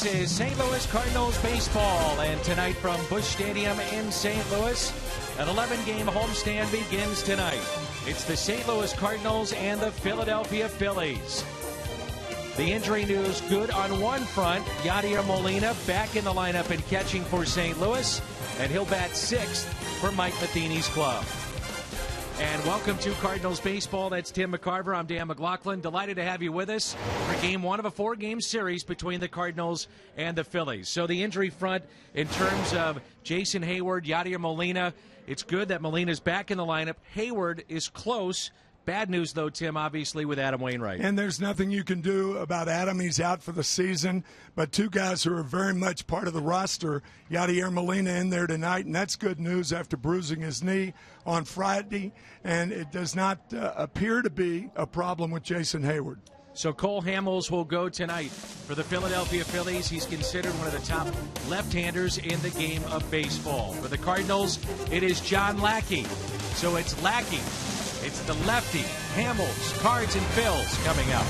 is St. Louis Cardinals baseball, and tonight from Busch Stadium in St. Louis, an 11-game homestand begins tonight. It's the St. Louis Cardinals and the Philadelphia Phillies. The injury news good on one front. Yadier Molina back in the lineup and catching for St. Louis, and he'll bat sixth for Mike Matheny's club. And welcome to Cardinals baseball. That's Tim McCarver. I'm Dan McLaughlin. Delighted to have you with us for game one of a four-game series between the Cardinals and the Phillies. So the injury front in terms of Jason Heyward, Yadier Molina, it's good that Molina's back in the lineup. Heyward is close. Bad news, though, Tim, obviously, with Adam Wainwright. And there's nothing you can do about Adam. He's out for the season. But two guys who are very much part of the roster, Yadier Molina in there tonight, and that's good news after bruising his knee on Friday. And it does not appear to be a problem with Jason Heyward. So Cole Hamels will go tonight for the Philadelphia Phillies. He's considered one of the top left-handers in the game of baseball. For the Cardinals, it is John Lackey. So it's Lackey. It's the lefty, Hamels, Cards, and Phils coming up.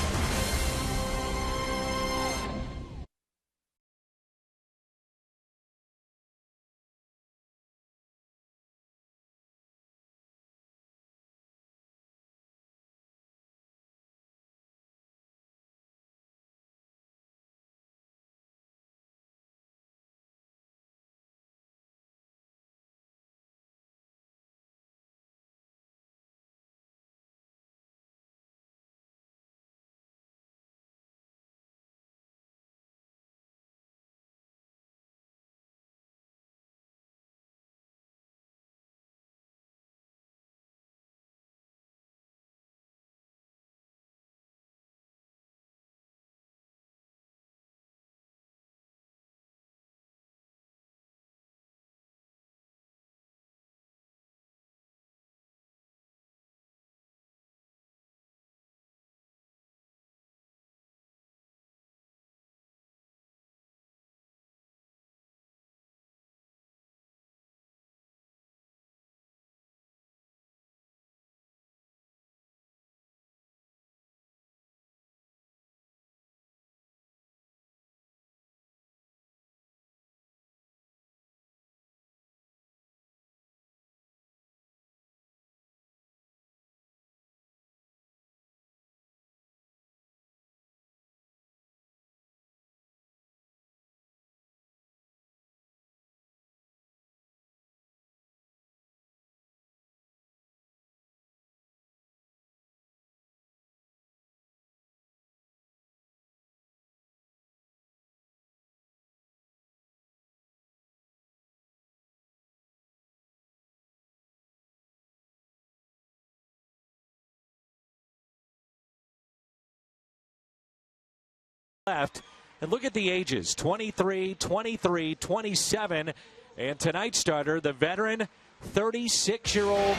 Left, and look at the ages, 23, 23, 27, and tonight's starter, the veteran 36-year-old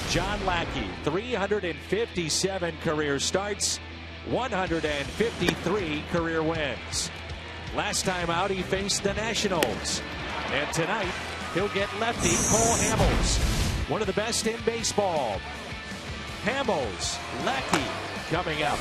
John Lackey, 357 career starts, 153 career wins. Last time out, he faced the Nationals, and tonight he'll get lefty Cole Hamels, one of the best in baseball. Hamels, Lackey coming up.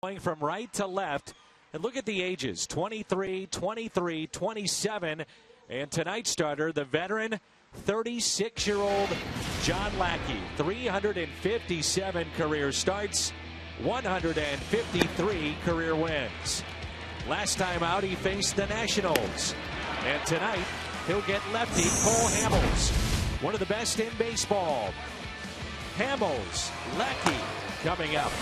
Going from right to left. And look at the ages, 23, 23, 27. And tonight's starter, the veteran, 36-year-old John Lackey. 357 career starts, 153 career wins. Last time out, he faced the Nationals. And tonight, he'll get lefty Cole Hamels, one of the best in baseball. Hamels, Lackey, coming up.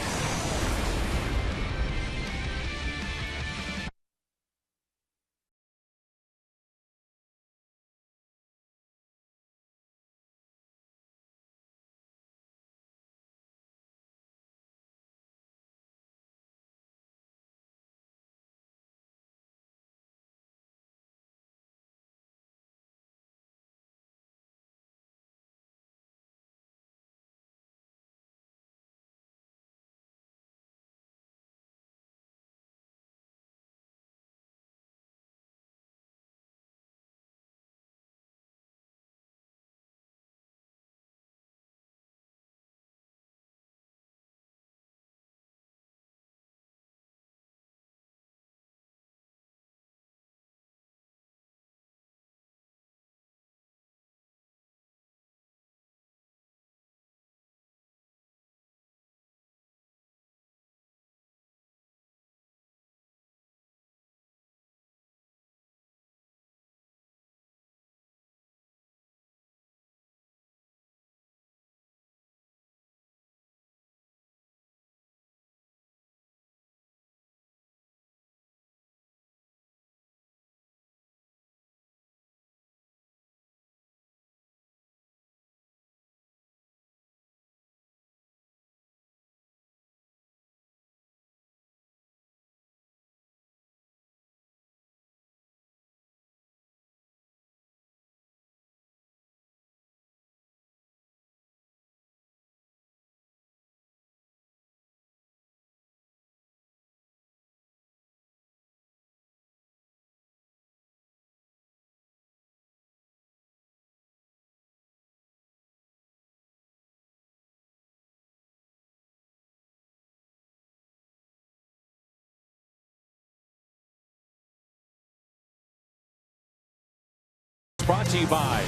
Brought to you by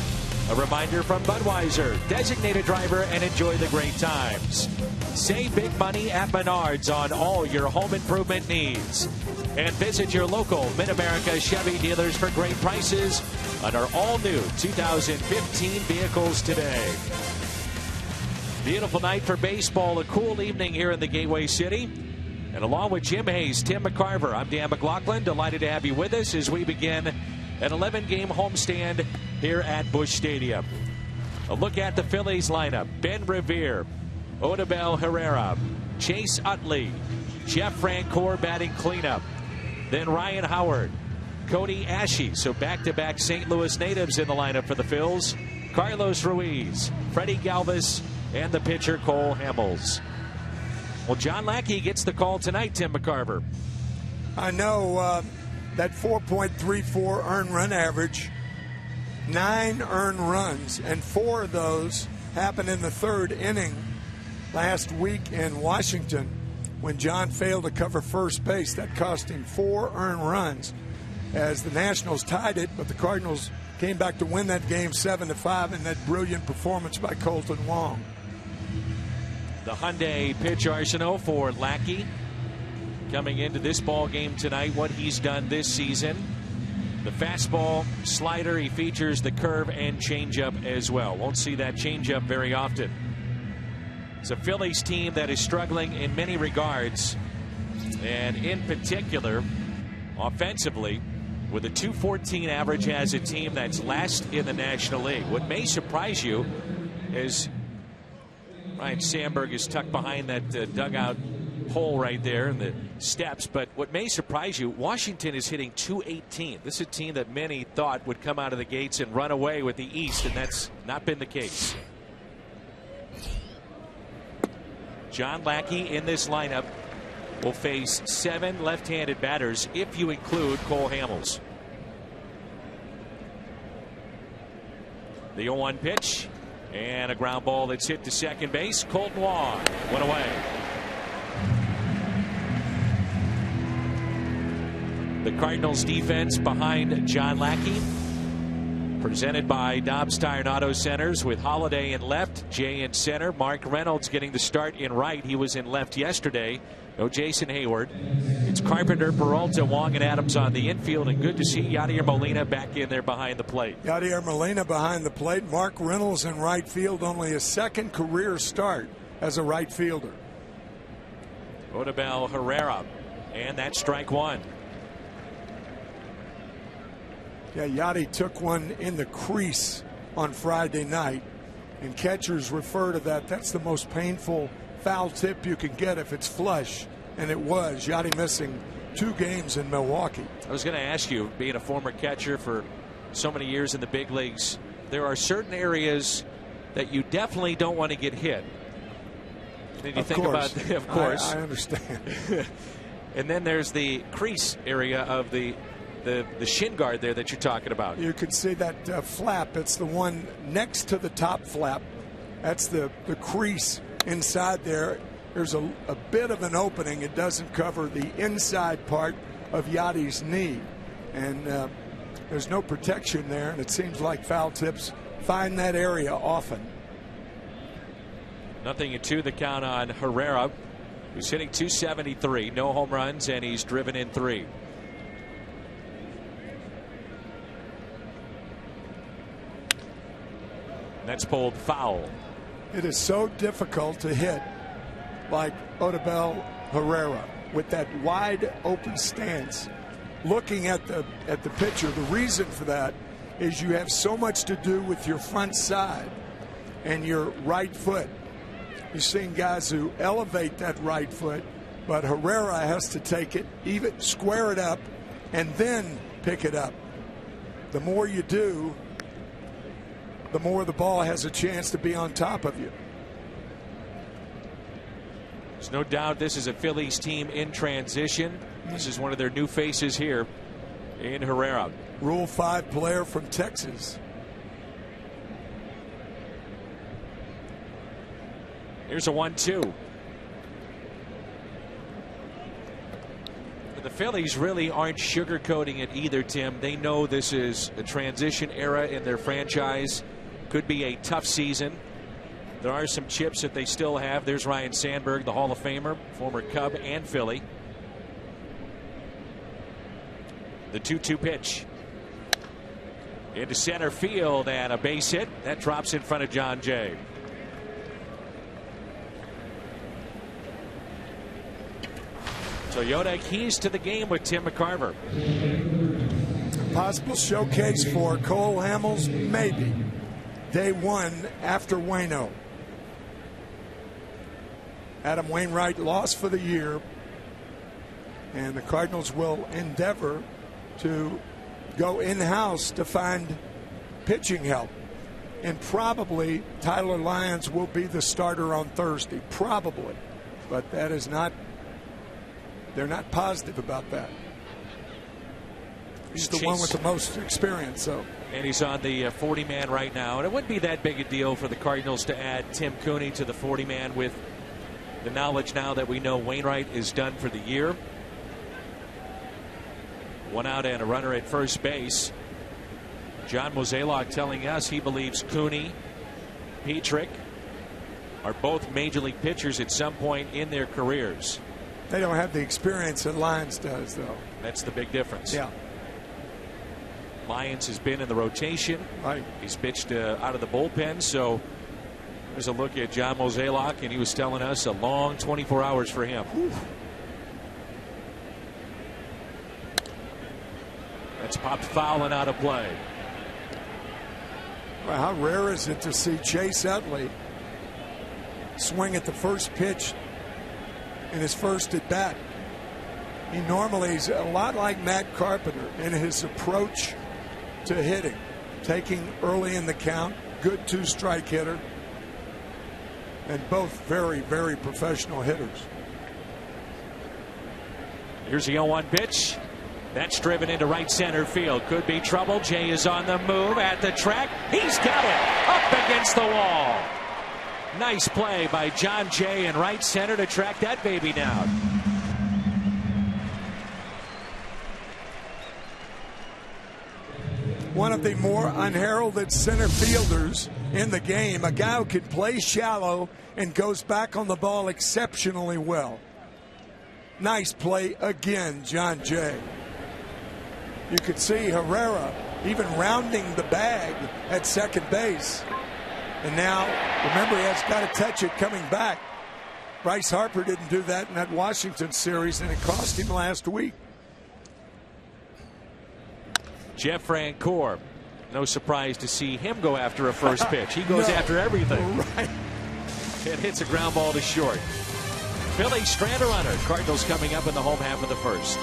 a reminder from Budweiser. Designate a driver and enjoy the great times. Save big money at Menards on all your home improvement needs. And visit your local Mid-America Chevy dealers for great prices on our all-new 2015 vehicles today. Beautiful night for baseball. A cool evening here in the Gateway City. And along with Jim Hayes, Tim McCarver, I'm Dan McLaughlin. Delighted to have you with us as we begin an 11-game homestand here at Busch Stadium. A look at the Phillies lineup. Ben Revere, Odubel Herrera, Chase Utley, Jeff Francoeur batting cleanup. Then Ryan Howard, Cody Ashe. So back-to-back St. Louis natives in the lineup for the Phils. Carlos Ruiz, Freddie Galvis, and the pitcher Cole Hamels. Well, John Lackey gets the call tonight, Tim McCarver. I know that 4.34 earned run average, 9 earned runs, and 4 of those happened in the third inning last week in Washington when John failed to cover first base. That cost him 4 earned runs as the Nationals tied it, but the Cardinals came back to win that game 7-5 in that brilliant performance by Colton Wong. The Hyundai pitch arsenal for Lackey coming into this ball game tonight, what he's done this season. The fastball, slider, he features the curve and changeup as well. Won't see that changeup very often. It's a Phillies team that is struggling in many regards, and in particular, offensively, with a .214 average as a team that's last in the National League. What may surprise you is Ryan Sandberg is tucked behind that dugout hole right there in the steps, but what may surprise you, Washington is hitting .218. This is a team that many thought would come out of the gates and run away with the East, and that's not been the case. John Lackey in this lineup will face 7 left-handed batters if you include Cole Hamels. The 0-1 pitch and a ground ball that's hit to second base. Colton Wong went away. The Cardinals defense behind John Lackey. Presented by Dobbs Tire and Auto Centers with Holiday in left, Jay in center. Mark Reynolds getting the start in right. He was in left yesterday. No Jason Hayward. It's Carpenter, Peralta, Wong, and Adams on the infield. And good to see Yadier Molina back in there behind the plate. Yadier Molina behind the plate. Mark Reynolds in right field. Only his second career start as a right fielder. Odubel Herrera. And that's strike one. Yeah, Yadi took one in the crease on Friday night, and catchers refer to that. That's the most painful foul tip you can get if it's flush, and it was. Yadi missing 2 games in Milwaukee. I was going to ask you, being a former catcher for so many years in the big leagues, there are certain areas that you definitely don't want to get hit. Then you think about, of course. I understand. And then there's the crease area of the shin guard there that you're talking about. You can see that flap. It's the one next to the top flap. That's the crease inside there. There's a bit of an opening. It doesn't cover the inside part of Yadi's knee. And there's no protection there. And it seems like foul tips find that area often. 0-2 the count on Herrera, who's hitting .273. No home runs, and he's driven in 3. That's pulled foul. It is so difficult to hit like Odubel Herrera with that wide open stance. Looking at the pitcher, the reason for that is you have so much to do with your front side and your right foot. You're seeing guys who elevate that right foot, but Herrera has to take it, even square it up, and then pick it up. The more you do, the more the ball has a chance to be on top of you. There's no doubt this is a Phillies team in transition. This is one of their new faces here in Herrera. Rule 5 player from Texas. Here's a 1-2. The Phillies really aren't sugarcoating it either, Tim. They know this is a transition era in their franchise. Could be a tough season. There are some chips that they still have. There's Ryan Sandberg, the Hall of Famer, former Cub and Philly. The 2-2 pitch. Into center field and a base hit. That drops in front of John Jay. Toyota keys to the game with Tim McCarver. Possible showcase for Cole Hamels, maybe. Day 1 after Waino. Adam Wainwright lost for the year, and the Cardinals will endeavor to go in-house to find pitching help. And probably Tyler Lyons will be the starter on Thursday. Probably. But that is not, they're not positive about that. He's the one with the most experience, so. And he's on the 40-man right now. And it wouldn't be that big a deal for the Cardinals to add Tim Cooney to the 40-man with the knowledge now that we know Wainwright is done for the year. 1 out and a runner at first base. John Mozeliak telling us he believes Cooney, Petrick are both major league pitchers at some point in their careers. They don't have the experience that Lyons does, though. That's the big difference. Yeah. Lyons has been in the rotation. Right. He's pitched out of the bullpen. So there's a look at John Mozeliak, and he was telling us a long 24 hours for him. Whew. That's popped foul and out of play. Well, how rare is it to see Chase Utley swing at the first pitch in his first at bat? He normally is a lot like Matt Carpenter in his approach to hitting, taking early in the count, good 2-strike hitter, and both very, very professional hitters. Here's the 0-1 pitch. That's driven into right center field. Could be trouble. Jay is on the move at the track. He's got it up against the wall. Nice play by John Jay in right center to track that baby down. one of the more unheralded center fielders in the game, a guy who can play shallow and goes back on the ball exceptionally well. Nice play again, John Jay. You could see Herrera even rounding the bag at second base. And now, remember, he has got to touch it coming back. Bryce Harper didn't do that in that Washington series, and it cost him last week. Jeff Francoeur, no surprise to see him go after a first pitch. He goes after everything. Right. It hits a ground ball to short. Phillies strand a runner. Cardinals coming up in the home half of the first.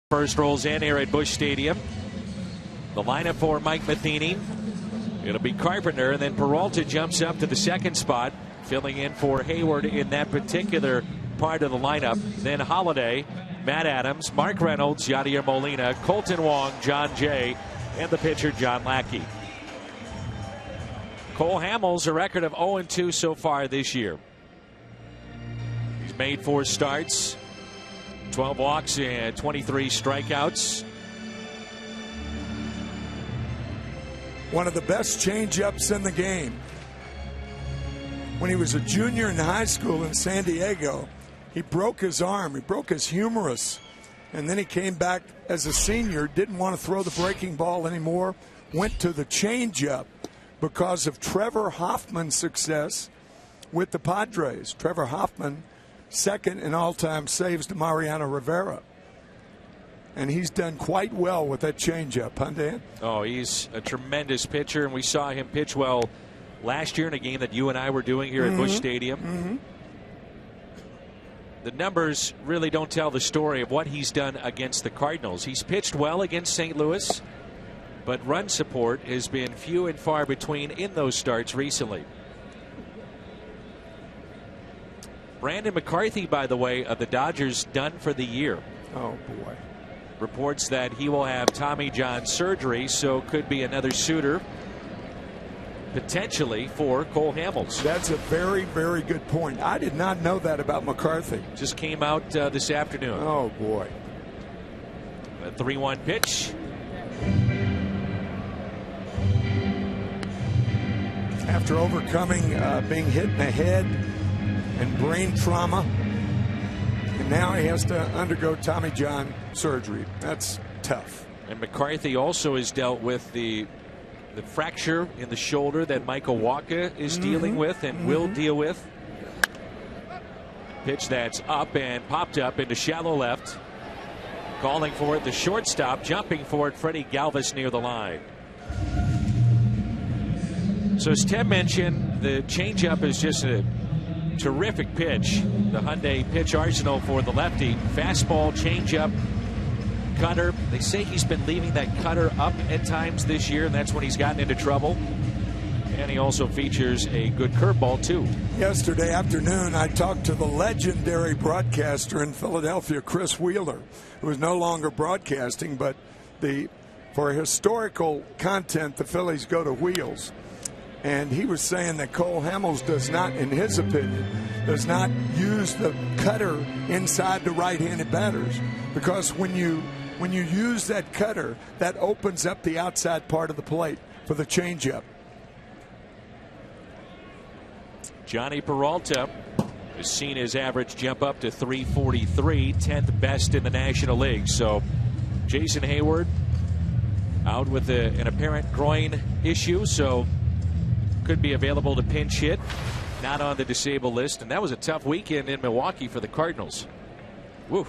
First rolls in here at Busch Stadium. The lineup for Mike Matheny. It'll be Carpenter, and then Peralta jumps up to the second spot, filling in for Hayward in that particular part of the lineup. Then Holiday, Matt Adams, Mark Reynolds, Yadier Molina, Colton Wong, John Jay, and the pitcher John Lackey. Cole Hamels, a record of 0-2 so far this year. He's made 4 starts, 12 walks and 23 strikeouts. One of the best changeups in the game. When he was a junior in high school in San Diego, he broke his arm. He broke his humerus. And then he came back as a senior, didn't want to throw the breaking ball anymore, went to the changeup because of Trevor Hoffman's success with the Padres. Trevor Hoffman, second in all-time saves to Mariano Rivera. And he's done quite well with that changeup, huh, Dan? Oh, he's a tremendous pitcher, and we saw him pitch well last year in a game that you and I were doing here at Busch Stadium. The numbers really don't tell the story of what he's done against the Cardinals. He's pitched well against St. Louis, but run support has been few and far between in those starts recently. Brandon McCarthy, by the way, of the Dodgers, done for the year. Oh, boy. Reports that he will have Tommy John surgery, so could be another suitor potentially for Cole Hamels. That's a very, very good point. I did not know that about McCarthy. Just came out this afternoon. Oh, boy. A 3-1 pitch. After overcoming being hit in the head and brain trauma, and now he has to undergo Tommy John surgery. That's tough. And McCarthy also has dealt with the fracture in the shoulder that Michael Wacha is dealing with and will deal with. Pitch that's up and popped up into shallow left. Calling for it, the shortstop. Jumping for it, Freddie Galvis near the line. So as Tim mentioned, the changeup is just a terrific pitch. The Hyundai pitch arsenal for the lefty. Fastball, changeup, cutter. They say he's been leaving that cutter up at times this year, and that's when he's gotten into trouble. And he also features a good curveball, too. Yesterday afternoon, I talked to the legendary broadcaster in Philadelphia, Chris Wheeler, who is no longer broadcasting, but for historical content, the Phillies go to Wheels. And he was saying that Cole Hamels does not, in his opinion, does not use the cutter inside the right-handed batters, because when you use that cutter, that opens up the outside part of the plate for the changeup. Johnny Peralta has seen his average jump up to 343, 10th best in the National League. So Jason Hayward out with an apparent groin issue, so could be available to pinch hit, not on the disabled list. And that was a tough weekend in Milwaukee for the Cardinals. Woo.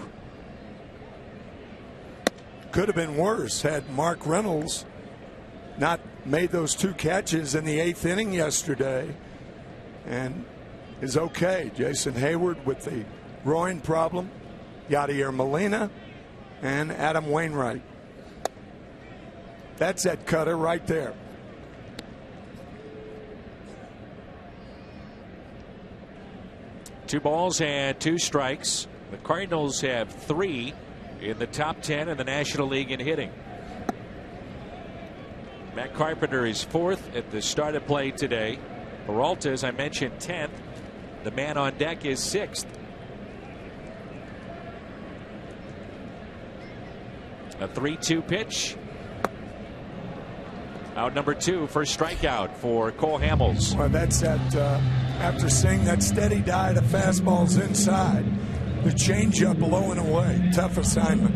Could have been worse had Mark Reynolds not made those 2 catches in the 8th inning yesterday, and is okay. Jason Hayward with the groin problem, Yadier Molina, and Adam Wainwright. That's that cutter right there. Two balls and 2 strikes. The Cardinals have 3 in the top 10 in the National League in hitting. Matt Carpenter is 4th at the start of play today. Peralta, as I mentioned, 10th. The man on deck is 6th. A 3-2 pitch. Out number 2, first strikeout for Cole Hamels. Well, that's that. After seeing that steady diet of fastballs inside, the changeup low and away. Tough assignment.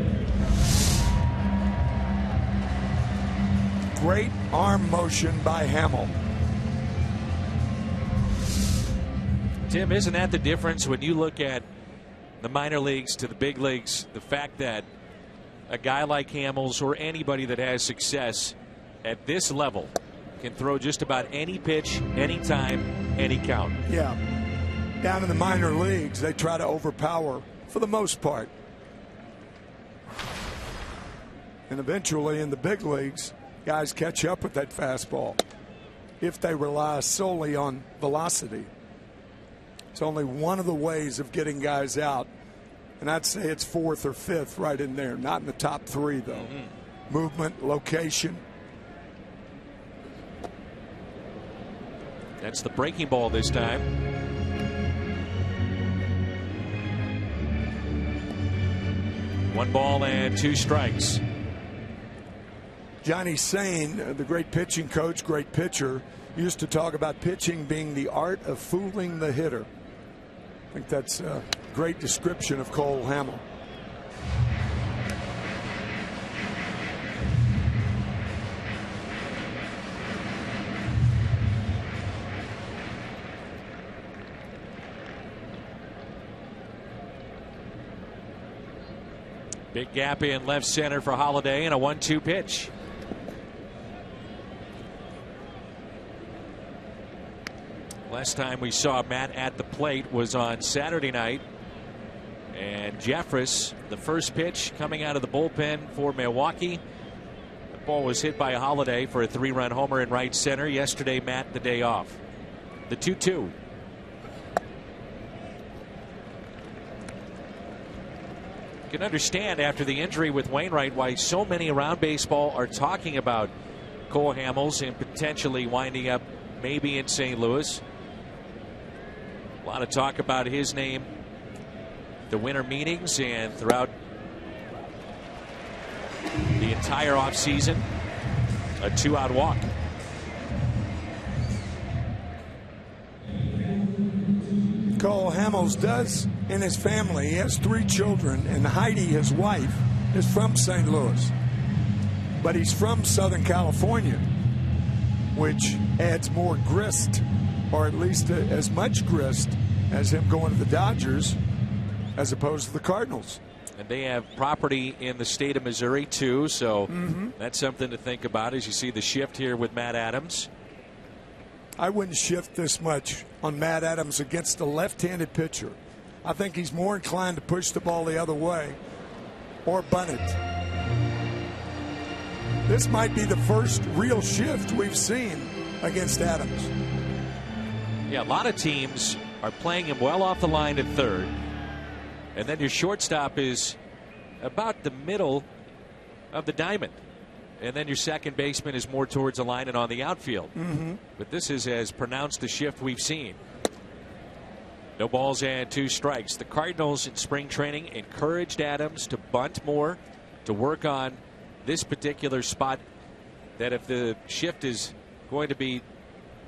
Great arm motion by Hamel. Tim, isn't that the difference when you look at the minor leagues to the big leagues? The fact that a guy like Hamels or anybody that has success at this level can throw just about any pitch, anytime, any count. Yeah. Down in the minor leagues, they try to overpower for the most part. And eventually in the big leagues, guys catch up with that fastball if they rely solely on velocity. It's only one of the ways of getting guys out. And I'd say it's 4th or 5th right in there. Not in the top 3, though. Mm-hmm. Movement, location. That's the breaking ball this time. One ball and 2 strikes. Johnny Sain, the great pitching coach, great pitcher, used to talk about pitching being the art of fooling the hitter. I think that's a great description of Cole Hamel. Big gap in left center for Holiday and a 1-2 pitch. Last time we saw Matt at the plate was on Saturday night. And Jeffress, the first pitch coming out of the bullpen for Milwaukee. The ball was hit by Holiday for a 3-run homer in right center. Yesterday, Matt, the day off. The 2-2. You can understand after the injury with Wainwright why so many around baseball are talking about Cole Hamels and potentially winding up maybe in St. Louis. A lot of talk about his name, the winter meetings, and throughout the entire offseason. A 2-out walk. Cole Hamels does in his family. He has 3 children, and Heidi, his wife, is from St. Louis. But he's from Southern California, which adds more grist, or at least as much grist as him going to the Dodgers as opposed to the Cardinals. And they have property in the state of Missouri, too, so that's something to think about as you see the shift here with Matt Adams. I wouldn't shift this much on Matt Adams against a left-handed pitcher. I think he's more inclined to push the ball the other way or bunt it. This might be the first real shift we've seen against Adams. Yeah, a lot of teams are playing him well off the line at third. And then your shortstop is about the middle of the diamond. And then your second baseman is more towards the line and on the outfield. But this is as pronounced a shift we've seen. No balls and 2 strikes. The Cardinals in spring training encouraged Adams to bunt more, to work on this particular spot, that if the shift is going to be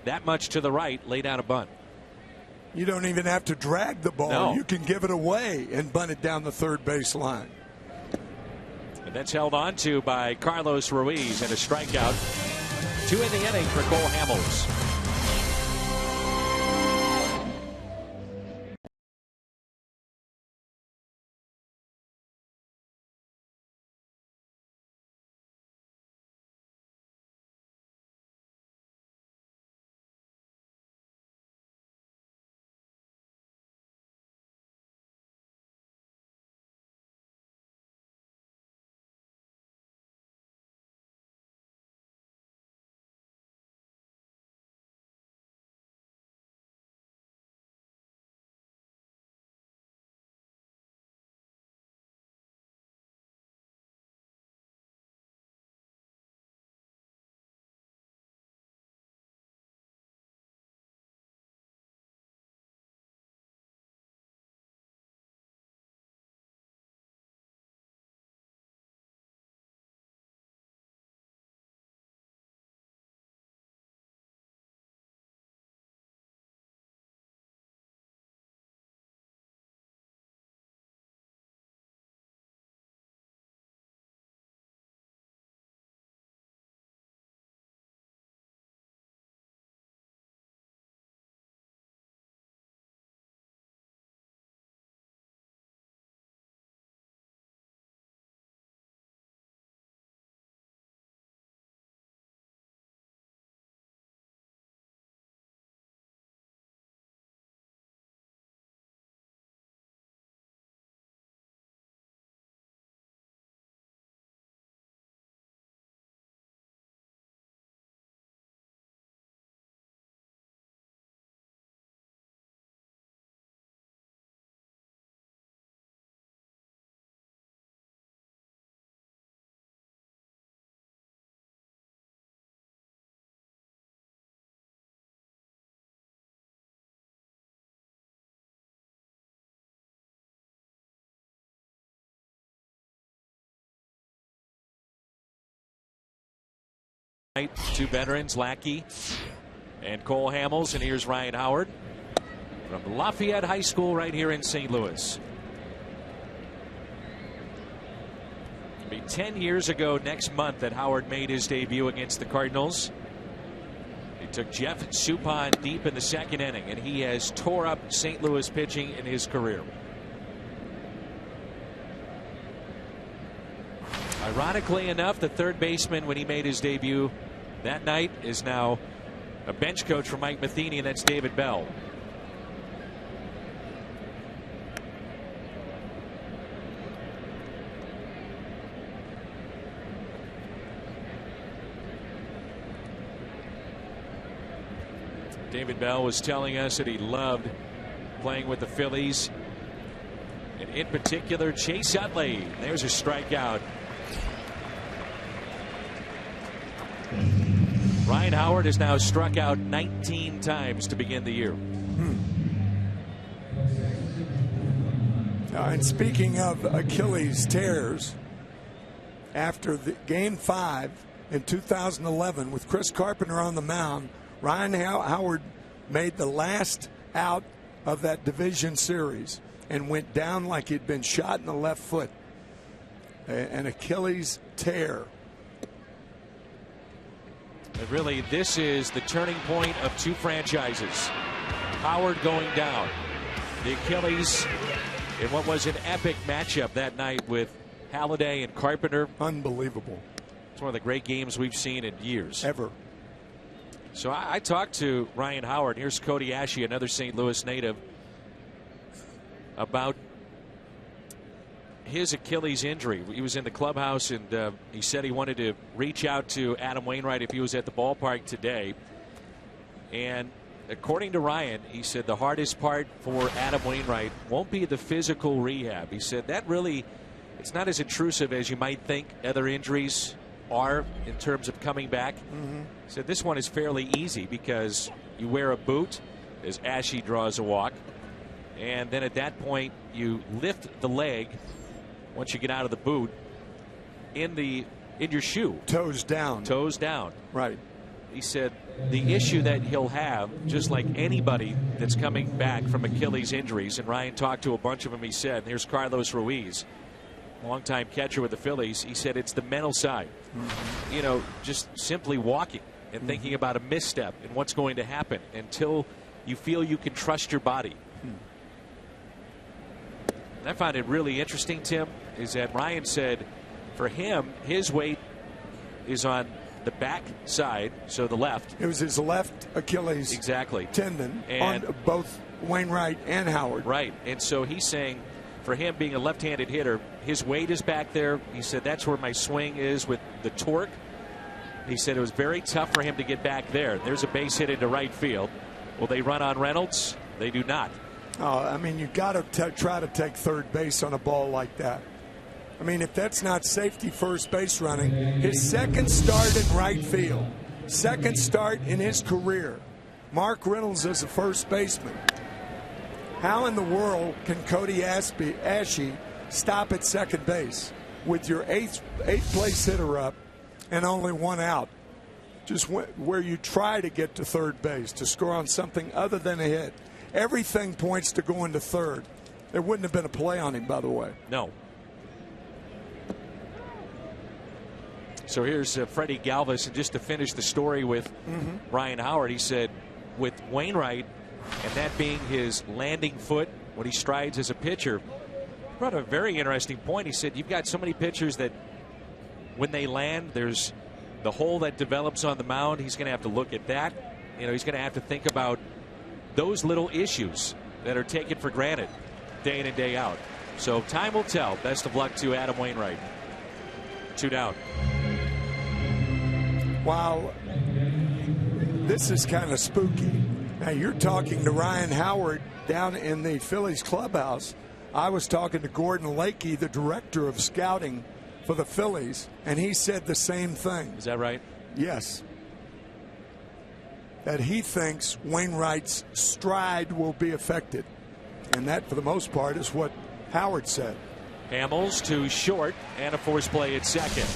that much to the right, lay down a bunt. You don't even have to drag the ball. No. You can give it away and bunt it down the third base line. And that's held on to by Carlos Ruiz, and a strikeout. 2 in the inning for Cole Hamels. Two veterans, Lackey and Cole Hamels, and here's Ryan Howard from Lafayette High School right here in St. Louis. It'll be 10 years ago next month that Howard made his debut against the Cardinals. He took Jeff Suppan deep in the second inning, and he has tore up St. Louis pitching in his career. Ironically enough, the third baseman when he made his debut that night is now a bench coach for Mike Matheny, and that's David Bell. David Bell was telling us that he loved playing with the Phillies, and in particular Chase Utley. There's a strikeout. Ryan Howard has now struck out 19 times to begin the year. And speaking of Achilles tears, after the Game 5 in 2011 with Chris Carpenter on the mound, Ryan Howard made the last out of that division series and went down like he'd been shot in the left foot. An Achilles tear. And really, this is the turning point of two franchises. Howard going down. The Achilles in what was an epic matchup that night with Halladay and Carpenter. Unbelievable. It's one of the great games we've seen in years. Ever. So I talked to Ryan Howard. Here's Cody Ashe, another St. Louis native, about his Achilles injury. He was in the clubhouse, and he said he wanted to reach out to Adam Wainwright if he was at the ballpark today. And according to Ryan, he said the hardest part for Adam Wainwright won't be the physical rehab. He said that really, it's not as intrusive as you might think other injuries are in terms of coming back. He said this one is fairly easy because you wear a boot as Ashe draws a walk. And then at that point, you lift the leg once you get out of the boot in your shoe. Toes down. Toes down. Right. He said the issue that he'll have, just like anybody that's coming back from Achilles injuries, and Ryan talked to a bunch of them, he said, and here's Carlos Ruiz, longtime catcher with the Phillies, he said it's the mental side. You know, just simply walking and thinking about a misstep and what's going to happen until you feel you can trust your body. And I find it really interesting, Tim, is that Ryan said for him, his weight is on the back side, so the left. It was his left Achilles tendon and on both Wainwright and Howard. Right. And so he's saying for him being a left-handed hitter, his weight is back there. He said that's where my swing is with the torque. He said it was very tough for him to get back there. There's a base hit into right field. Will they run on Reynolds? They do not. Oh, I mean, you got to try to take third base on a ball like that. I mean, if that's not safety first base running, his second start in right field, second start in his career, Mark Reynolds as a first baseman. How in the world can Cody Ashe stop at second base with your eighth place hitter up and only one out? Just where you try to get to third base to score on something other than a hit. Everything points to going to third. There wouldn't have been a play on him, by the way. No. So here's Freddie Galvis, and just to finish the story with Ryan Howard, he said with Wainwright and that being his landing foot when he strides as a pitcher, brought a very interesting point. He said you've got so many pitchers that when they land, there's the hole that develops on the mound. He's going to have to look at that. You know, he's going to have to think about those little issues that are taken for granted day in and day out. So time will tell. Best of luck to Adam Wainwright. 2 down. Wow, this is kind of spooky. Now you're talking to Ryan Howard down in the Phillies clubhouse. I was talking to Gordon Lakey, the director of scouting for the Phillies, and he said the same thing. Is that right? Yes. That he thinks Wainwright's stride will be affected. And that, for the most part, is what Howard said. Hamels to short and a force play at second.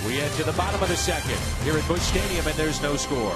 We head to the bottom of the second here at Busch Stadium, and there's no score.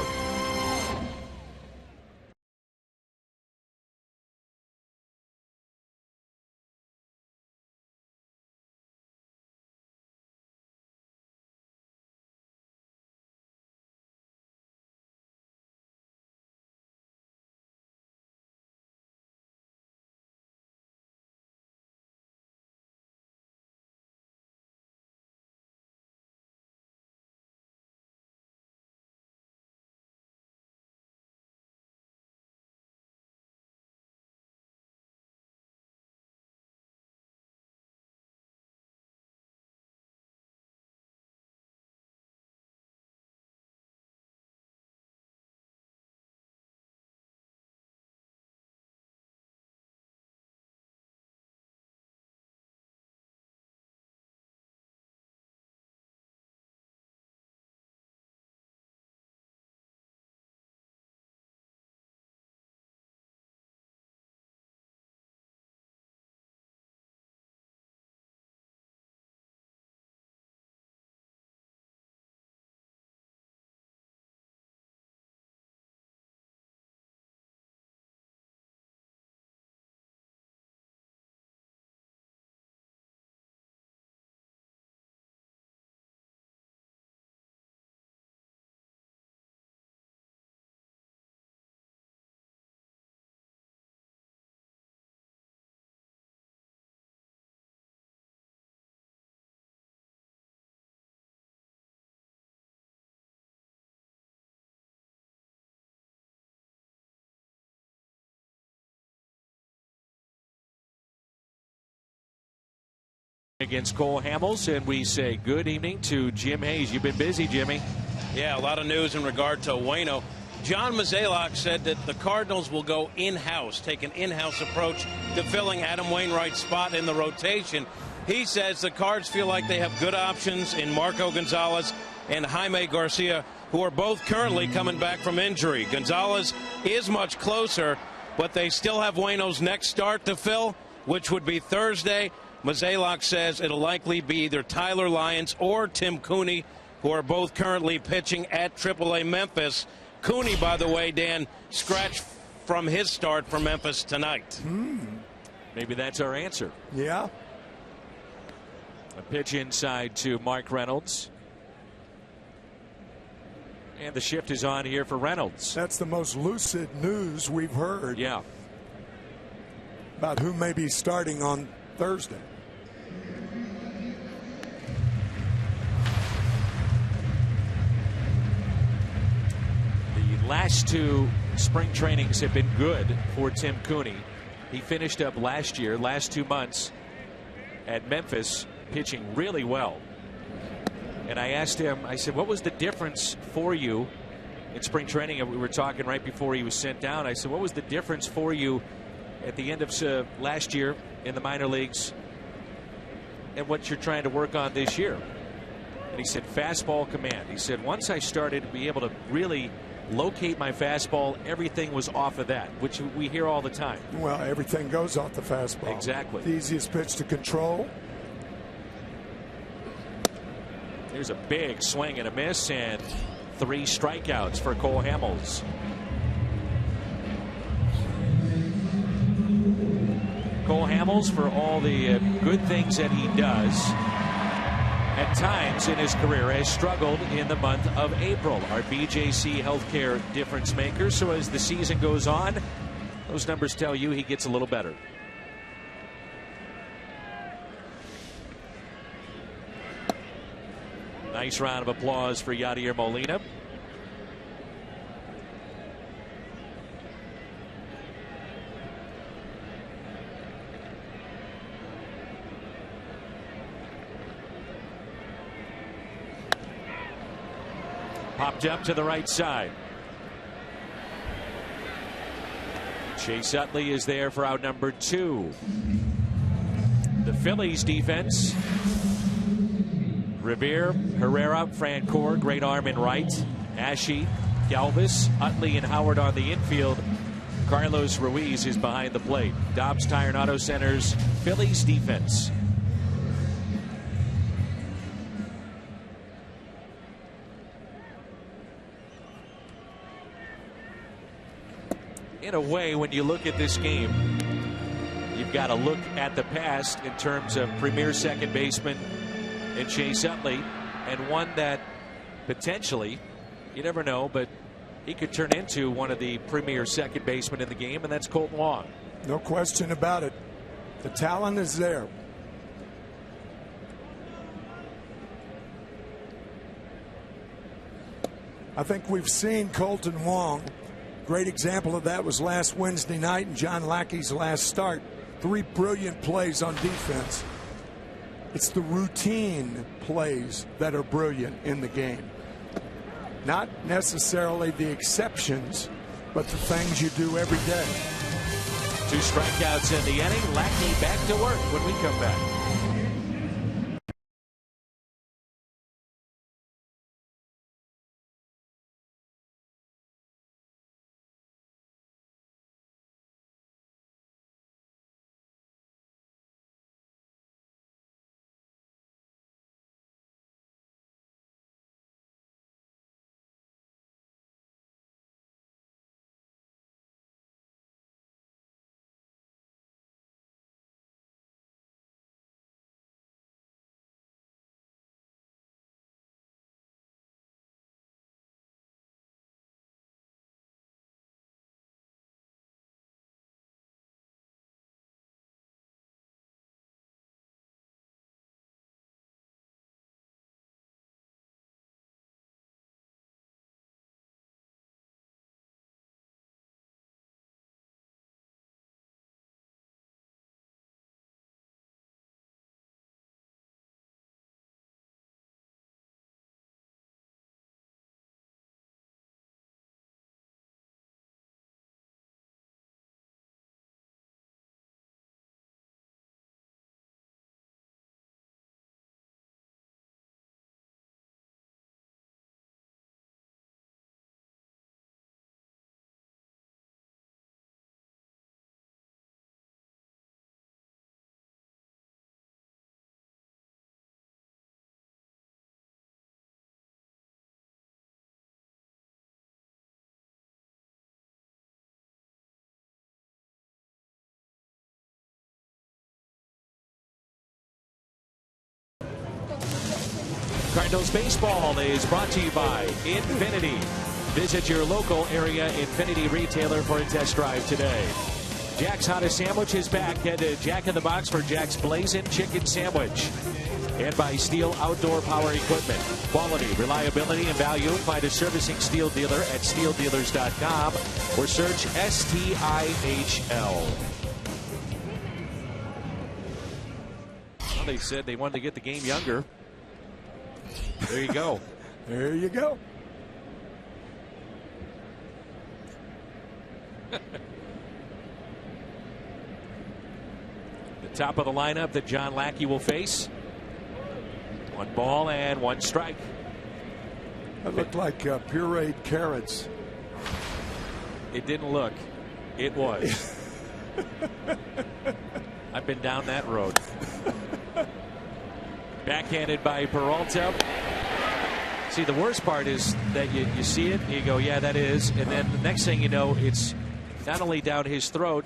Against Cole Hamels, and we say good evening to Jim Hayes. You've been busy, Jimmy. Yeah, a lot of news in regard to Waino. John Mozeliak said that the Cardinals will go in-house, take an in-house approach to filling Adam Wainwright's spot in the rotation. He says the Cards feel like they have good options in Marco Gonzalez and Jaime Garcia, who are both currently coming back from injury. Gonzalez is much closer, but they still have Waino's next start to fill, which would be Thursday. Mozeliak says it'll likely be either Tyler Lyons or Tim Cooney, who are both currently pitching at AAA Memphis. Cooney, by the way, Dan, scratched from his start for Memphis tonight. Maybe that's our answer. Yeah. A pitch inside to Mark Reynolds. And the shift is on here for Reynolds. That's the most lucid news we've heard. Yeah. About who may be starting on Thursday. The last two spring trainings have been good for Tim Cooney. He finished up last year, last 2 months at Memphis, pitching really well. And I asked him, I said, what was the difference for you in spring training? And we were talking right before he was sent down. I said, what was the difference for you at the end of last year in the minor leagues and what you're trying to work on this year? And he said, fastball command. He said, once I started to be able to really locate my fastball, everything was off of that, which we hear all the time. Well, everything goes off the fastball. Exactly. The easiest pitch to control. There's a big swing and a miss and 3 strikeouts for Cole Hamels. Cole Hamels, for all the good things that he does, at times in his career has struggled in the month of April. Our BJC Healthcare difference maker. So as the season goes on, those numbers tell you he gets a little better. Nice round of applause for Yadier Molina. Popped up to the right side. Chase Utley is there for out number 2. The Phillies defense. Revere, Herrera, Francoeur, great arm in right. Ashe, Galvis, Utley, and Howard on the infield. Carlos Ruiz is behind the plate. Dobbs Tire and Auto Center's Phillies defense. In a way, when you look at this game, you've got to look at the past in terms of premier second baseman and Chase Utley, and one that potentially, you never know, but he could turn into one of the premier second basemen in the game, and that's Colton Wong. No question about it. The talent is there. I think we've seen Colton Wong. Great example of that was last Wednesday night in John Lackey's last start. 3 brilliant plays on defense. It's the routine plays that are brilliant in the game. Not necessarily the exceptions, but the things you do every day. 2 strikeouts in the inning. Lackey back to work when we come back. Cardinals baseball is brought to you by Infinity. Visit your local area Infinity retailer for a test drive today. Jack's Hottest Sandwich is back. Head to Jack in the Box for Jack's Blazing Chicken Sandwich. And by Steel Outdoor Power Equipment. Quality, reliability, and value. Find a servicing Steel dealer at steeldealers.com or search STIHL. Well, they said they wanted to get the game younger. There you go. There you go. The top of the lineup that John Lackey will face. 1 ball and 1 strike. That looked like pureed carrots. It didn't look. It was. I've been down that road. Backhanded by Peralta. See, the worst part is that you see it, you go, yeah, that is. And then the next thing you know, it's not only down his throat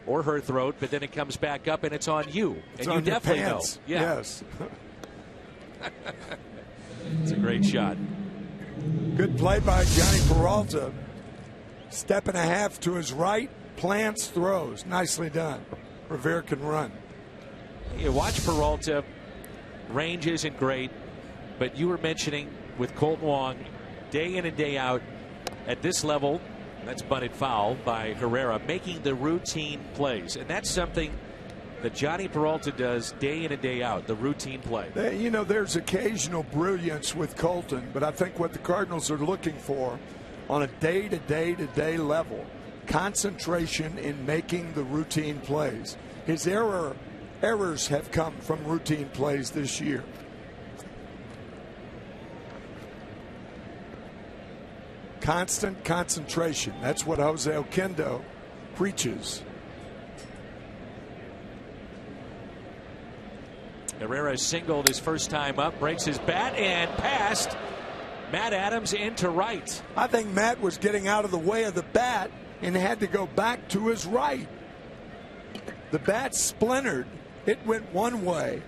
or her throat, but then it comes back up and it's on you. It's and on you definitely your know. pants. Yeah. Yes. It's a great shot. Good play by Johnny Peralta. Step and a half to his right, plants, throws. Nicely done. Revere can run. You watch Peralta. Range isn't great, but you were mentioning with Colton Wong, day in and day out at this level, that's bunted foul by Herrera, making the routine plays. And that's something that Johnny Peralta does day in and day out, the routine play. You know, there's occasional brilliance with Colton, but I think what the Cardinals are looking for on a day-to-day level, concentration in making the routine plays. His errors have come from routine plays this year. Constant concentration. That's what Jose Oquendo preaches. Herrera singled his first time up, breaks his bat, and passed Matt Adams into right. I think Matt was getting out of the way of the bat and had to go back to his right. The bat splintered. It went one way.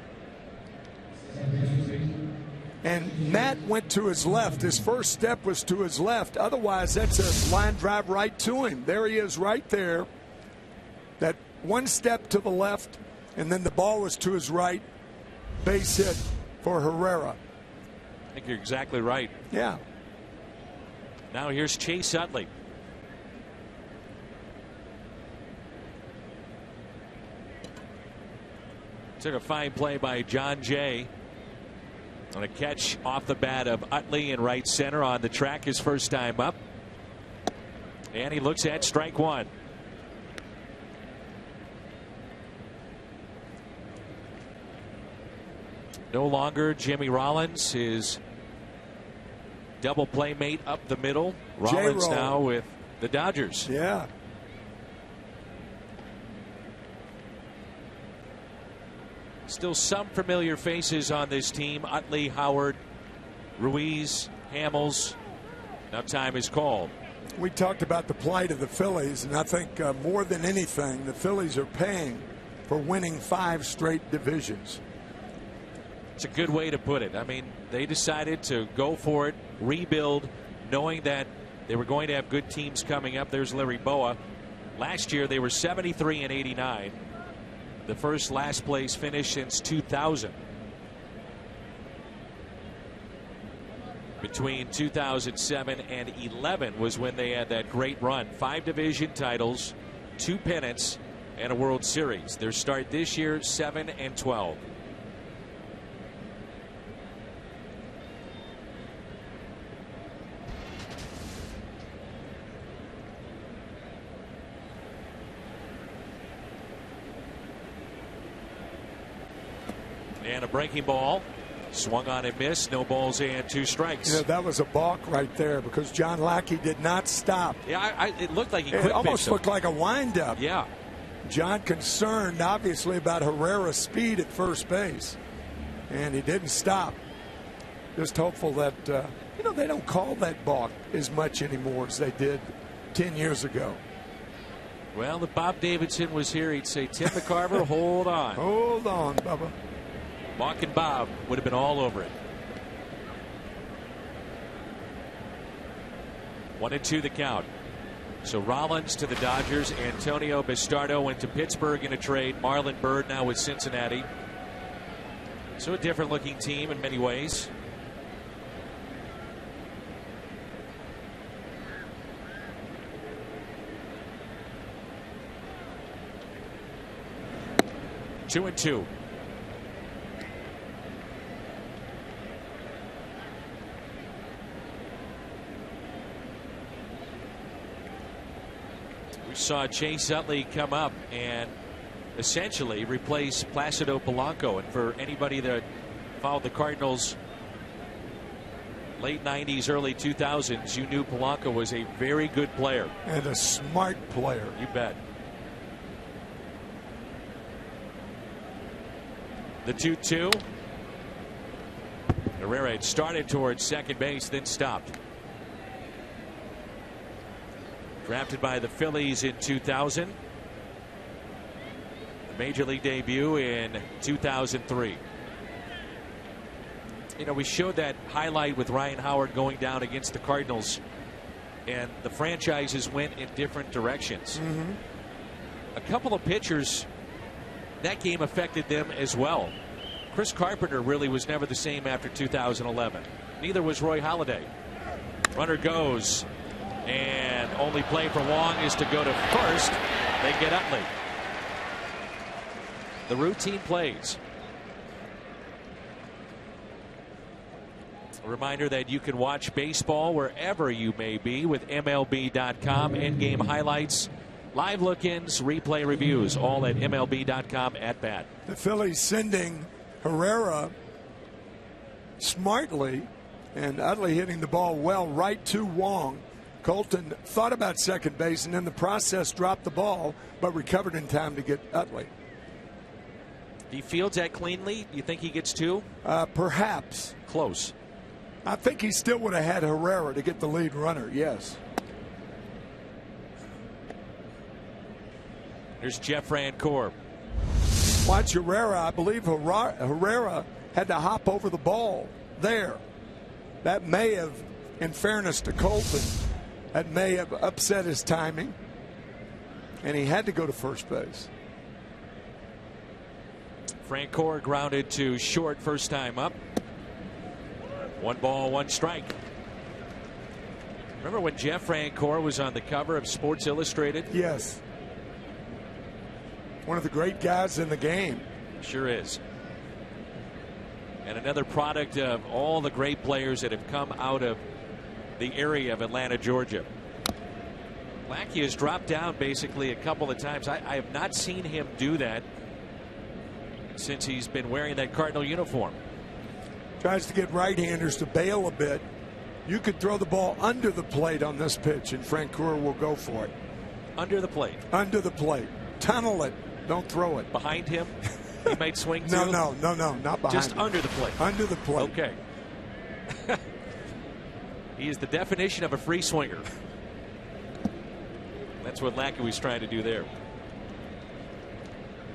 And Matt went to his left. His first step was to his left. Otherwise, that's a line drive right to him. There he is right there. That one step to the left, and then the ball was to his right. Base hit for Herrera. I think you're exactly right. Yeah. Now here's Chase Utley. Took a fine play by John Jay on a catch off the bat of Utley in right center on the track his first time up. And he looks at strike 1. No longer Jimmy Rollins, his double playmate up the middle. Rollins now with the Dodgers. Yeah. Still some familiar faces on this team. Utley, Howard, Ruiz, Hamels. Now time is called. We talked about the plight of the Phillies, and I think more than anything, the Phillies are paying for winning 5 straight divisions. It's a good way to put it. I mean, they decided to go for it, rebuild, knowing that they were going to have good teams coming up. There's Larry Boa. Last year, they were 73 and 89. The first last place finish since 2000. Between 2007 and 11 was when they had that great run. 5 division titles, 2 pennants, and a World Series. Their start this year, 7 and 12. And a breaking ball. Swung on and missed. No balls and 2 strikes. You know, that was a balk right there because John Lackey did not stop. Yeah, it looked like he quick It almost pitched looked like a windup. Yeah. John concerned, obviously, about Herrera's speed at first base. And he didn't stop. Just hopeful that, you know, they don't call that balk as much anymore as they did 10 years ago. Well, if Bob Davidson was here, he'd say, Tim McCarver, hold on. Hold on, Bubba. Balk and Bob would have been all over it. 1-2 the count. So Rollins to the Dodgers. Antonio Bastardo went to Pittsburgh in a trade. Marlon Byrd now with Cincinnati. So a different looking team in many ways. Two and two. We saw Chase Utley come up and essentially replace Placido Polanco. And for anybody that followed the Cardinals late 90s, early 2000s, you knew Polanco was a very good player. And a smart player. You bet. The 2-2. Herrera had started towards second base, then stopped. Drafted by the Phillies in 2000. The Major League debut in 2003. You know, we showed that highlight with Ryan Howard going down against the Cardinals, and the franchises went in different directions. A couple of pitchers, that game affected them as well. Chris Carpenter really was never the same after 2011. Neither was Roy Halladay. Runner goes, and only play for Wong is to go to first. They get Utley. The routine plays. A reminder that you can watch baseball wherever you may be with MLB.com. Endgame highlights, live look-ins, replay reviews, all at MLB.com at bat. The Phillies sending Herrera smartly, and Utley hitting the ball well right to Wong. Colton thought about second base and in the process dropped the ball, but recovered in time to get Utley. He fields that cleanly. You think he gets two? Perhaps. Close. I think he still would have had Herrera to get the lead runner, yes. Here's Jeff Francoeur. Watch Herrera. I believe Herrera had to hop over the ball there. That may have, in fairness to Colton, that may have upset his timing, and he had to go to first base. Francoeur grounded to short first time up. 1 ball, 1 strike. Remember when Jeff Francoeur was on the cover of Sports Illustrated? Yes. One of the great guys in the game. Sure is. And another product of all the great players that have come out of the area of Atlanta, Georgia. Lackey has dropped down basically a couple of times. I have not seen him do that since he's been wearing that Cardinal uniform. Tries to get right-handers to bail a bit. You could throw the ball under the plate on this pitch, and Francoeur will go for it. Under the plate? Under the plate. Tunnel it. Don't throw it. Behind him? He might swing too? No, not behind Just him. under the plate? Under the plate. Okay. He is the definition of a free swinger. That's what Lackey was trying to do there.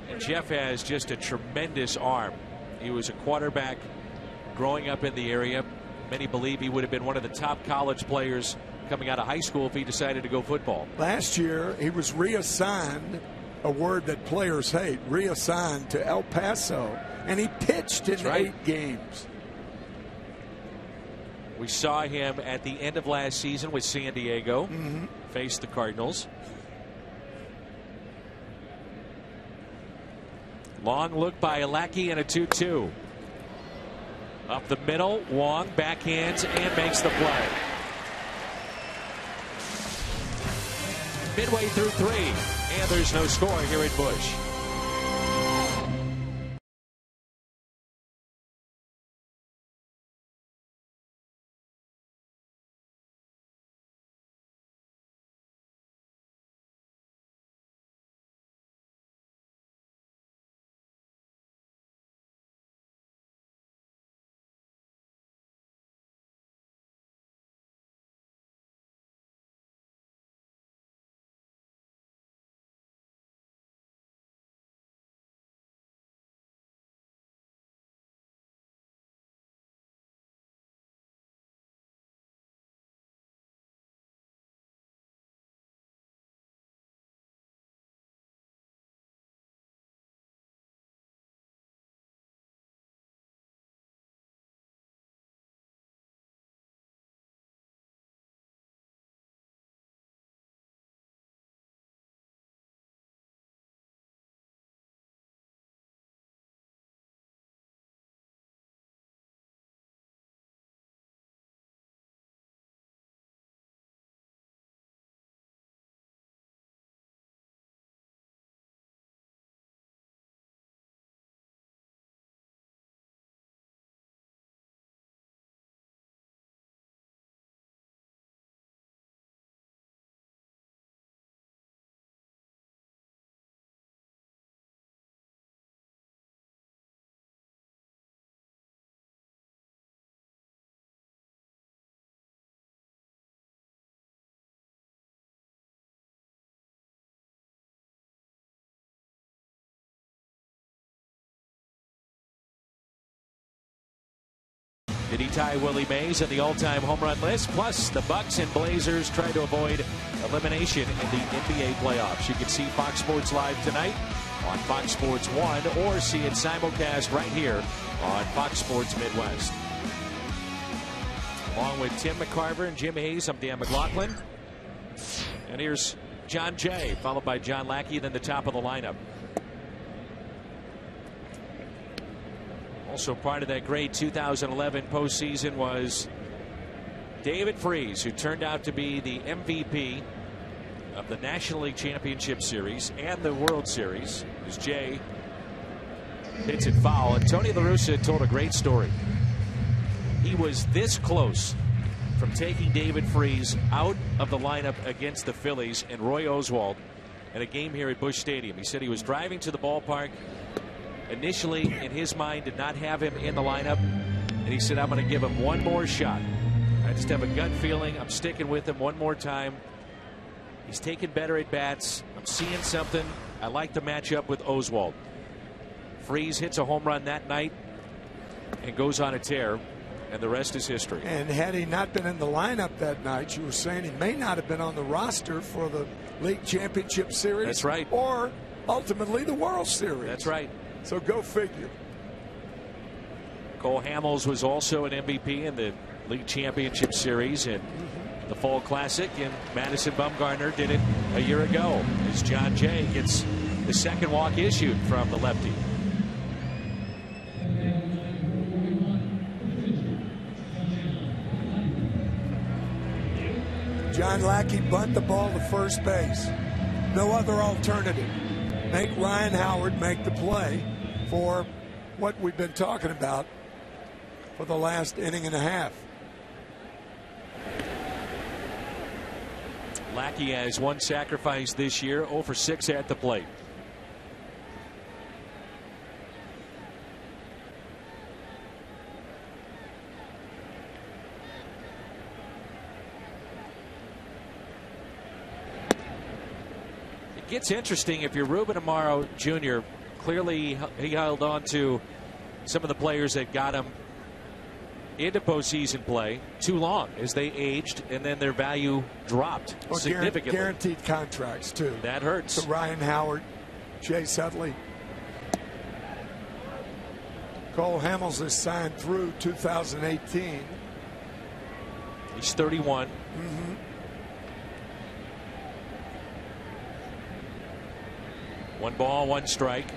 And Jeff has just a tremendous arm. He was a quarterback growing up in the area. Many believe he would have been one of the top college players coming out of high school if he decided to go football. Last year, he was reassigned, a word that players hate, reassigned to El Paso, and he pitched in 8 games. We saw him at the end of last season with San Diego, face the Cardinals. Long look by Lackey and a 2-2. Up the middle, Wong backhands and makes the play. Midway through 3, and there's no score here at Busch. Did he tie Willie Mays on the all-time home run list? Plus, the Bucks and Blazers try to avoid elimination in the NBA playoffs. You can see Fox Sports Live tonight on Fox Sports 1 or see it simulcast right here on Fox Sports Midwest. Along with Tim McCarver and Jim Hayes, I'm Dan McLaughlin. And here's John Jay, followed by John Lackey, then the top of the lineup. Also part of that great 2011 postseason was David Freese, who turned out to be the MVP of the National League Championship Series and the World Series, as Jay hits it foul. And Tony La Russa told a great story. He was this close from taking David Freese out of the lineup against the Phillies and Roy Oswalt in a game here at Busch Stadium. He said he was driving to the ballpark. Initially, in his mind, did not have him in the lineup. And he said, I'm going to give him one more shot. I just have a gut feeling I'm sticking with him one more time. He's taking better at bats. I'm seeing something. I like the matchup with Oswalt. Freese hits a home run that night and goes on a tear. And the rest is history. And had he not been in the lineup that night, you were saying he may not have been on the roster for the League Championship Series. That's right. Or ultimately the World Series. That's right. So go figure. Cole Hamels was also an MVP in the League Championship Series and the Fall Classic, and Madison Bumgarner did it a year ago as John Jay gets the second walk issued from the lefty. John Lackey bunt the ball to first base. No other alternative. Make Ryan Howard make the play for what we've been talking about for the last inning and a half. Lackey has one sacrifice this year, 0 for 6 at the plate. It gets interesting if you're Ruben Amaro Jr. Clearly, he held on to some of the players that got him into postseason play too long as they aged, and then their value dropped significantly. Guaranteed contracts, too. That hurts. So Ryan Howard, Chase Utley. Cole Hamels is signed through 2018. He's 31. One ball, one strike.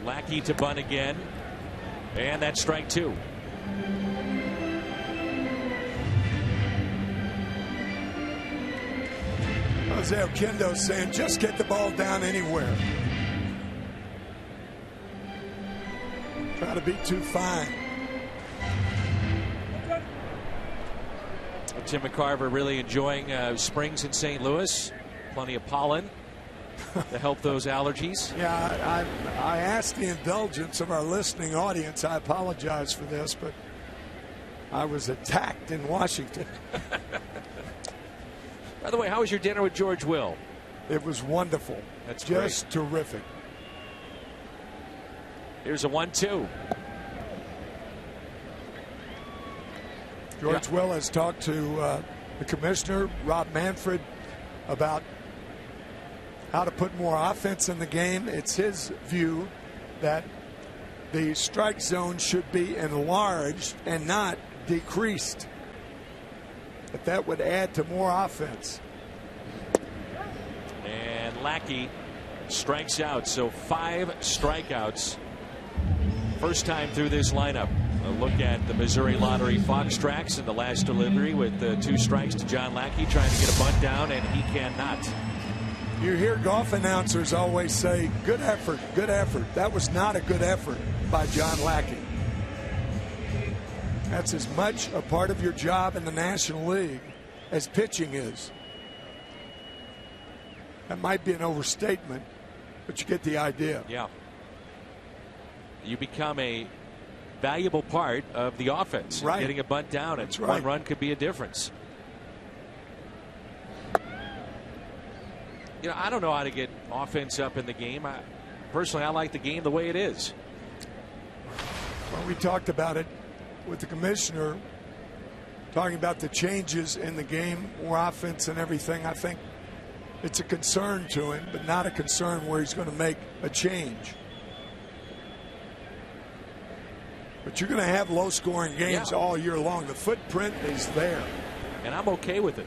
Lackey to bunt again. And that's strike 2. Jose Oquendo saying just get the ball down anywhere. Try to be too fine. Tim McCarver really enjoying springs in St. Louis. Plenty of pollen to help those allergies. Yeah, I asked the indulgence of our listening audience. I apologize for this, but I was attacked in Washington. By the way, how was your dinner with George Will? It was wonderful. That's just great. Terrific. Here's a 1-2. George Will has talked to the commissioner, Rob Manfred, about how to put more offense in the game. It's his view that the strike zone should be enlarged and not decreased. But that would add to more offense. And Lackey strikes out, so 5 strikeouts. First time through this lineup. A look at the Missouri Lottery Fox tracks in the last delivery with 2 strikes to John Lackey, trying to get a bunt down, and he cannot. You hear golf announcers always say, good effort, good effort. That was not a good effort by John Lackey. That's as much a part of your job in the National League as pitching is. That might be an overstatement, but you get the idea. Yeah. You become a valuable part of the offense. Right. Getting a bunt down, and one run could be a difference. You know, I don't know how to get offense up in the game. Personally, I like the game the way it is. Well, we talked about it with the commissioner, talking about the changes in the game, more offense and everything. I think it's a concern to him, but not a concern where he's going to make a change. But you're going to have low-scoring games all year long. The footprint is there. And I'm okay with it.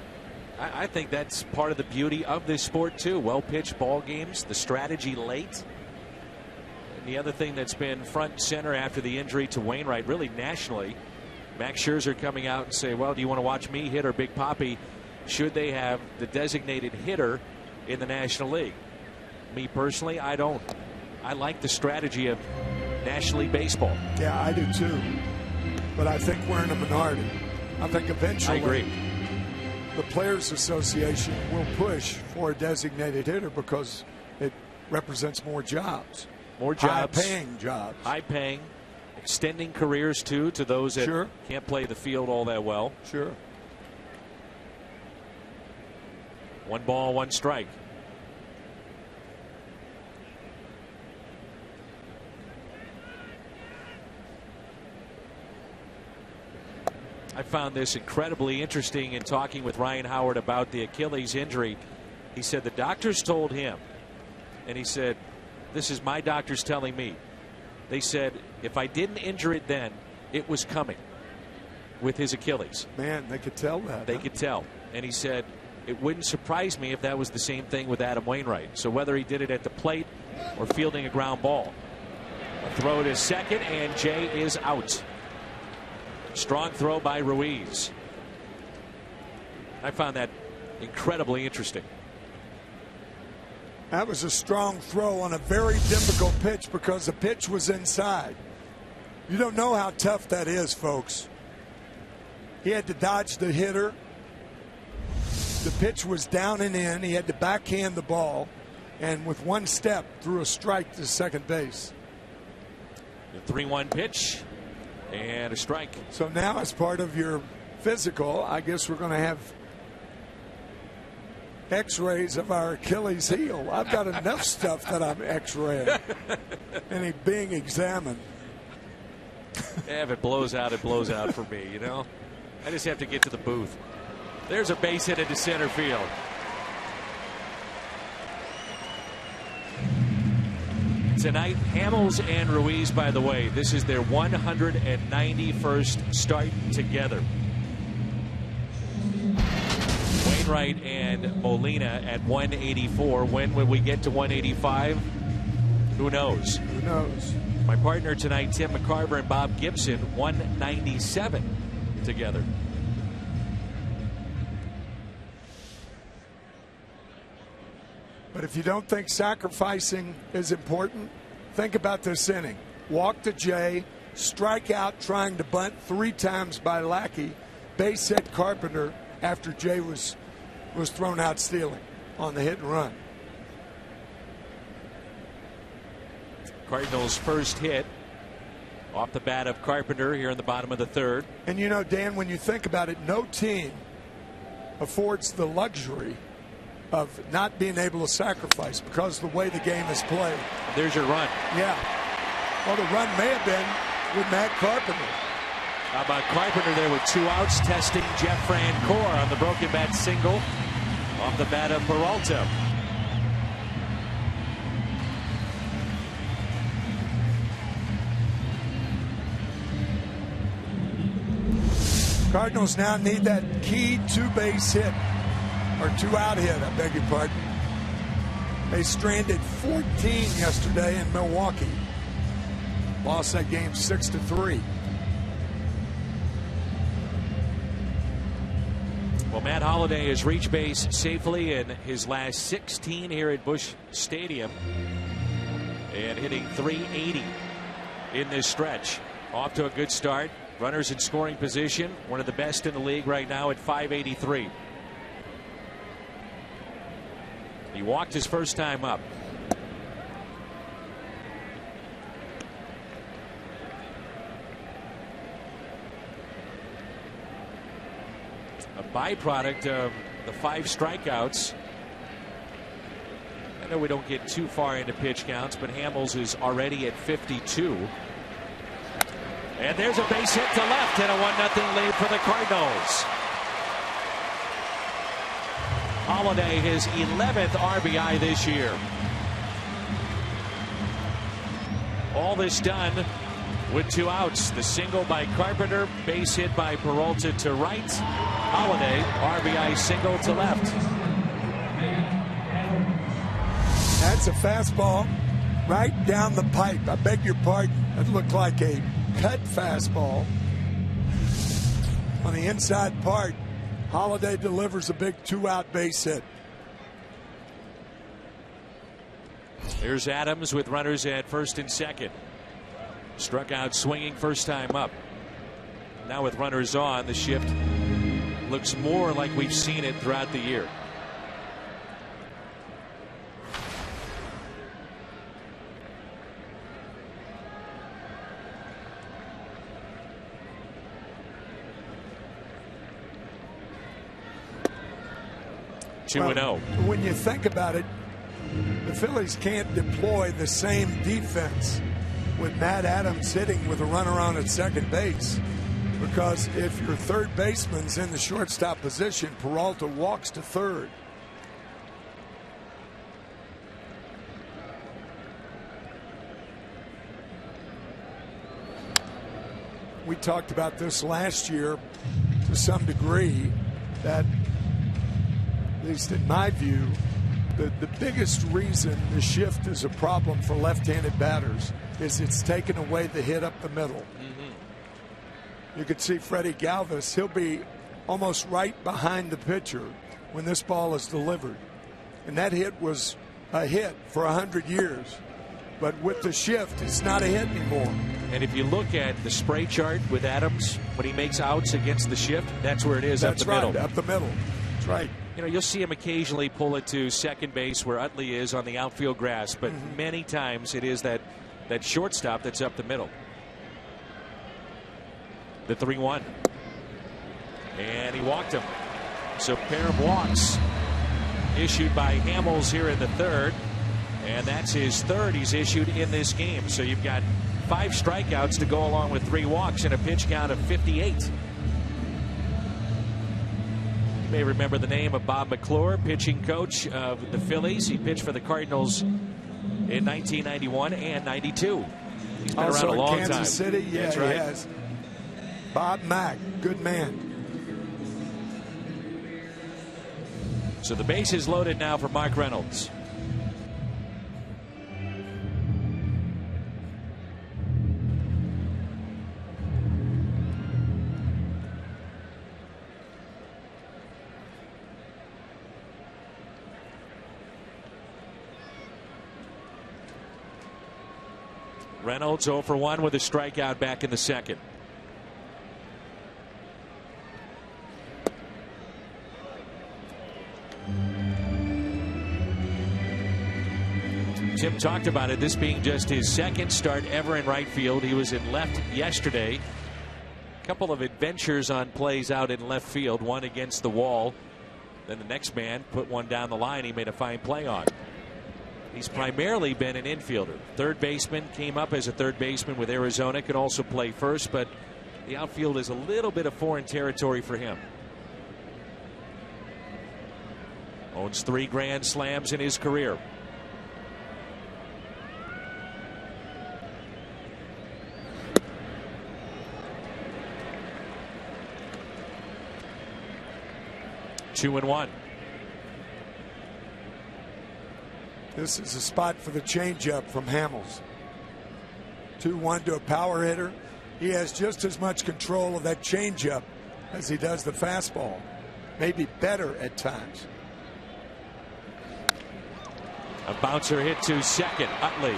I think that's part of the beauty of this sport, too. Well-pitched ball games, the strategy late. And the other thing that's been front and center after the injury to Wainwright, really nationally, Max Scherzer coming out and say, well, do you want to watch me hit or Big Papi? Should they have the designated hitter in the National League? Me personally, I don't. I like the strategy of National League Baseball. Yeah, I do too. But I think we're in a minority. I think eventually I agree. The Players Association will push for a designated hitter because it represents more jobs. More jobs. High-paying jobs. High-paying. Extending careers, too, to those that can't play the field all that well. Sure. 1 ball, 1 strike. I found this incredibly interesting in talking with Ryan Howard about the Achilles injury. He said the doctors told him, and he said, this is my doctors telling me. They said, if I didn't injure it then, it was coming with his Achilles. Man, they could tell that. They could tell. And he said, it wouldn't surprise me if that was the same thing with Adam Wainwright. So whether he did it at the plate or fielding a ground ball. A throw to second, and Jay is out. Strong throw by Ruiz. I found that incredibly interesting. That was a strong throw on a very difficult pitch because the pitch was inside. You don't know how tough that is, folks. He had to dodge the hitter. The pitch was down and in. He had to backhand the ball, and with one step threw a strike to second base. The 3-1 pitch. And a strike. So now, as part of your physical, I guess we're going to have x-rays of our Achilles heel. I've got enough stuff that I'm x-raying and he's being examined. Yeah, if it blows out, it blows out for me, you know. I just have to get to the booth. There's a base hit into center field. Tonight, Hamels and Ruiz, by the way, this is their 191st start together. Wainwright and Molina at 184. When will we get to 185? Who knows? Who knows? My partner tonight, Tim McCarver and Bob Gibson, 197 together. But if you don't think sacrificing is important, think about this inning. Walk to Jay, strike out trying to bunt 3 times by Lackey, base hit Carpenter after Jay was thrown out stealing on the hit and run. Cardinals' first hit off the bat of Carpenter here in the bottom of the 3rd. And you know, Dan, when you think about it, no team affords the luxury of not being able to sacrifice because of the way the game is played. There's your run. Yeah. Well, the run may have been with Matt Carpenter. How about Carpenter there with 2 outs, testing Jeff Francoeur on the broken bat single off the bat of Peralta. Cardinals now need that key 2-base hit. Or 2-out hit, I beg your pardon. They stranded 14 yesterday in Milwaukee. Lost that game 6-3. Well, Matt Holliday has reached base safely in his last 16 here at Busch Stadium. And hitting .380 in this stretch. Off to a good start. Runners in scoring position. One of the best in the league right now at .583. He walked his first time up. A byproduct of the 5 strikeouts. I know we don't get too far into pitch counts, but Hamels is already at 52. And there's a base hit to left and a 1-0 lead for the Cardinals. Holiday, his 11th RBI this year. All this done with 2 outs. The single by Carpenter, base hit by Peralta to right. Holiday, RBI single to left. That's a fastball right down the pipe. I beg your pardon. That looked like a cut fastball. On the inside part, Holiday delivers a big 2-out base hit. Here's Adams with runners at first and second. Struck out swinging first time up. Now with runners on, the shift looks more like we've seen it throughout the year. Well, 2-0. when you think about it, the Phillies can't deploy the same defense with Matt Adams hitting with a runner on at second base, because if your third baseman's in the shortstop position, Peralta walks to third. We talked about this last year to some degree, that at least in my view, the biggest reason the shift is a problem for left-handed batters is it's taken away the hit up the middle. You could see Freddie Galvis, he'll be almost right behind the pitcher when this ball is delivered. And that hit was a hit for 100 years. But with the shift, it's not a hit anymore. And if you look at the spray chart with Adams, when he makes outs against the shift, that's where it is. That's up the middle. Right, up the middle. That's right. You know, you'll see him occasionally pull it to second base where Utley is on the outfield grass, but many times it is that shortstop that's up the middle. The 3-1. And he walked him. So pair of walks issued by Hamels here in the third. And that's his third he's issued in this game. So you've got 5 strikeouts to go along with 3 walks and a pitch count of 58. You may remember the name of Bob McClure, pitching coach of the Phillies. He pitched for the Cardinals in 1991 and 92. He's been also around a long Kansas time. City, yeah, that's right. He has. Bob Mack, good man. So the base is loaded now for Mark Reynolds. Reynolds 0 for 1 with a strikeout back in the second. Tim talked about it, this being just his second start ever in right field. He was in left yesterday. A couple of adventures on plays out in left field, one against the wall. Then the next man put one down the line he made a fine play on. He's primarily been an infielder. Third baseman, came up as a third baseman with Arizona, can also play first, but the outfield is a little bit of foreign territory for him. Owns 3 grand slams in his career. Two and 1. This is a spot for the changeup from Hamels. 2-1 to a power hitter. He has just as much control of that changeup as he does the fastball. Maybe better at times. A bouncer hit to second. Utley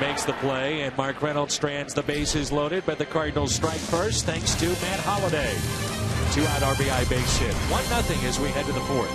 makes the play, and Mark Reynolds strands the bases loaded, but the Cardinals strike first thanks to Matt Holliday. 2-out RBI base hit. 1-0 as we head to the fourth.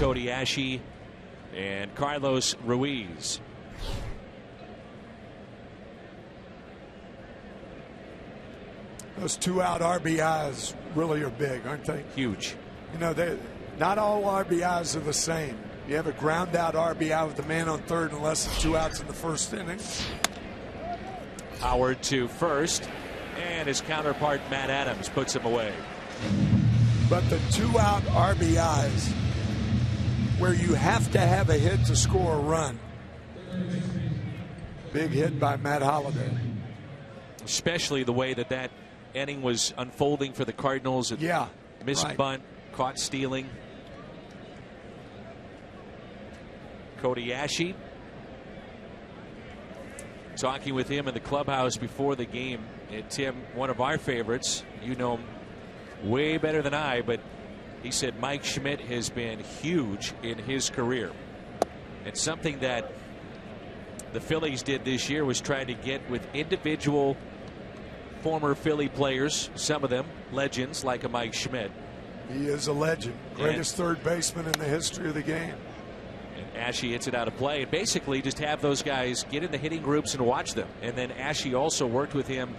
Cody Ashe and Carlos Ruiz. Those 2-out RBIs really are big, aren't they? Huge. You know, not all RBIs are the same. You have a ground out RBI with the man on third and less than 2 outs in the first inning. Howard to first, and his counterpart Matt Adams puts him away. But the 2-out RBIs, where you have to have a hit to score a run. Big hit by Matt Holliday. Especially the way that inning was unfolding for the Cardinals. Yeah. Missed right. bunt, caught stealing. Cody Ashe. Talking with him in the clubhouse before the game. And Tim, one of our favorites, you know him way better than I, but he said Mike Schmidt has been huge in his career. And something that the Phillies did this year was try to get with individual former Philly players, some of them legends like a Mike Schmidt. He is a legend. Greatest third baseman in the history of the game. And Ashe hits it out of play. And basically just have those guys get in the hitting groups and watch them. And then Ashe also worked with him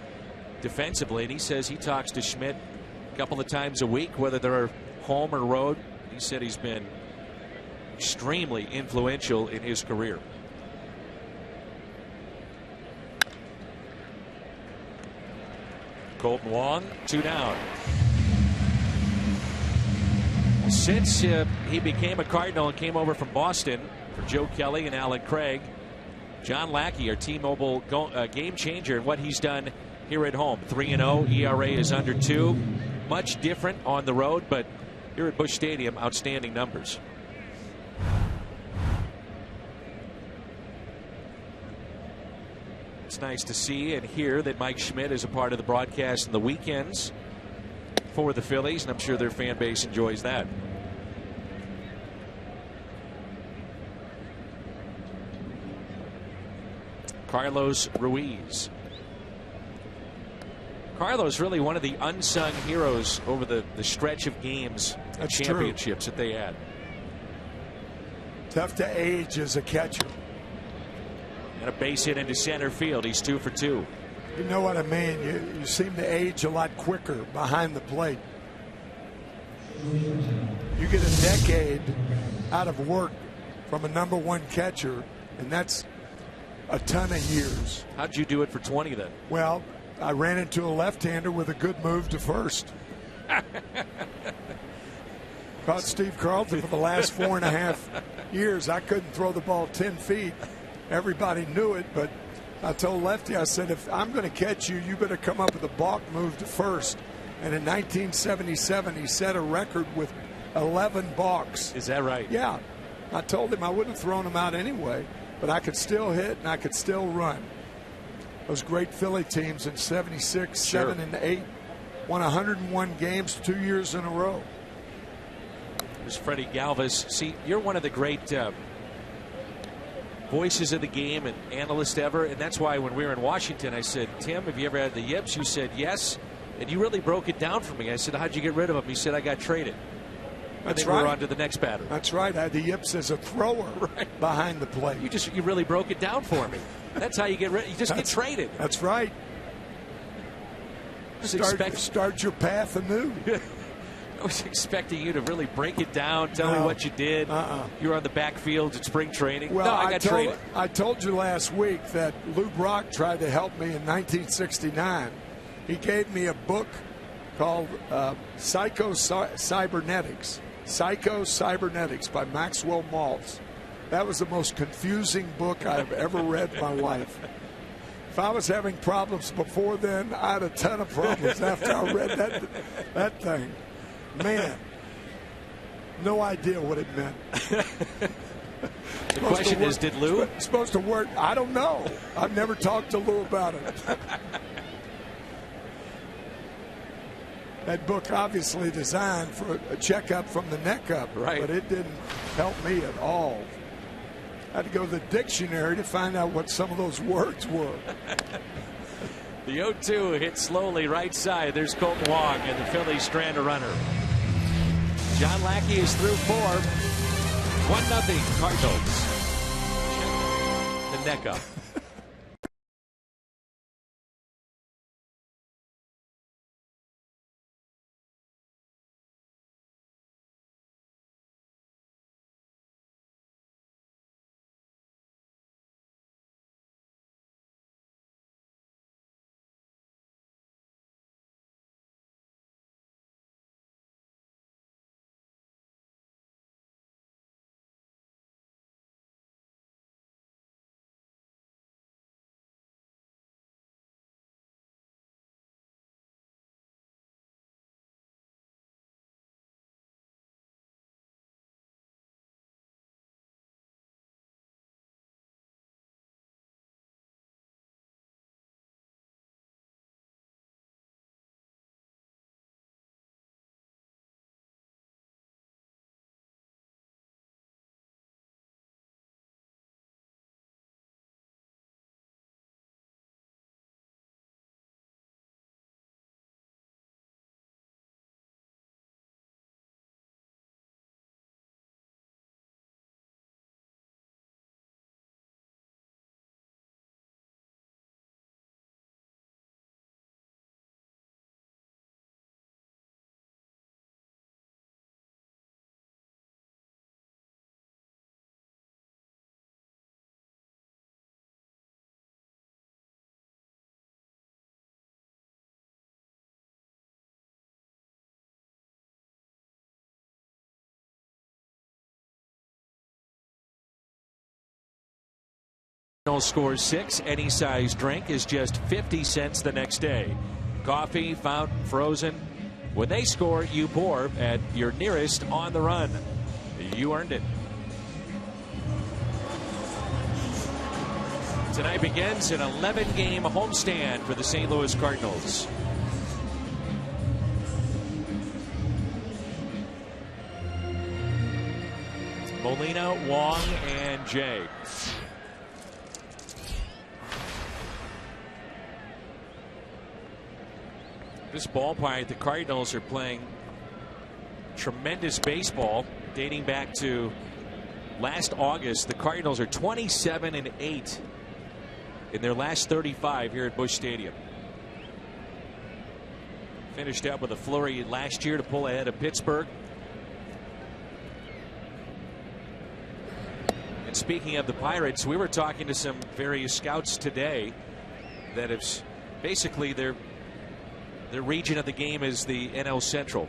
defensively. And he says he talks to Schmidt a couple of times a week, whether they're home or road. He said he's been extremely influential in his career. Colton Wong, 2 down. Since he became a Cardinal and came over from Boston for Joe Kelly and Alan Craig, John Lackey, our T-Mobile game changer, and what he's done here at home. 3-0, ERA is under 2. Much different on the road, but here at Busch Stadium, outstanding numbers. It's nice to see and hear that Mike Schmidt is a part of the broadcast in the weekends for the Phillies, and I'm sure their fan base enjoys that. Carlos Ruiz. Carlos really one of the unsung heroes over the stretch of games and championships that they had. Tough to age as a catcher. And a base hit into center field. He's 2 for 2. You know what I mean? You seem to age a lot quicker behind the plate. You get a decade out of work from a #1 catcher, and that's a ton of years. How'd you do it for 20 then? Well, I ran into a left-hander with a good move to first. Caught Steve Carlton for the last 4.5 years. I couldn't throw the ball 10 feet. Everybody knew it, but I told Lefty, I said, if I'm going to catch you, you better come up with a balk move to first. And in 1977, he set a record with 11 balks. Is that right? Yeah. I told him I wouldn't have thrown him out anyway, but I could still hit and I could still run. Those great Philly teams in 76, 7, and 8 won 101 games 2 years in a row. There's Freddie Galvis. See, you're one of the great voices of the game and analyst ever, and that's why when we were in Washington, I said, Tim, have you ever had the yips? You said yes, and you really broke it down for me. I said, how'd you get rid of him? He said, I got traded. That's right. We're on to the next batter. That's right. I had the yips as a thrower behind the plate. You really broke it down for me. That's how you get rid. You just get traded. That's right. Start your path anew. I was expecting you to really break it down, tell me what you did. You were on the backfield at spring training. Well, no, I got traded. I told you last week that Lou Brock tried to help me in 1969. He gave me a book called Psycho-Cybernetics. Psycho-Cybernetics by Maxwell Maltz. That was the most confusing book I've ever read in my life. If I was having problems before then, I had a ton of problems after I read that thing. Man, no idea what it meant. The question is, did Lou? It's supposed to work. I don't know. I've never talked to Lou about it. That book obviously designed for a checkup from the neck up, right? But it didn't help me at all. I had to go to the dictionary to find out what some of those words were. The 0-2 hit slowly right side. There's Colton Wong, and the Phillies strand a runner. John Lackey is through 4. 1-0 Cardinals. The neck up. Scores 6. Any size drink is just 50 cents the next day. Coffee, fountain, frozen. When they score, you pour at your nearest On the Run. You earned it. Tonight begins an 11-game homestand for the St. Louis Cardinals. Molina, Wong, and Jay. This ballpark, the Cardinals are playing tremendous baseball dating back to last August. The Cardinals are 27-8 in their last 35 here at Busch Stadium. Finished up with a flurry last year to pull ahead of Pittsburgh. And speaking of the Pirates, we were talking to some various scouts today that have basically their region of the game is the NL Central.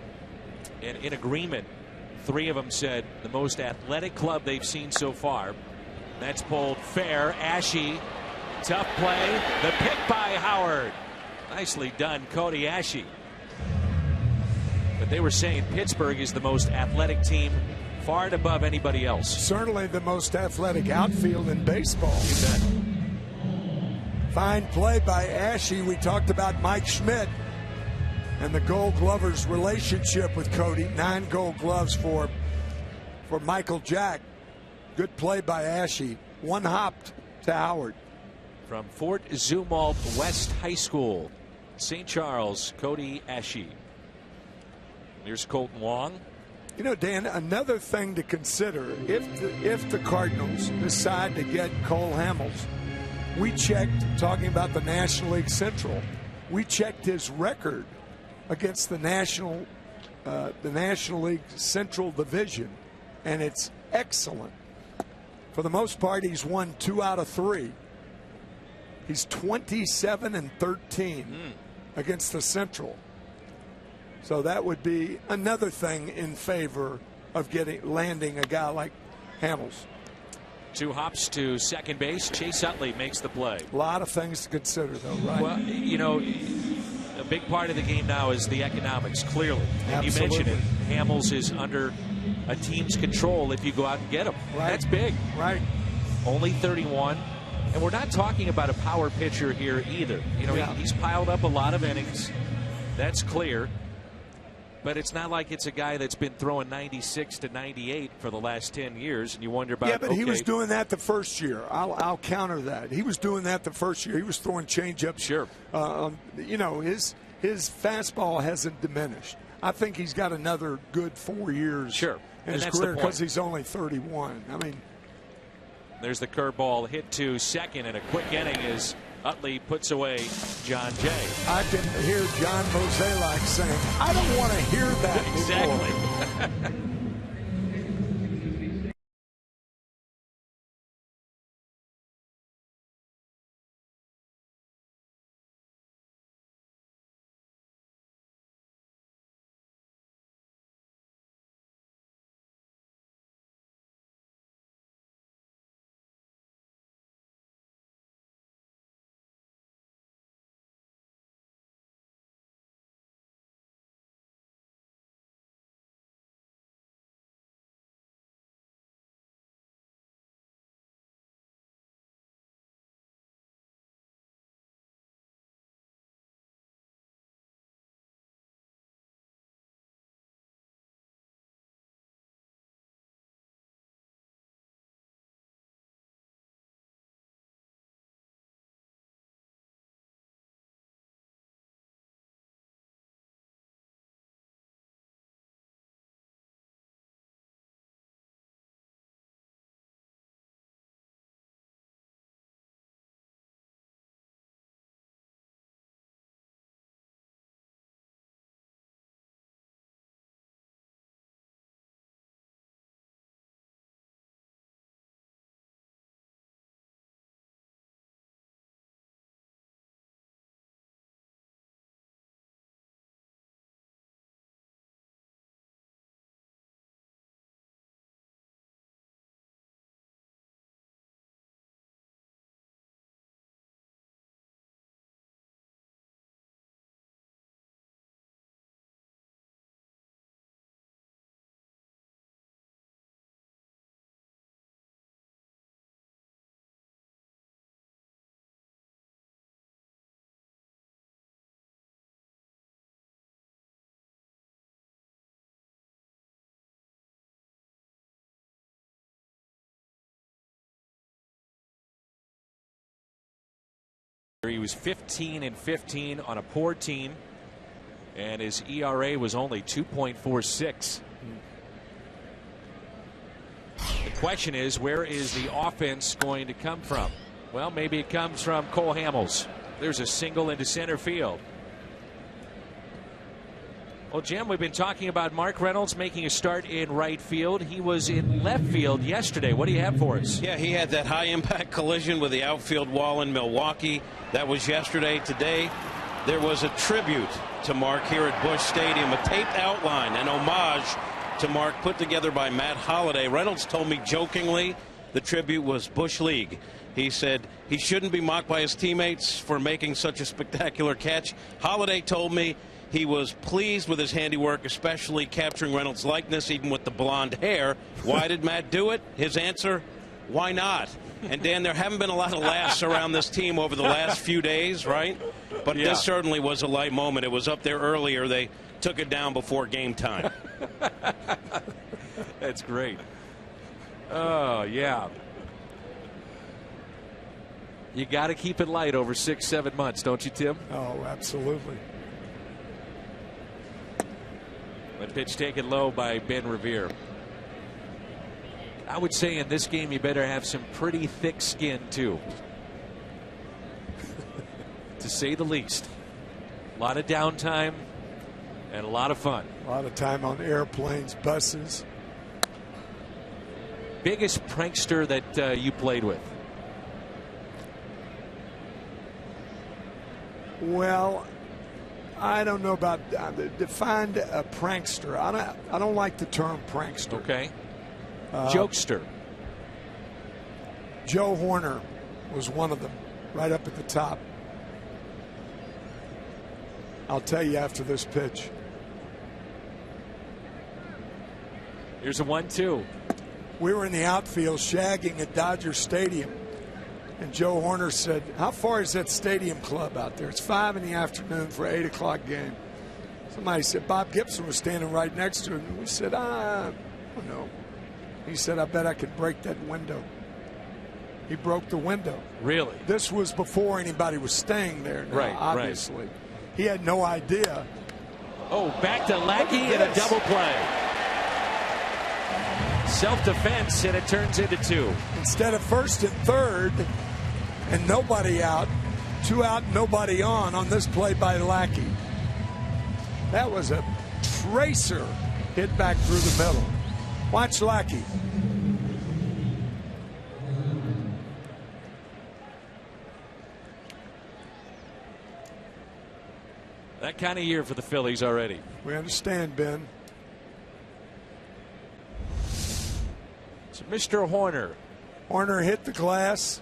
And in agreement, 3 of them said the most athletic club they've seen so far. That's pulled fair. Ashe, tough play. The pick by Howard. Nicely done, Cody Ashe. But they were saying Pittsburgh is the most athletic team, far and above anybody else. Certainly the most athletic outfield in baseball. You bet. Fine play by Ashe. We talked about Mike Schmidt and the Gold Glovers' relationship with Cody. 9 Gold Gloves for Michael Jack. Good play by Ashe. One hopped to Howard. From Fort Zumwalt West High School, St. Charles, Cody Ashe. Here's Colton Wong. You know, Dan, another thing to consider, if the Cardinals decide to get Cole Hamels, we checked, talking about the National League Central, we checked his record against the National League Central Division, and it's excellent. For the most part, he's won 2 out of 3. He's 27-13 against the Central. So that would be another thing in favor of landing a guy like Hamels. 2 hops to second base. Chase Utley makes the play. A lot of things to consider, though, right? Well, you know, a big part of the game now is the economics, clearly. And you mentioned it. Hamels is under a team's control if you go out and get him. Right. That's big. Right. Only 31. And we're not talking about a power pitcher here either. You know, he's piled up a lot of innings. That's clear. But it's not like it's a guy that's been throwing 96 to 98 for the last 10 years, and you wonder about. Yeah, but he was doing that the first year. I'll counter that. He was doing that the first year. He was throwing changeups. Sure. You know, his fastball hasn't diminished. I think he's got another good 4 years. Sure. in his career because he's only 31. I mean, there's the curveball hit to second, and a quick inning as Utley puts away John Jay. I can hear John Mozeliak saying, I don't want to hear that Exactly. He was 15-15 on a poor team, and his ERA was only 2.46. The question is, where is the offense going to come from? Well, maybe it comes from Cole Hamels. There's a single into center field. Well, Jim, we've been talking about Mark Reynolds making a start in right field. He was in left field yesterday. What do you have for us? Yeah, he had that high-impact collision with the outfield wall in Milwaukee. That was yesterday. Today, there was a tribute to Mark here at Busch Stadium, a taped outline, an homage to Mark put together by Matt Holliday. Reynolds told me jokingly the tribute was Busch League. He said he shouldn't be mocked by his teammates for making such a spectacular catch. Holliday told me he was pleased with his handiwork, especially capturing Reynolds' likeness, even with the blonde hair. Why did Matt do it? His answer, why not? And, Dan, there haven't been a lot of laughs around this team over the last few days, right? But this certainly was a light moment. It was up there earlier. They took it down before game time. That's great. Oh, yeah. You got to keep it light over 6-7 months, don't you, Tim? Oh, absolutely. A pitch taken low by Ben Revere. I would say in this game you better have some pretty thick skin too, to say the least. A lot of downtime and a lot of fun. A lot of time on airplanes, buses. Biggest prankster that you played with? Well, I don't know about defined a prankster. I don't like the term prankster. Okay. Jokester. Joe Horner was one of them, right up at the top. I'll tell you after this pitch. Here's a 1-2. We were in the outfield shagging at Dodger Stadium, and Joe Horner said, how far is that stadium club out there? It's 5 in the afternoon for an 8 o'clock game. Somebody said, Bob Gibson was standing right next to him. And we said, I don't know. He said, I bet I could break that window. He broke the window. Really? This was before anybody was staying there now, right, obviously. Right. He had no idea. Oh, back to Lackey and a double play. Self-defense, and it turns into 2. Instead of first and third and nobody out, 2 out, nobody on this play by Lackey. That was a tracer hit back through the middle. Watch Lackey. That kind of year for the Phillies already. We understand, Ben. So Mr. Horner. Horner hit the glass,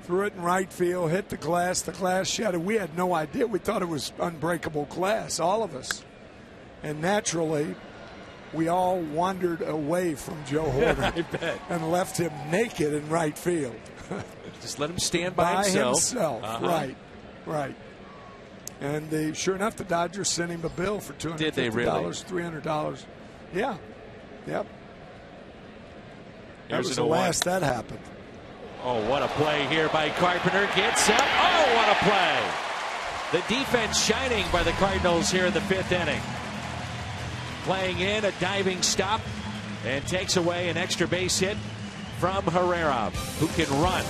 threw it in right field, hit the glass shattered. We had no idea. We thought it was unbreakable glass, all of us. And naturally, we all wandered away from Joe Horner and left him naked in right field. Just let him stand by himself. Right. And sure enough, the Dodgers sent him a bill for $250, Did they really? $300. Yeah. Yep. That Here's was the last that happened. Oh, what a play here by Carpenter. Gets up. Oh, what a play. The defense shining by the Cardinals here in the 5th inning. Playing in a diving stop and takes away an extra base hit from Herrera, who can run.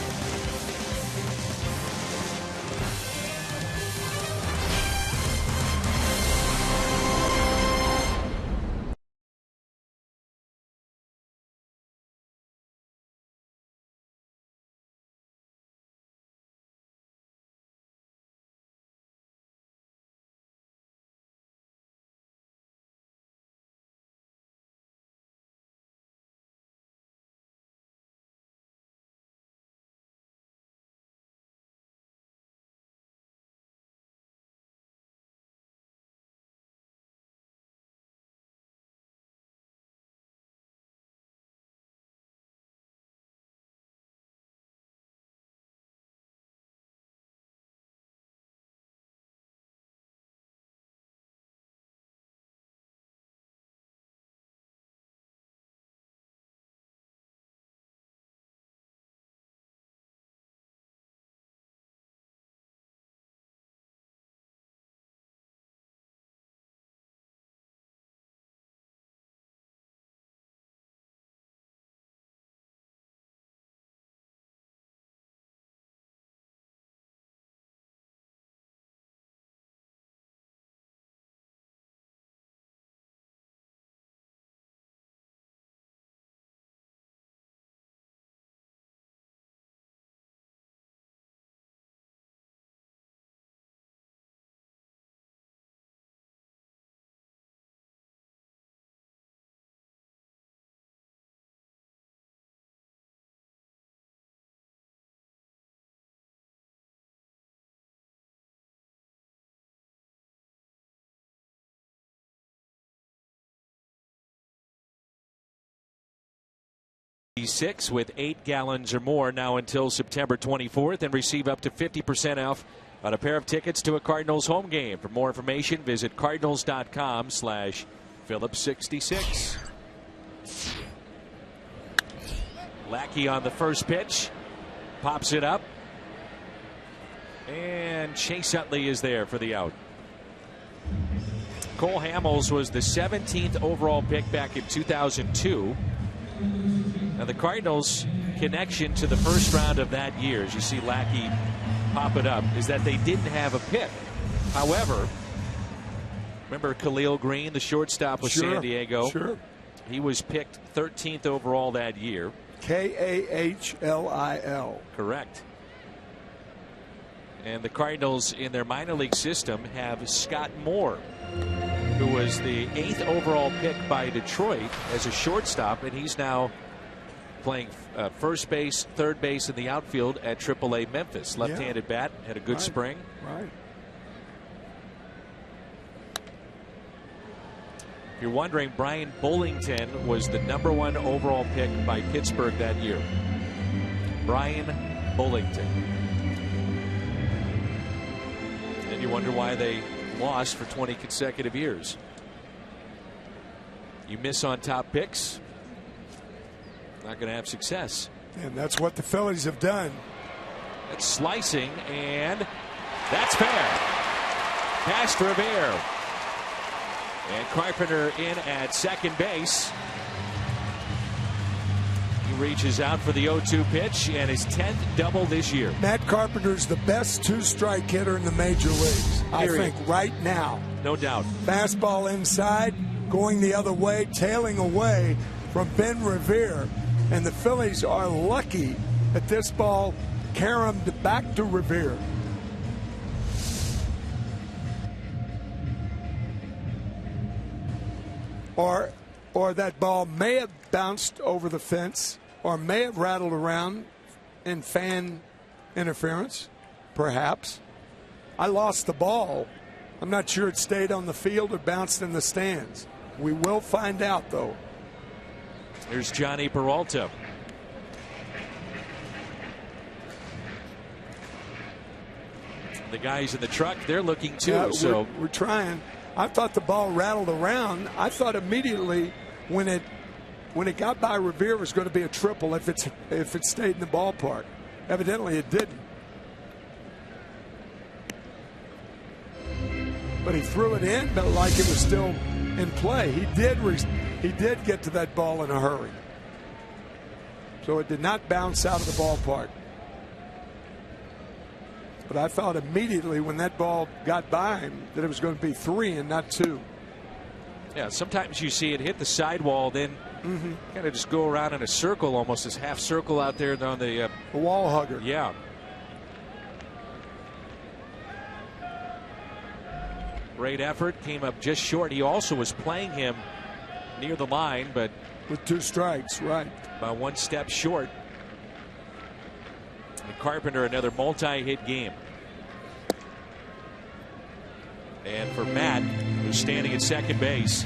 With 8 gallons or more now until September 24th, and receive up to 50% off on a pair of tickets to a Cardinals home game. For more information, visit cardinals.com/Phillips66. Lackey on the first pitch, pops it up, and Chase Utley is there for the out. Cole Hamels was the 17th overall pick back in 2002. Now the Cardinals' connection to the first round of that year, as you see Lackey pop it up, is that they didn't have a pick. However, remember Khalil Green, the shortstop with San Diego? Sure. He was picked 13th overall that year. Kahlil. Correct. And the Cardinals in their minor league system have Scott Moore, who was the 8th overall pick by Detroit as a shortstop, and he's now playing first base, third base in the outfield at AAA Memphis. Left-handed bat, had a good spring. Right. If you're wondering, Brian Bullington was the #1 overall pick by Pittsburgh that year. Brian Bullington. And you wonder why they lost for 20 consecutive years. You miss on top picks, not going to have success. And that's what the Phillies have done. That's slicing, and that's fair. Past Revere. And Carpenter in at second base. reaches out for the 0-2 pitch and his 10th double this year. Matt Carpenter's the best two-strike hitter in the major leagues, I think, right now. No doubt. Fastball inside, going the other way, tailing away from Ben Revere. And the Phillies are lucky that this ball caromed back to Revere. Or that ball may have bounced over the fence or may have rattled around in fan interference, perhaps. I lost the ball. I'm not sure it stayed on the field or bounced in the stands. We will find out, though. Here's Johnny Peralta. The guys in the truck, they're looking too. Yeah, we're trying. I thought the ball rattled around. I thought immediately when it got by Revere, it was going to be a triple if it stayed in the ballpark. Evidently, it didn't. But he threw it in, but like it was still in play. He did get to that ball in a hurry. So it did not bounce out of the ballpark. But I thought immediately when that ball got by him that it was going to be 3 and not 2. Yeah, sometimes you see it hit the sidewall, then kind of just go around in a circle, almost this half circle out there on the wall hugger. Yeah. Great effort, came up just short. He also was playing him near the line, but with 2 strikes, right? By 1 step short. And Carpenter, another multi-hit game. And for Matt, who's standing at second base,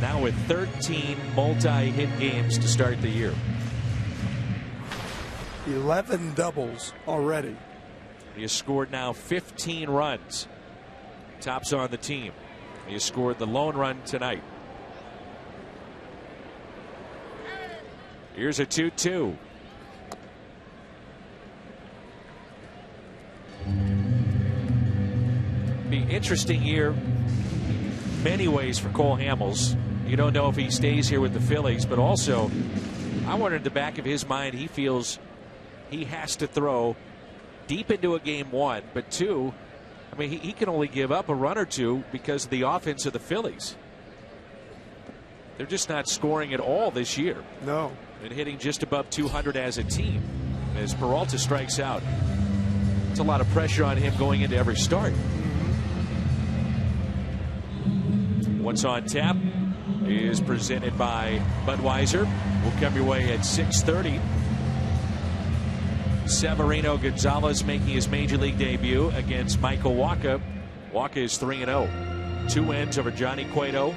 now with 13 multi-hit games to start the year. 11 doubles already. He has scored now 15 runs. Tops on the team. He has scored the lone run tonight. Here's a 2-2. Be interesting year many ways for Cole Hamels. You don't know if he stays here with the Phillies, but also I wonder in the back of his mind he feels he has to throw deep into a game 1, but 2, I mean he can only give up a run or 2 because of the offense of the Phillies. They're just not scoring at all this year. No. And hitting just above 200 as a team. As Peralta strikes out, it's a lot of pressure on him going into every start. What's on tap is presented by Budweiser. Will come your way at 6:30. Severino Gonzalez making his major league debut against Michael Wacha. Wacha is 3-0. 2 wins over Johnny Cueto.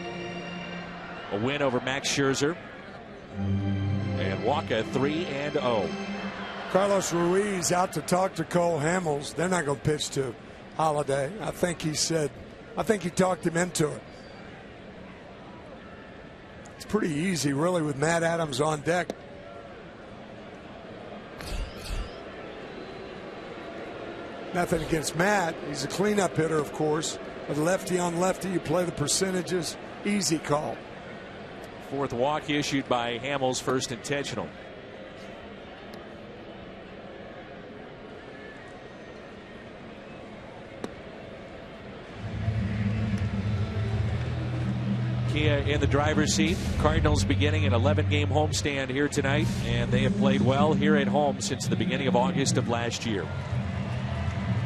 A win over Max Scherzer. And Wacha 3-0. Carlos Ruiz out to talk to Cole Hamels. They're not going to pitch to Holiday. I think he talked him into it. It's pretty easy, really, with Matt Adams on deck. Nothing against Matt. He's a cleanup hitter, of course. But lefty on lefty, you play the percentages. Easy call. 4th walk issued by Hamels, first intentional. Kia in the driver's seat. Cardinals beginning an 11-game homestand here tonight, and they have played well here at home since the beginning of August of last year.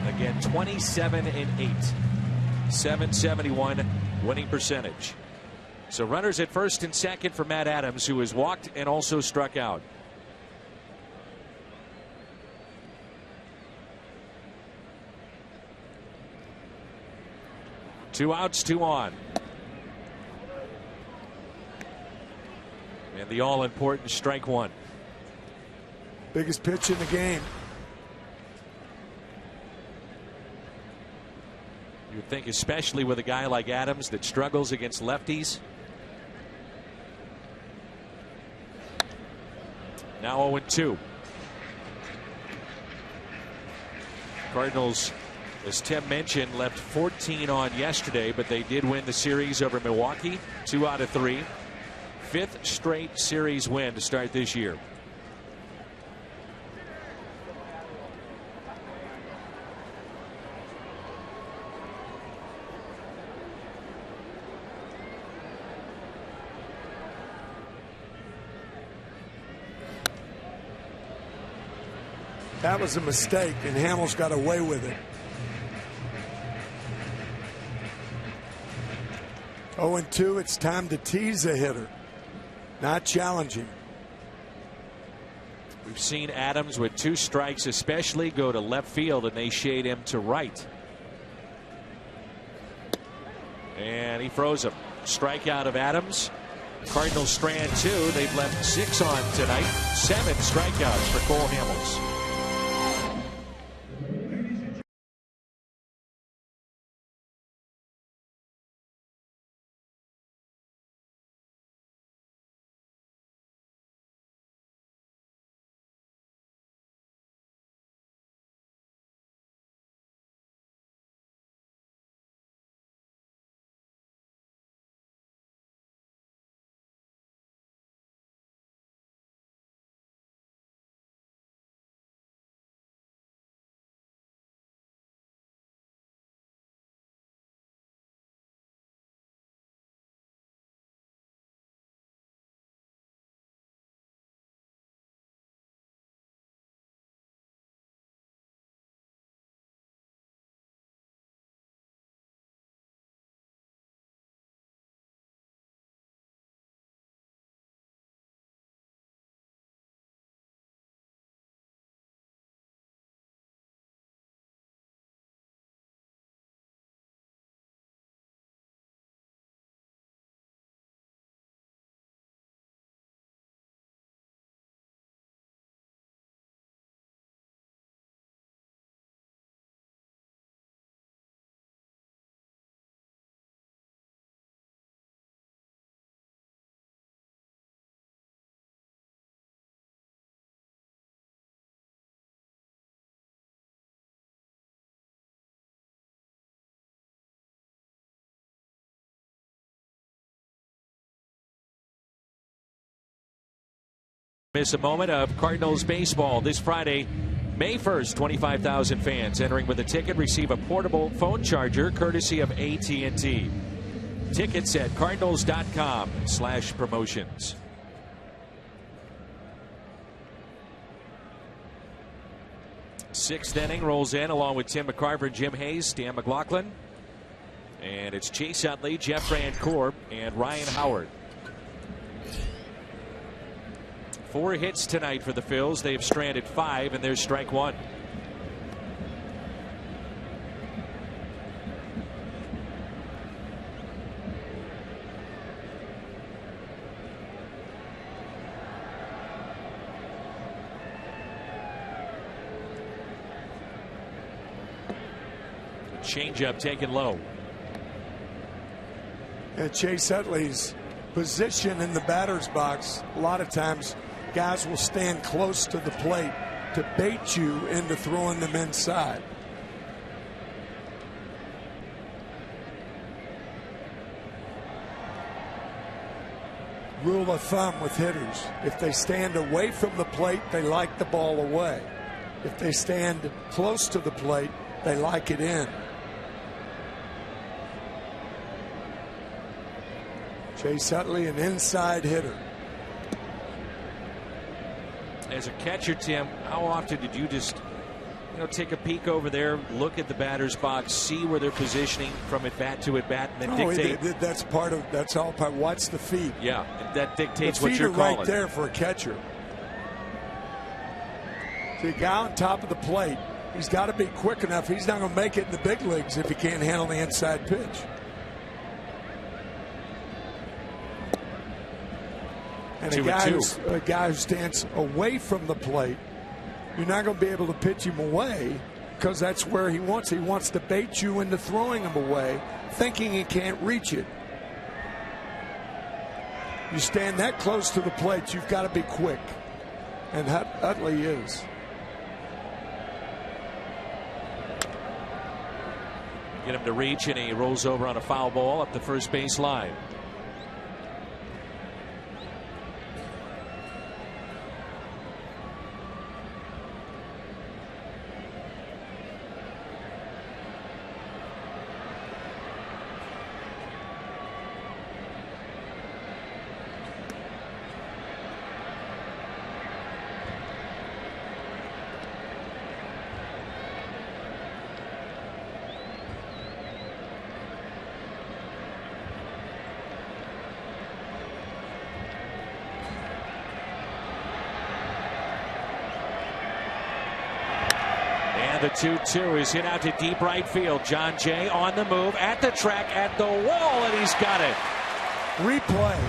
Again, 27-8, 771 winning percentage. So runners at first and second for Matt Adams, who has walked and also struck out. Two outs, 2 on. And the all-important strike 1. Biggest pitch in the game. You would think, especially with a guy like Adams that struggles against lefties. Now 0-2. Cardinals, as Tim mentioned, left 14 on yesterday, but they did win the series over Milwaukee, 2 out of 3. 5th straight series win to start this year. That was a mistake, and Hamels got away with it. 0-2, it's time to tease a hitter. Not challenging. We've seen Adams with 2 strikes especially go to left field, and they shade him to right. And he throws a strikeout of Adams. Cardinals strand 2. They've left 6 on tonight. 7 strikeouts for Cole Hamels. Miss a moment of Cardinals baseball this Friday, May 1st. 25,000 fans entering with a ticket receive a portable phone charger courtesy of AT&T. Tickets at cardinals.com/promotions. Sixth inning rolls in along with Tim McCarver, Jim Hayes, Stan McLaughlin. And it's Chase Utley, Jeff Francoeur, and Ryan Howard. 4 hits tonight for the Phils. They've stranded 5, and there's strike 1. Changeup taken low. And Chase Utley's position in the batter's box, a lot of times guys will stand close to the plate to bait you into throwing them inside. Rule of thumb with hitters: if they stand away from the plate, they like the ball away. If they stand close to the plate, they like it in. Chase Utley, an inside hitter. As a catcher, Tim, how often did you just, take a peek over there, look at the batter's box, see where they're positioning from at bat to at bat, and then dictate? That's all part. Watch the feet. Yeah, that dictates the what you're calling. Right there for a catcher. See, a guy on top of the plate, he's got to be quick enough. He's not going to make it in the big leagues if he can't handle the inside pitch. And a guy who stands away from the plate, you're not going to be able to pitch him away because that's where he wants. He wants to bait you into throwing him away, thinking he can't reach it. You stand that close to the plate, you've got to be quick. And Utley is. Get him to reach, and he rolls over on a foul ball up the first base line. the 2-2 is hit out to deep right field. John Jay on the move, at the track, at the wall, and he's got it. Replay.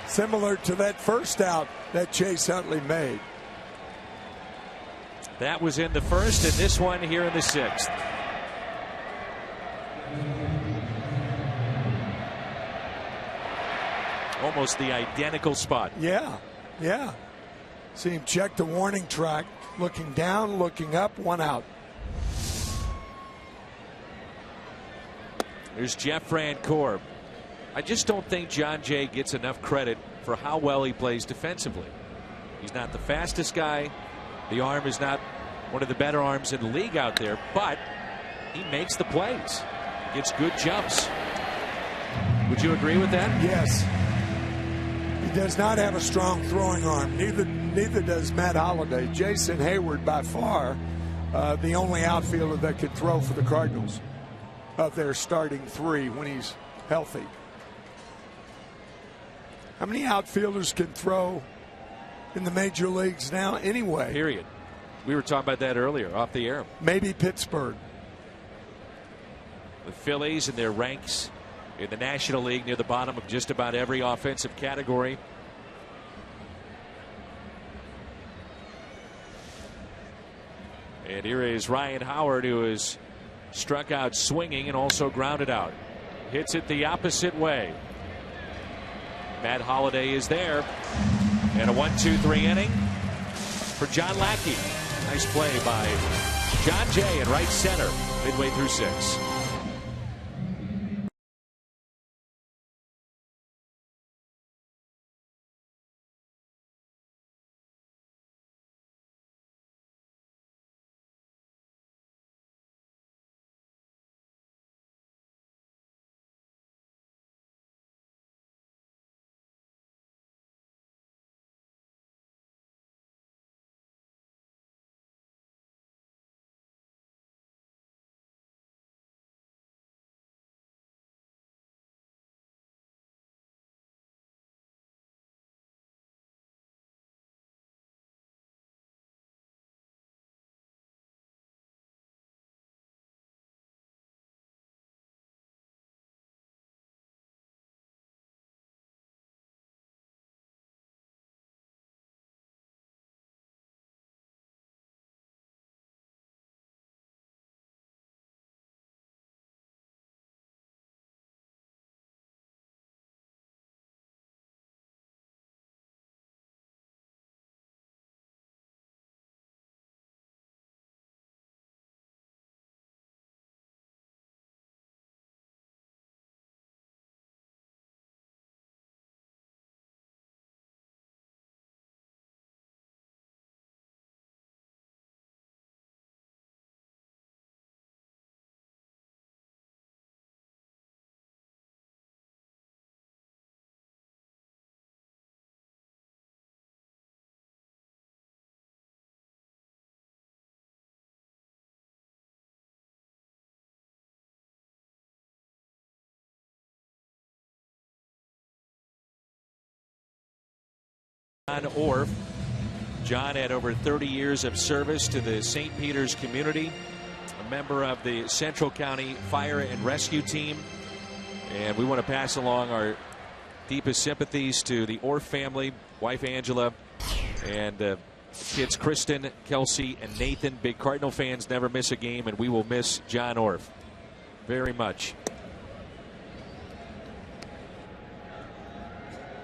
Similar to that first out that Chase Utley made. That was in the first, and this one here in the sixth. Almost the identical spot. Yeah. See him check the warning track, looking down, looking up, one out. There's Jeff Francoeur. I just don't think John Jay gets enough credit for how well he plays defensively. He's not the fastest guy. The arm is not one of the better arms in the league out there, but he makes the plays. He gets good jumps. Would you agree with that? Yes. He does not have a strong throwing arm. Neither does Matt Holliday. Jason Hayward, by far, the only outfielder that can throw for the Cardinals of their starting three when he's healthy. How many outfielders can throw in the major leagues now anyway? Period. We were talking about that earlier off the air. Maybe Pittsburgh. The Phillies and their ranks in the National League near the bottom of just about every offensive category. And here is Ryan Howard, who is struck out swinging and also grounded out. Hits it the opposite way. Matt Holliday is there. And a 1-2-3 inning for John Lackey. Nice play by John Jay in right center midway through 6. John Orff. John had over 30 years of service to the St. Peter's community, a member of the Central County Fire and Rescue Team, and we want to pass along our deepest sympathies to the Orff family, wife Angela, and kids Kristen, Kelsey, and Nathan. Big Cardinal fans, never miss a game, and we will miss John Orff very much.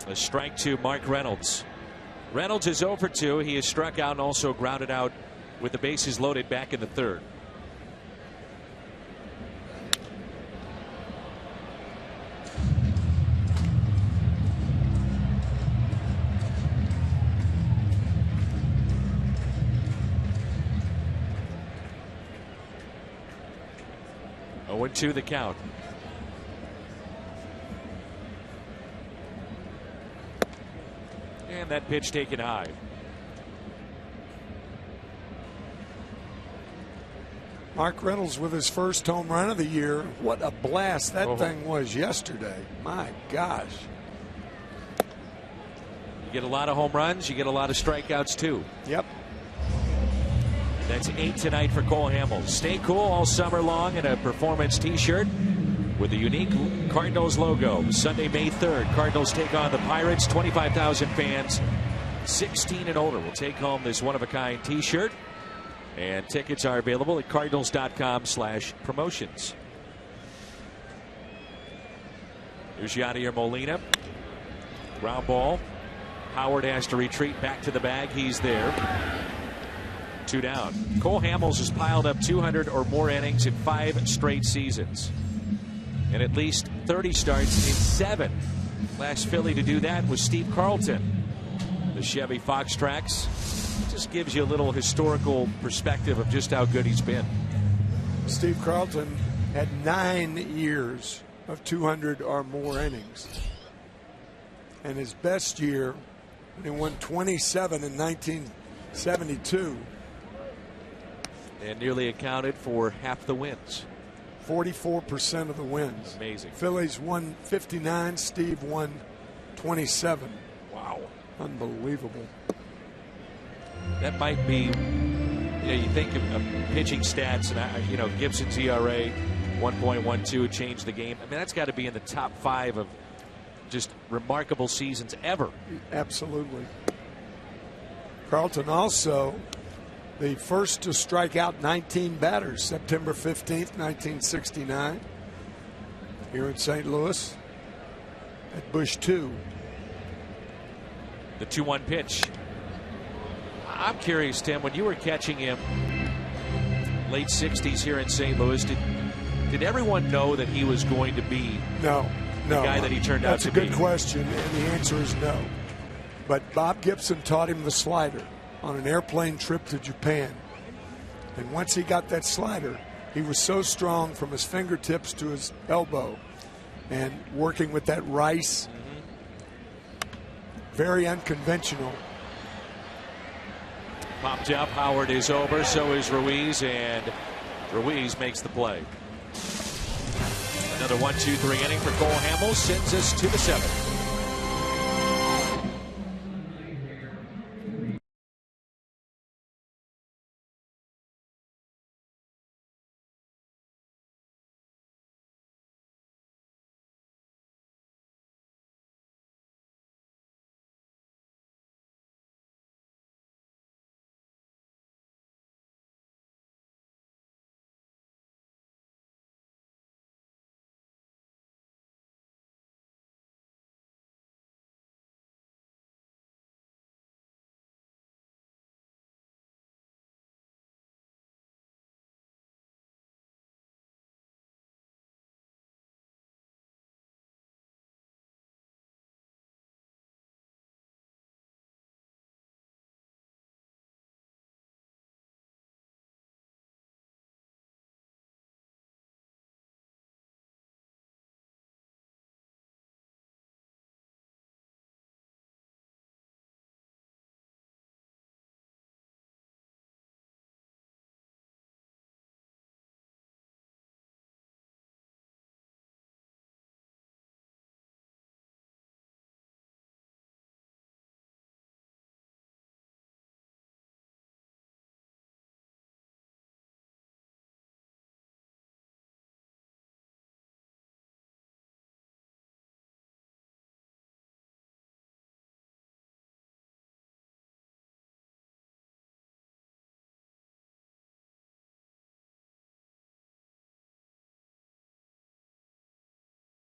A strike to Mark Reynolds. Reynolds is 0 for 2. He is struck out and also grounded out with the bases loaded back in the third. Oh, 0-2 the count. And that pitch taken high. Mark Reynolds with his first home run of the year. What a blast that thing was yesterday. My gosh. You get a lot of home runs, you get a lot of strikeouts too. Yep. That's 8 tonight for Cole Hamels. Stay cool all summer long in a performance t-shirt with the unique Cardinals logo. Sunday, May 3rd, Cardinals take on the Pirates. 25,000 fans, 16 and older, will take home this one-of-a-kind t-shirt. And tickets are available at cardinals.com/promotions. Here's Yadier Molina. Ground ball. Howard has to retreat back to the bag. He's there. 2 down. Cole Hamels has piled up 200 or more innings in 5 straight seasons. And at least 30 starts in 7. Last Philly to do that was Steve Carlton. The Chevy Fox tracks. Just gives you a little historical perspective of just how good he's been. Steve Carlton had 9 years of 200 or more innings. And his best year, he won 27 in 1972. And nearly accounted for half the wins. 44% of the wins. Amazing. Phillies won 59. Steve won 27. Wow. Unbelievable. That might be, you think of pitching stats, and Gibson's ERA 1.12 changed the game. I mean, that's got to be in the top 5 of just remarkable seasons ever. Absolutely. Carlton also the first to strike out 19 batters, September 15th, 1969, here in St. Louis at Busch 2. The 2-1 pitch. I'm curious, Tim, when you were catching him late 60s here in St. Louis, did everyone know that he was going to be the guy that he turned out to be? That's a good question, and the answer is no. But Bob Gibson taught him the slider on an airplane trip to Japan. And once he got that slider, he was so strong from his fingertips to his elbow. And working with that rice, very unconventional. Popped up. Howard is over. So is Ruiz. And Ruiz makes the play. Another 1-2-3 inning for Cole Hamels sends us to the 7th.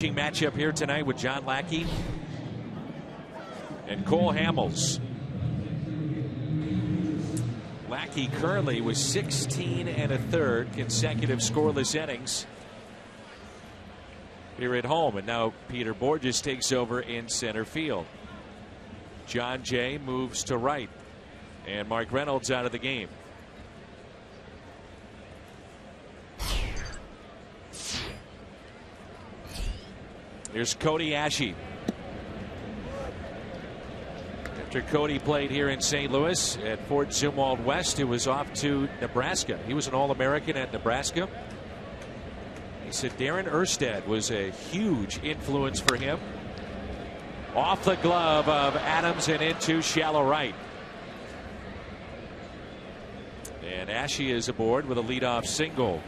Matchup here tonight with John Lackey and Cole Hamels. Lackey currently with 16 1/3 consecutive scoreless innings here at home, and now Peter Borges takes over in center field. John Jay moves to right, and Mark Reynolds out of the game. Here's Cody Ashe. After Cody played here in St. Louis at Fort Zumwalt West, he was off to Nebraska. He was an All-American at Nebraska. He said Darren Erstad was a huge influence for him. Off the glove of Adams and into shallow right. And Ashe is aboard with a leadoff single.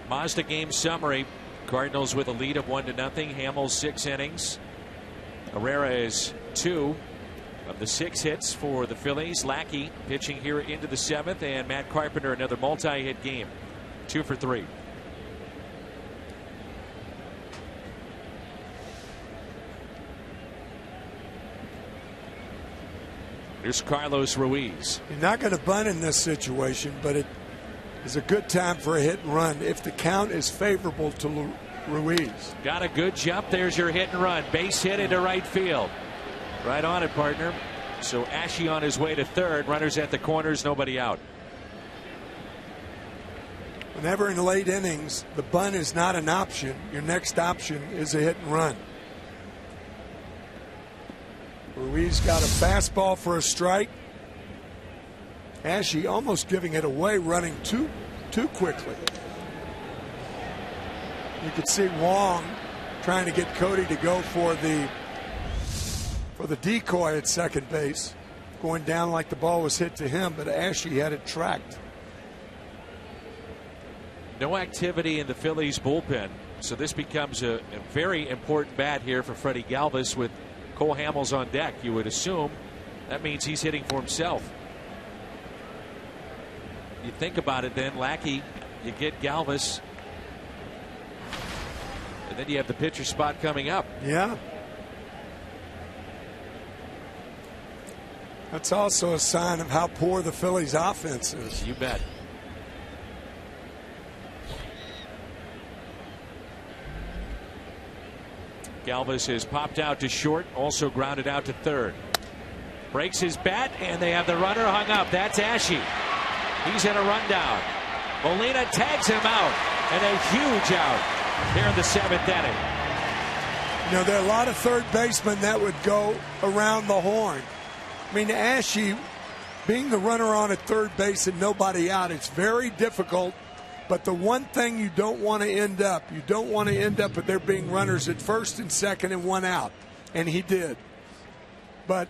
Mazda game summary. Cardinals with a lead of 1-0. Hamels 6 innings. Herrera is 2 of the 6 hits for the Phillies. Lackey pitching here into the 7th, and Matt Carpenter another multi-hit game, 2 for 3. Here's Carlos Ruiz. You're not going to bunt in this situation, but it is a good time for a hit and run if the count is favorable to Ruiz. Got a good jump. There's your hit and run. Base hit into right field. Right on it, partner. So Ashe on his way to third. Runners at the corners, nobody out. Whenever in late innings the bunt is not an option, your next option is a hit and run. Ruiz got a fastball for a strike. Ashe almost giving it away, running too quickly. You could see Wong trying to get Cody to go for the decoy at second base, going down like the ball was hit to him, but Ashe had it tracked. No activity in the Phillies bullpen, so this becomes a very important bat here for Freddie Galvis with Cole Hamels on deck. You would assume that means he's hitting for himself. You think about it then, Lackey, you get Galvis, and then you have the pitcher spot coming up. Yeah. That's also a sign of how poor the Phillies offense is. You bet. Galvis has popped out to short, also grounded out to third. Breaks his bat, and they have the runner hung up. That's Ashe. He's in a rundown. Molina tags him out, and a huge out here in the 7th inning. You know, there are a lot of third basemen that would go around the horn. I mean, Ashe, being the runner on at third base and nobody out, it's very difficult. But the one thing you don't want to end up with there being runners at first and second and one out. And he did. But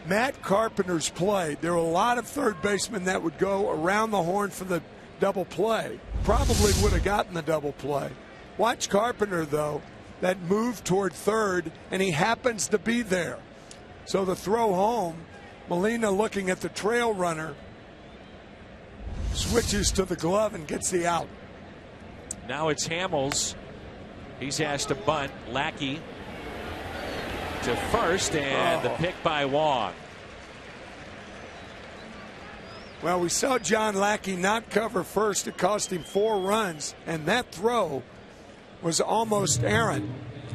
Matt Carpenter's play, there were a lot of third basemen that would go around the horn for the double play. Probably would have gotten the double play. Watch Carpenter, though, that move toward third, and he happens to be there. So the throw home, Molina looking at the trail runner, switches to the glove and gets the out. Now it's Hamels. He's asked to bunt. Lackey to first, and the pick by Wong. Well, we saw John Lackey not cover first. It cost him 4 runs, and that throw was almost errant.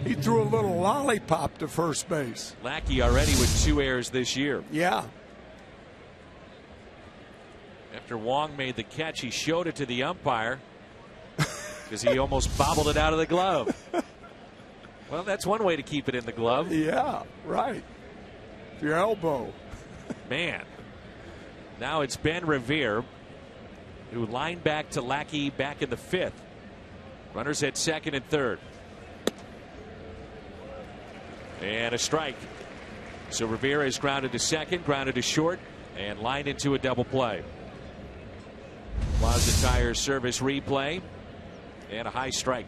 He threw a little lollipop to first base. Lackey already with 2 errors this year. Yeah. After Wong made the catch, he showed it to the umpire because he almost bobbled it out of the glove. Well, that's one way to keep it in the glove. Yeah, right. Your elbow. Man. Now it's Ben Revere, who lined back to Lackey back in the 5th. Runners at second and third. And a strike. So Revere is grounded to second, grounded to short, and lined into a double play. Plaza Tire Service replay, and a high strike.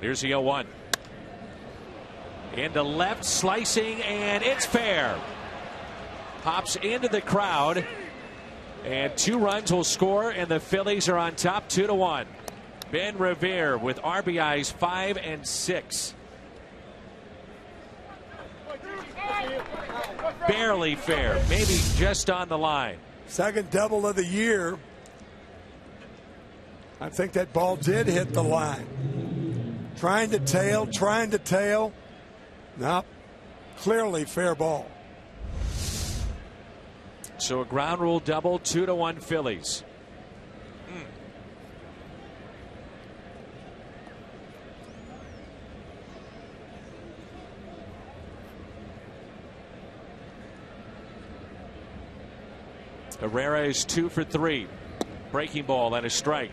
Here's the 0-1. Into left, slicing, and it's fair. Pops into the crowd, and 2 runs will score, and the Phillies are on top 2-1. Ben Revere with RBIs 5 and 6. Barely fair, maybe just on the line. Second double of the year. I think that ball did hit the line. Trying to tail. Nope. Clearly fair ball. So a ground rule double, 2-1 Phillies. Herrera is 2 for 3. Breaking ball and a strike.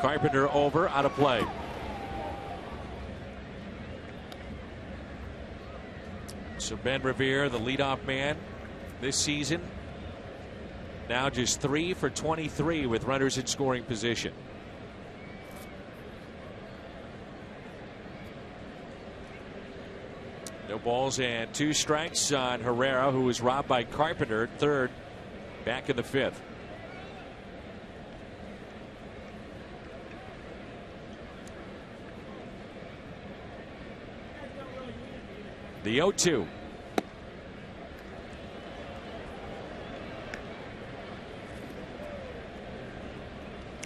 Carpenter over, out of play. So Ben Revere, the leadoff man this season, now just 3 for 23 with runners in scoring position. No balls and 2 strikes on Herrera, who was robbed by Carpenter, third, back in the 5th. The 0-2.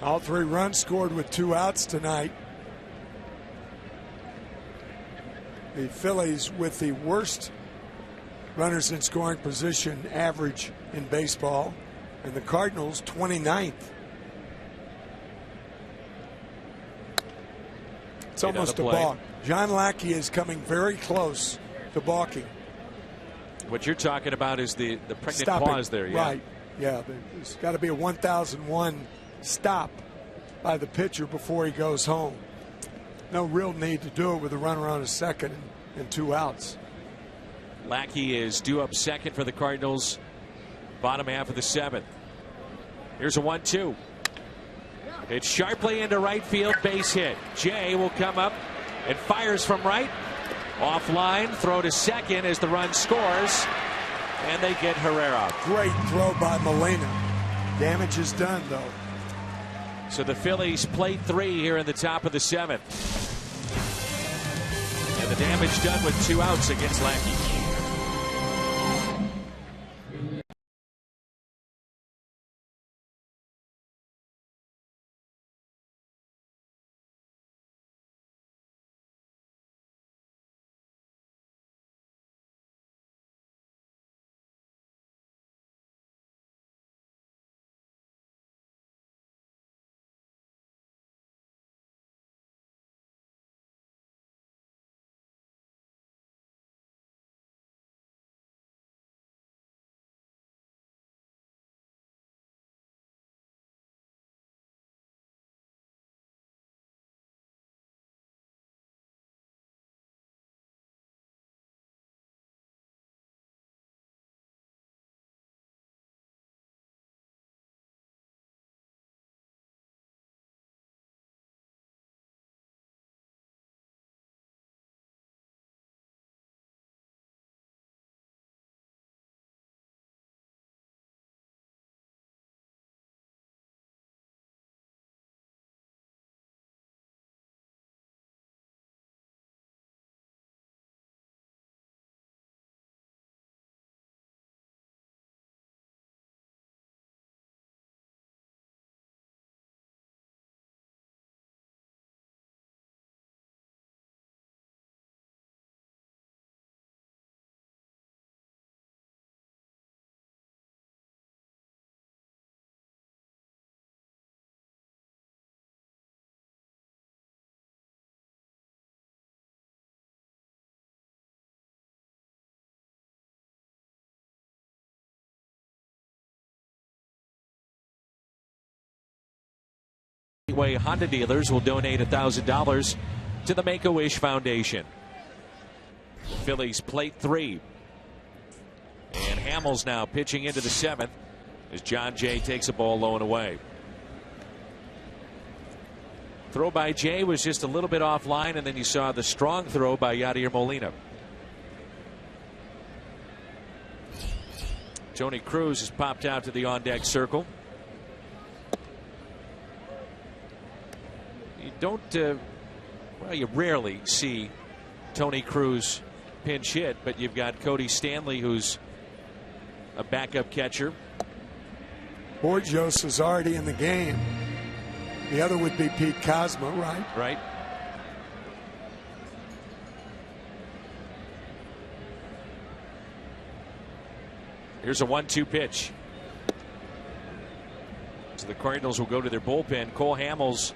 All 3 runs scored with 2 outs tonight. The Phillies with the worst runners in scoring position average in baseball, and the Cardinals 29th. It's almost a balk. John Lackey is coming very close to balking. What you're talking about is the pregnant Stopping. pause there. Yeah. Right. Yeah, there's got to be a 1001 stop by the pitcher before he goes home. No real need to do it with a runner on a second and 2 outs. Lackey is due up second for the Cardinals, bottom half of the 7th. Here's a 1-2. It's sharply into right field, base hit. Jay will come up and fires from right. Offline, throw to second as the run scores, and they get Herrera. Great throw by Molina. Damage is done, though. So the Phillies played 3 here in the top of the 7th. And the damage done with 2 outs against Lackey. Honda dealers will donate $1,000 to the Make-A-Wish Foundation. Phillies plate 3. And Hamels now pitching into the 7th as John Jay takes a ball low and away. Throw by Jay was just a little bit offline, and then you saw the strong throw by Yadier Molina. Tony Cruz has popped out to the on-deck circle. You don't, well, you rarely see Tony Cruz pinch hit, but you've got Cody Stanley, who's a backup catcher. Borgios is already in the game. The other would be Pete Cosmo, right? Right. Here's a 1-2 pitch. So the Cardinals will go to their bullpen. Cole Hamels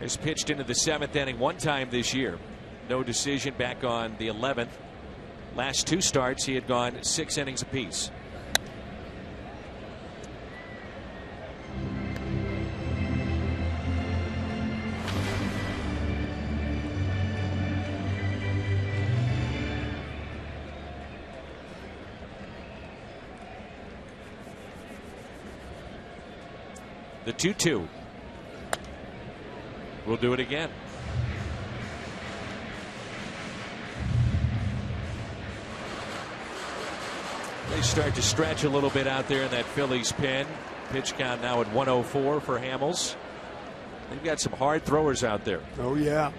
has pitched into the 7th inning one time this year. No decision back on the 11th. Last 2 starts, he had gone 6 innings apiece. The 2-2. We'll do it again. They start to stretch a little bit out there in that Phillies pen. Pitch count now at 104 for Hamels. They've got some hard throwers out there. Oh, yeah.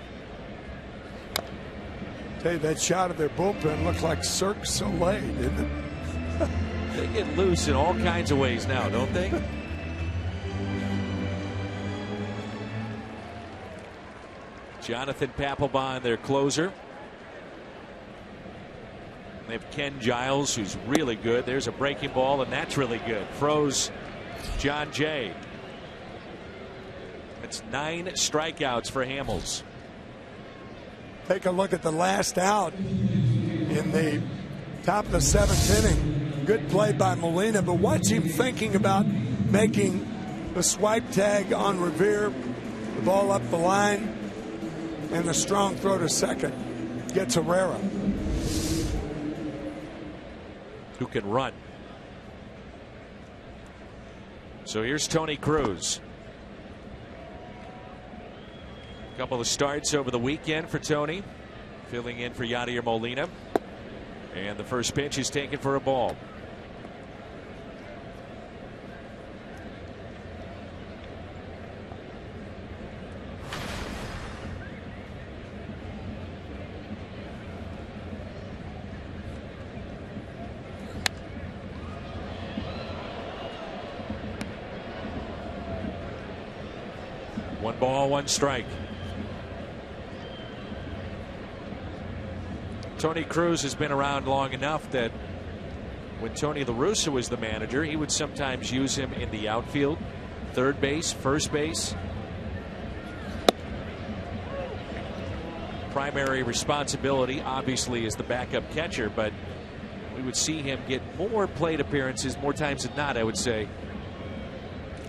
Tell you, that shot of their bullpen looked like Cirque du Soleil, didn't it? They get loose in all kinds of ways now, don't they? Jonathan Papelbon, their closer. They have Ken Giles, who's really good. There's a breaking ball, and that's really good. Froze John Jay. It's 9 strikeouts for Hamels. Take a look at the last out in the top of the 7th inning. Good play by Molina, but watch him thinking about making the swipe tag on Revere. The ball up the line. And the strong throw to second gets Herrera, who can run. So here's Tony Cruz. A couple of starts over the weekend for Tony, filling in for Yadier Molina. And the first pitch is taken for a ball. One ball, 1 strike. Tony Cruz has been around long enough that when Tony La Russa was the manager, he would sometimes use him in the outfield, third base, first base. Primary responsibility, obviously, is the backup catcher, but we would see him get more plate appearances more times than not, I would say,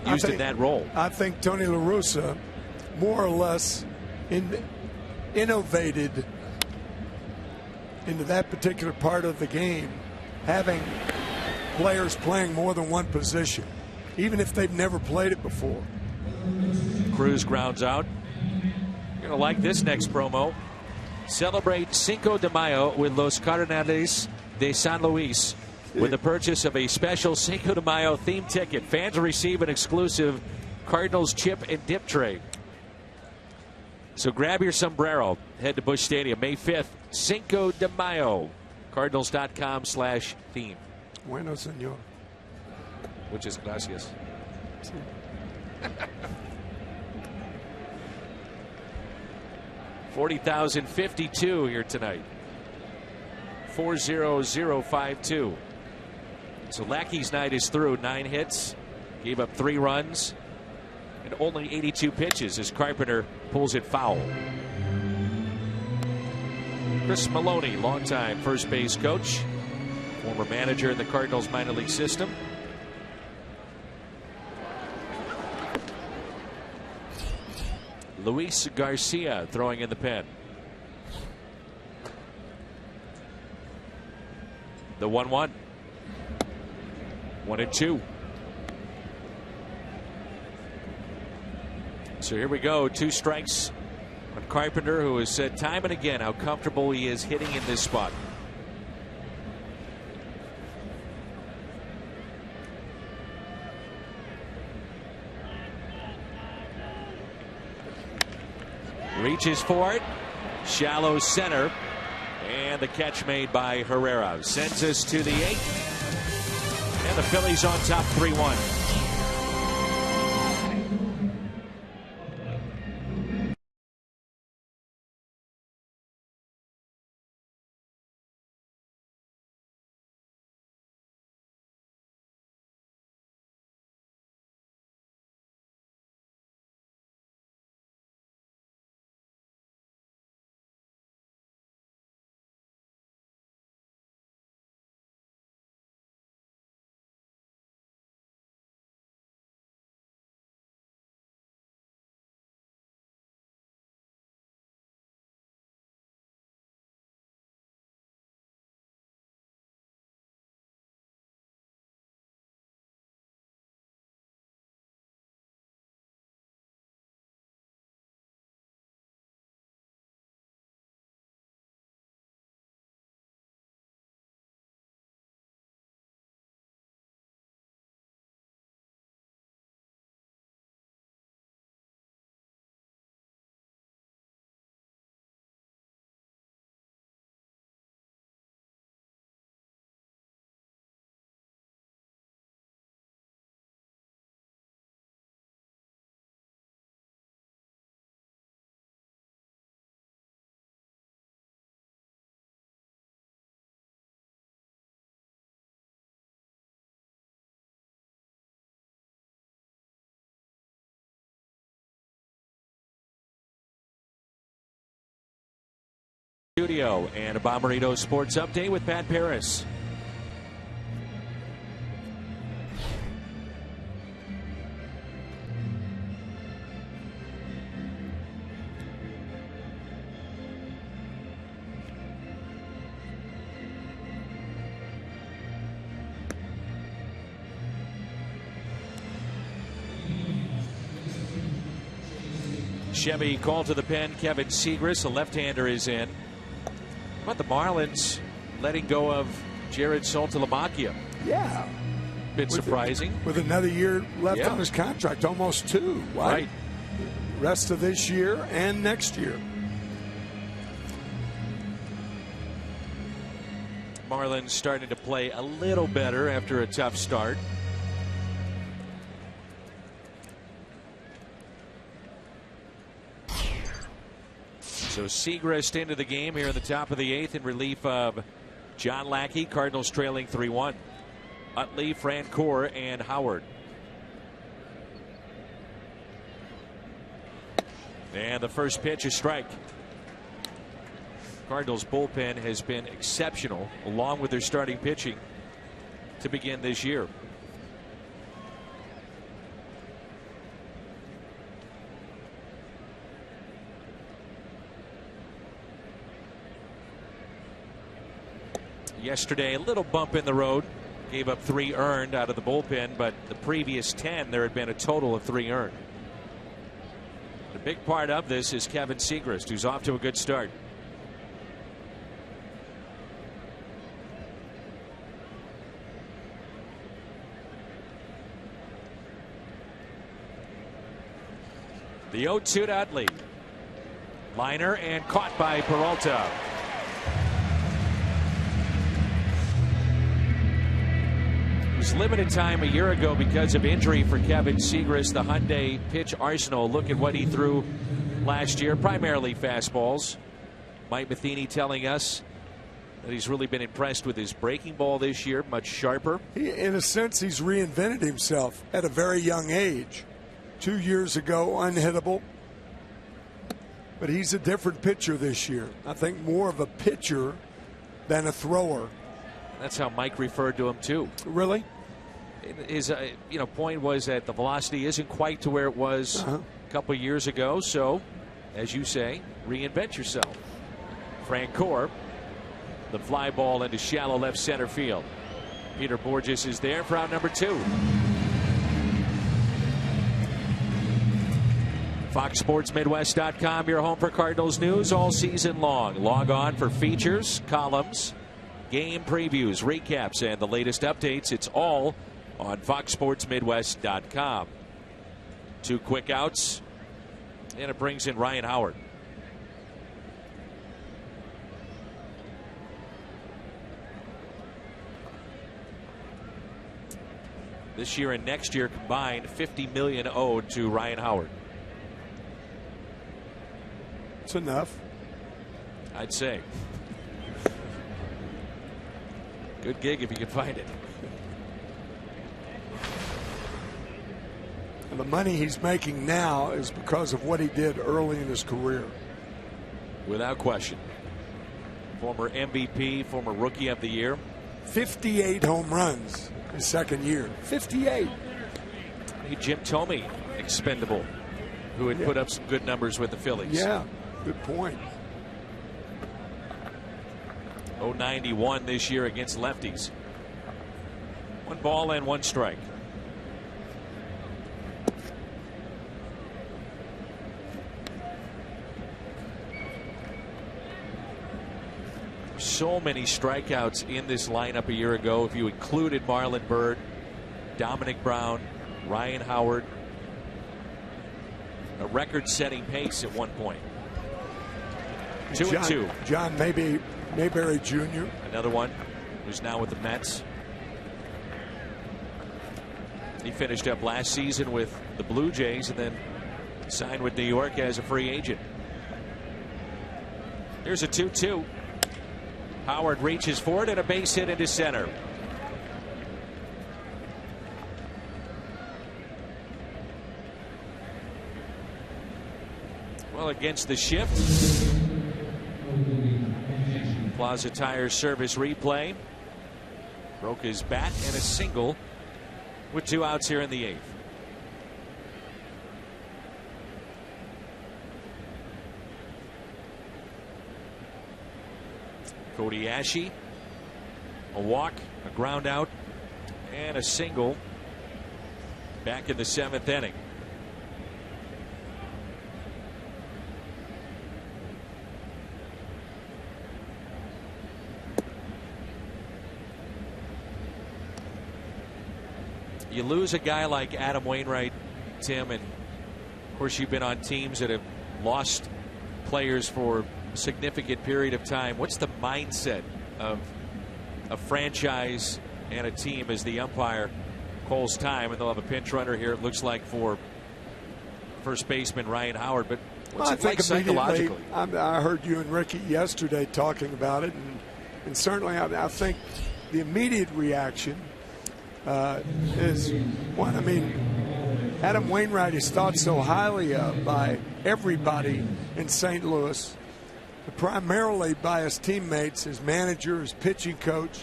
used in that role. I think Tony La Russa more or less innovated into that particular part of the game, having players playing more than one position, even if they've never played it before. Cruz grounds out. You're going to like this next promo. Celebrate Cinco de Mayo with Los Cardinals de San Luis with the purchase of a special Cinco de Mayo themed ticket. Fans will receive an exclusive Cardinals chip and dip tray. So grab your sombrero. Head to Busch Stadium May 5th. Cinco de Mayo. Cardinals.com/theme. Bueno, señor. Muchas gracias. 40,052 here tonight. 40052. So Lackey's night is through. 9 hits, gave up 3 runs, and only 82 pitches as Carpenter pulls it foul. Chris Maloney, longtime first base coach, former manager in the Cardinals minor league system. Luis Garcia throwing in the pen. The 1-1. 1-2. So here we go. 2 strikes on Carpenter, who has said time and again how comfortable he is hitting in this spot. Reaches for it. Shallow center. And the catch made by Herrera sends us to the 8th. And the Phillies on top 3-1. Studio and a Bomberito Sports Update with Pat Paris. Chevy called to the pen. Kevin Segras, a left-hander, is in. How about the Marlins letting go of Jared Saltalamacchia? Yeah. Bit surprising. With another year left on his contract, almost 2. Right. Rest of this year and next year. Marlins starting to play a little better after a tough start. So Segrist into the game here in the top of the 8th in relief of John Lackey. Cardinals trailing 3-1. Utley, Francoeur, and Howard. And the first pitch, a strike. Cardinals bullpen has been exceptional, along with their starting pitching, to begin this year. Yesterday, a little bump in the road. Gave up 3 earned out of the bullpen, but the previous 10, there had been a total of 3 earned. The big part of this is Kevin Segrist, who's off to a good start. The 0-2 to Utley. Liner and caught by Peralta. Limited time a year ago because of injury for Kevin Segrist. The Hyundai pitch arsenal. Look at what he threw last year, primarily fastballs. Mike Matheny telling us that he's really been impressed with his breaking ball this year, much sharper. In a sense, he's reinvented himself at a very young age. 2 years ago, unhittable. But he's a different pitcher this year. I think more of a pitcher than a thrower. That's how Mike referred to him too. Really? His point was that the velocity isn't quite to where it was a couple years ago. So, as you say, reinvent yourself. Francoeur, the fly ball into shallow left center field. Peter Borges is there for out number 2. FoxSportsMidwest.com, your home for Cardinals news all season long. Log on for features, columns, game previews, recaps, and the latest updates. It's all on FoxSportsMidwest.com. 2 quick outs, and it brings in Ryan Howard. This year and next year combined, $50 million owed to Ryan Howard. It's enough, I'd say. Good gig if you can find it. And the money he's making now is because of what he did early in his career. Without question. Former MVP, former Rookie of the Year. 58 home runs his second year. 58. Jim Thome, expendable, who had put up some good numbers with the Phillies. Yeah, good point. 091 this year against lefties. 1 ball and 1 strike. So many strikeouts in this lineup a year ago. If you included Marlon Byrd, Dominic Brown, Ryan Howard, a record-setting pace at one point. 2-2. John Mayberry Jr. Another one who's now with the Mets. He finished up last season with the Blue Jays and then signed with New York as a free agent. Here's a 2-2. Howard reaches for it and a base hit into center. Well, against the shift, Plaza Tire Service replay. Broke his bat and a single with 2 outs here in the 8th. Cody Ashe, a walk, a ground out, and a single back in the 7th inning. You lose a guy like Adam Wainwright, Tim, and of course you've been on teams that have lost players for a significant period of time. What's the mindset of a franchise and a team as the umpire calls time? And they'll have a pinch runner here, it looks like, for first baseman Ryan Howard. But what's it like psychologically? I heard you and Ricky yesterday talking about it, and certainly I think the immediate reaction is one. I mean, Adam Wainwright is thought so highly of by everybody in St. Louis, primarily by his teammates, his manager, his pitching coach.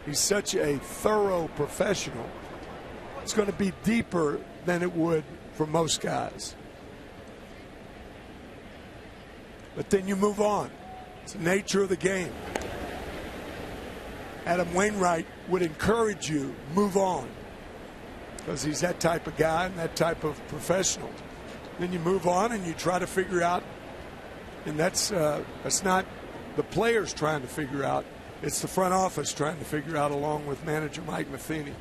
He's such a thorough professional. It's going to be deeper than it would for most guys. But then you move on. It's the nature of the game. Adam Wainwright would encourage you, move on, because he's that type of guy and that type of professional. Then you move on and you try to figure out, and that's not the players trying to figure out, it's the front office trying to figure out along with manager Mike Matheny.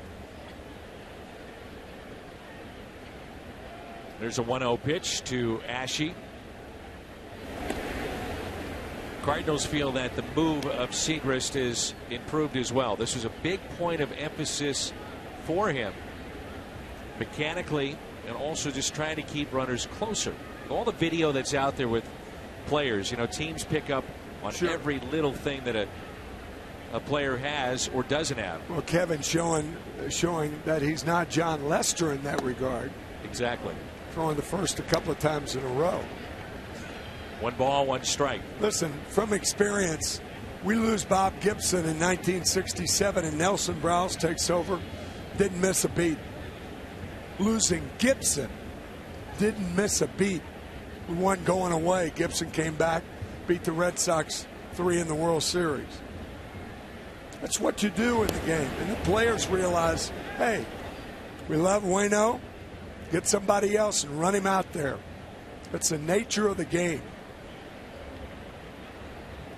There's a 1-0 pitch to Ashe. Cardinals feel that the move of Segrist is improved as well. This was a big point of emphasis for him, mechanically, and also just trying to keep runners closer. All the video that's out there with players, you know, teams pick up on every little thing that a player has or doesn't have. Well, Kevin showing that he's not John Lester in that regard. Exactly. Throwing the first a couple of times in a row. 1 ball, 1 strike. Listen, from experience, we lose Bob Gibson in 1967 and Nelson Browse takes over. Didn't miss a beat. Losing Gibson, didn't miss a beat. We won going away. Gibson came back, beat the Red Sox 3 in the World Series. That's what you do in the game. And the players realize, hey, we love Waino. Get somebody else and run him out there. It's the nature of the game.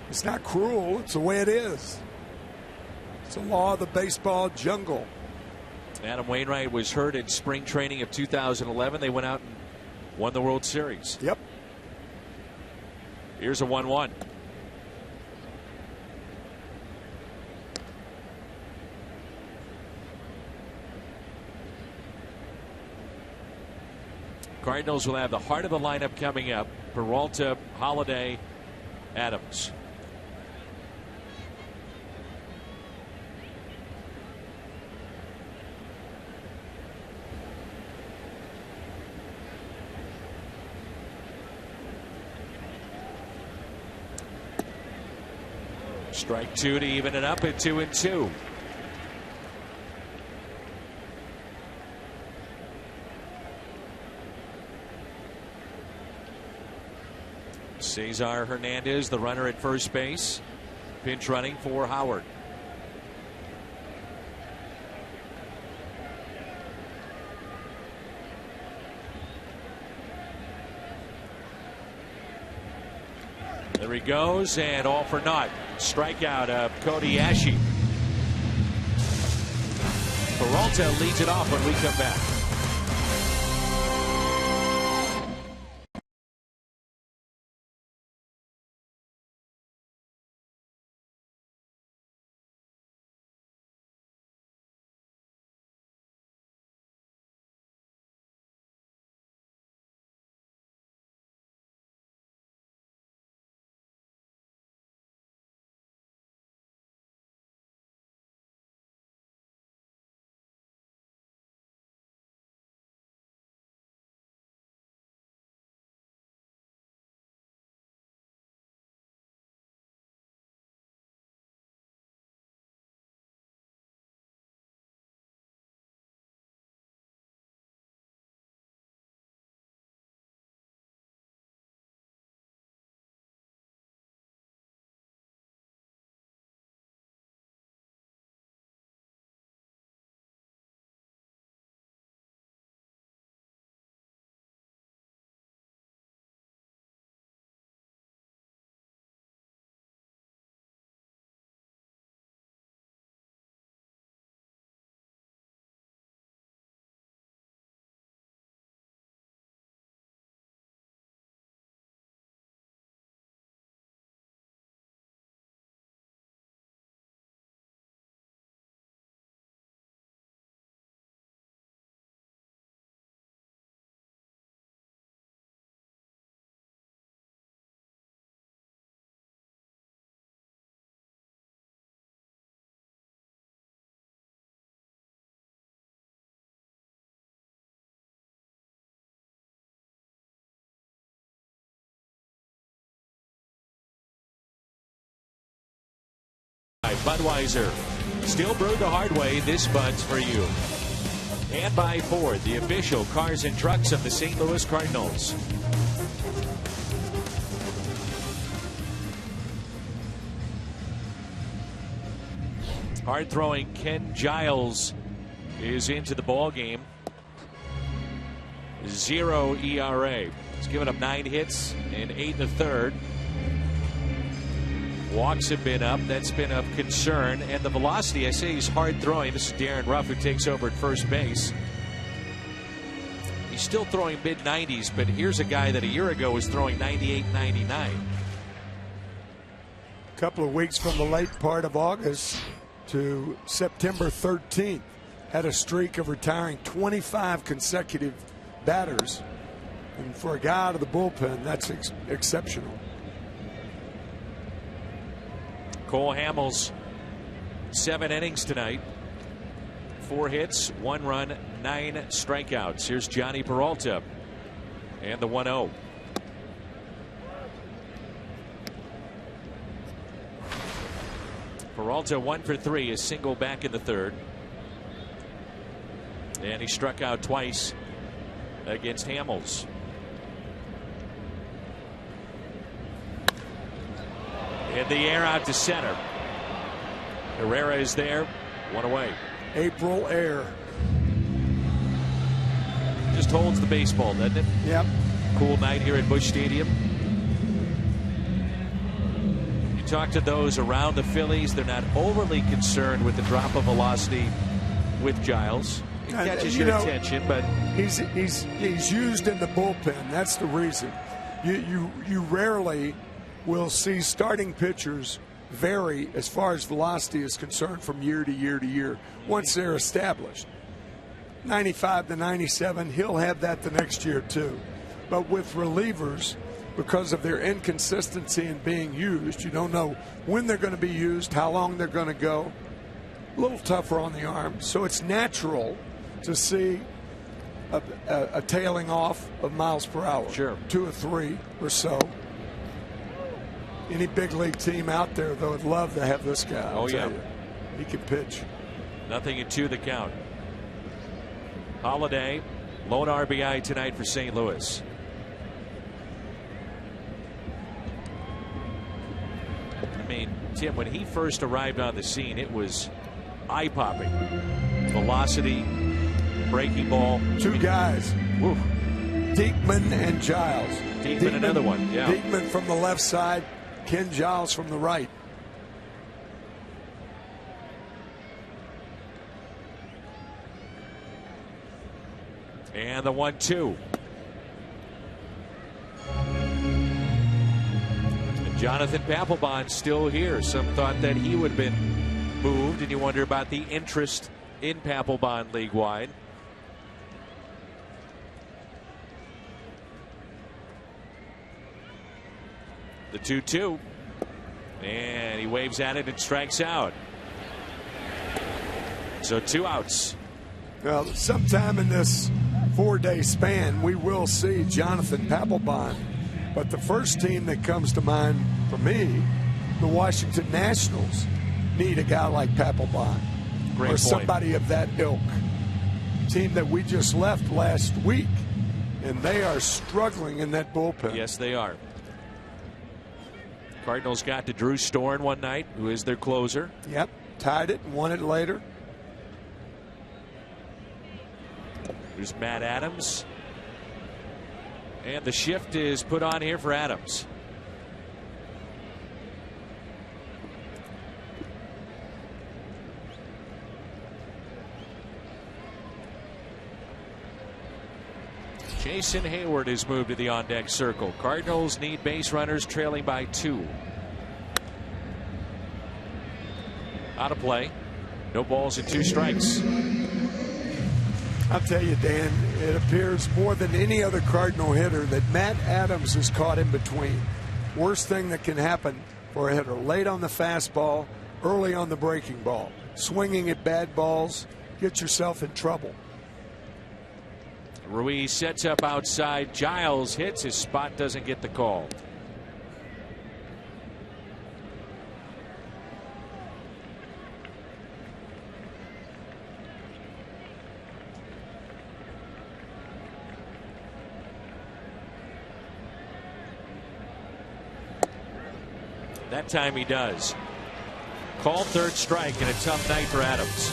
It's not cruel. It's the way it is. It's a law of the baseball jungle. Adam Wainwright was hurt in spring training of 2011. They went out and won the World Series. Yep. Here's a 1-1. Cardinals will have the heart of the lineup coming up. Peralta, Holiday, Adams. Strike 2 to even it up at 2-2. Cesar Hernandez, the runner at first base, pinch running for Howard. There he goes, and all for naught. Strikeout of Cody Ashe. Peralta leads it off when we come back. Budweiser. Still brewed the hard way, this Bud's for you. And by Ford, the official cars and trucks of the St. Louis Cardinals. Hard-throwing Ken Giles is into the ball game. 0 ERA. He's given up 9 hits and 8 1/3. Walks have been up. That's been of concern. And the velocity, I say he's hard throwing. This is Darren Ruff, who takes over at first base. He's still throwing mid-90s, but here's a guy that a year ago was throwing 98, 99. A couple of weeks from the late part of August to September 13th, had a streak of retiring 25 consecutive batters. And for a guy out of the bullpen, that's exceptional. Cole Hamels, 7 innings tonight. 4 hits, 1 run, 9 strikeouts. Here's Johnny Peralta and the 1-0. Peralta 1 for 3, a single back in the 3rd. And he struck out twice against Hamels. In the air out to center. Herrera is there. 1 away. April air. Just holds the baseball, doesn't it? Yep. Cool night here at Busch Stadium. You talk to those around the Phillies, they're not overly concerned with the drop of velocity with Giles. It catches your attention, but he's used in the bullpen. That's the reason. You rarely will see starting pitchers vary as far as velocity is concerned from year to year to year once they're established. 95 to 97, he'll have that the next year too. But with relievers, because of their inconsistency in being used, you don't know when they're going to be used, how long they're going to go. A little tougher on the arm. So it's natural to see a tailing off of miles per hour. Sure. 2 or 3 or so. Any big league team out there, though, would love to have this guy. Oh, yeah. He can pitch. Nothing in 2 the count. Holiday, lone RBI tonight for St. Louis. I mean, Tim, when he first arrived on the scene, it was eye-popping. Velocity, breaking ball. 2 guys. Woof. Diekman and Giles. Diekman, another one. Yeah. Diekman from the left side. Ken Giles from the right. And the 1-2. And Jonathan Papelbon still here. Some thought that he would have been moved, and you wonder about the interest in Papelbon league-wide. The 2-2. And he waves at it and strikes out. So 2 outs. Well, sometime in this 4-day span, we will see Jonathan Papelbon. But the first team that comes to mind for me, the Washington Nationals, need a guy like Papelbon. Great or point. Somebody of that ilk. Team that we just left last week, and they are struggling in that bullpen. Yes, they are. Cardinals got to Drew Storen one night, who is their closer. Yep, tied it and won it later. There's Matt Adams. And the shift is put on here for Adams. Jason Hayward has moved to the on-deck circle. Cardinals need base runners, trailing by 2. Out of play. No balls and 2 strikes. I'll tell you, Dan, it appears more than any other Cardinal hitter that Matt Adams is caught in between. Worst thing that can happen for a hitter. Late on the fastball, early on the breaking ball. Swinging at bad balls, get yourself in trouble. Ruiz sets up outside. Giles hits. His spot doesn't get the call. That time he does. Called third strike and a tough night for Adams.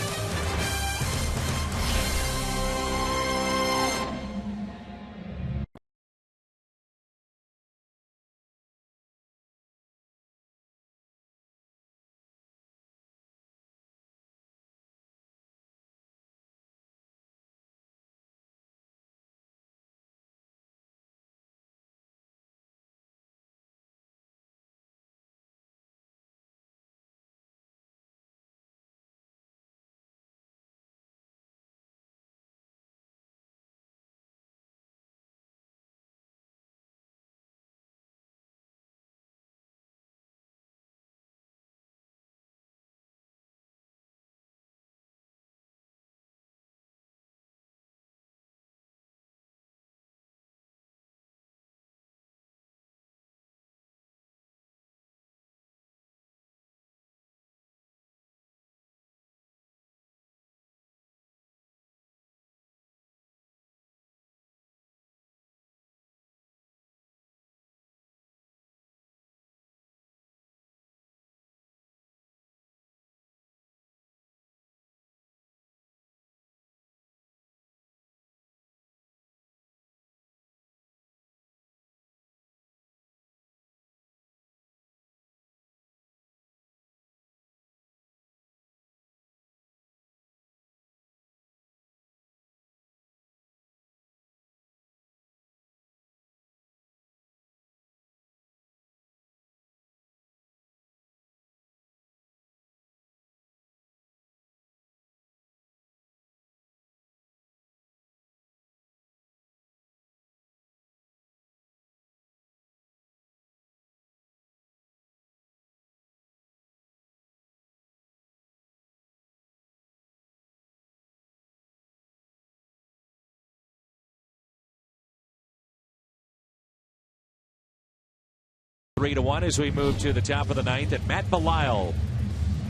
Three to one as we move to the top of the ninth, and Matt Belisle,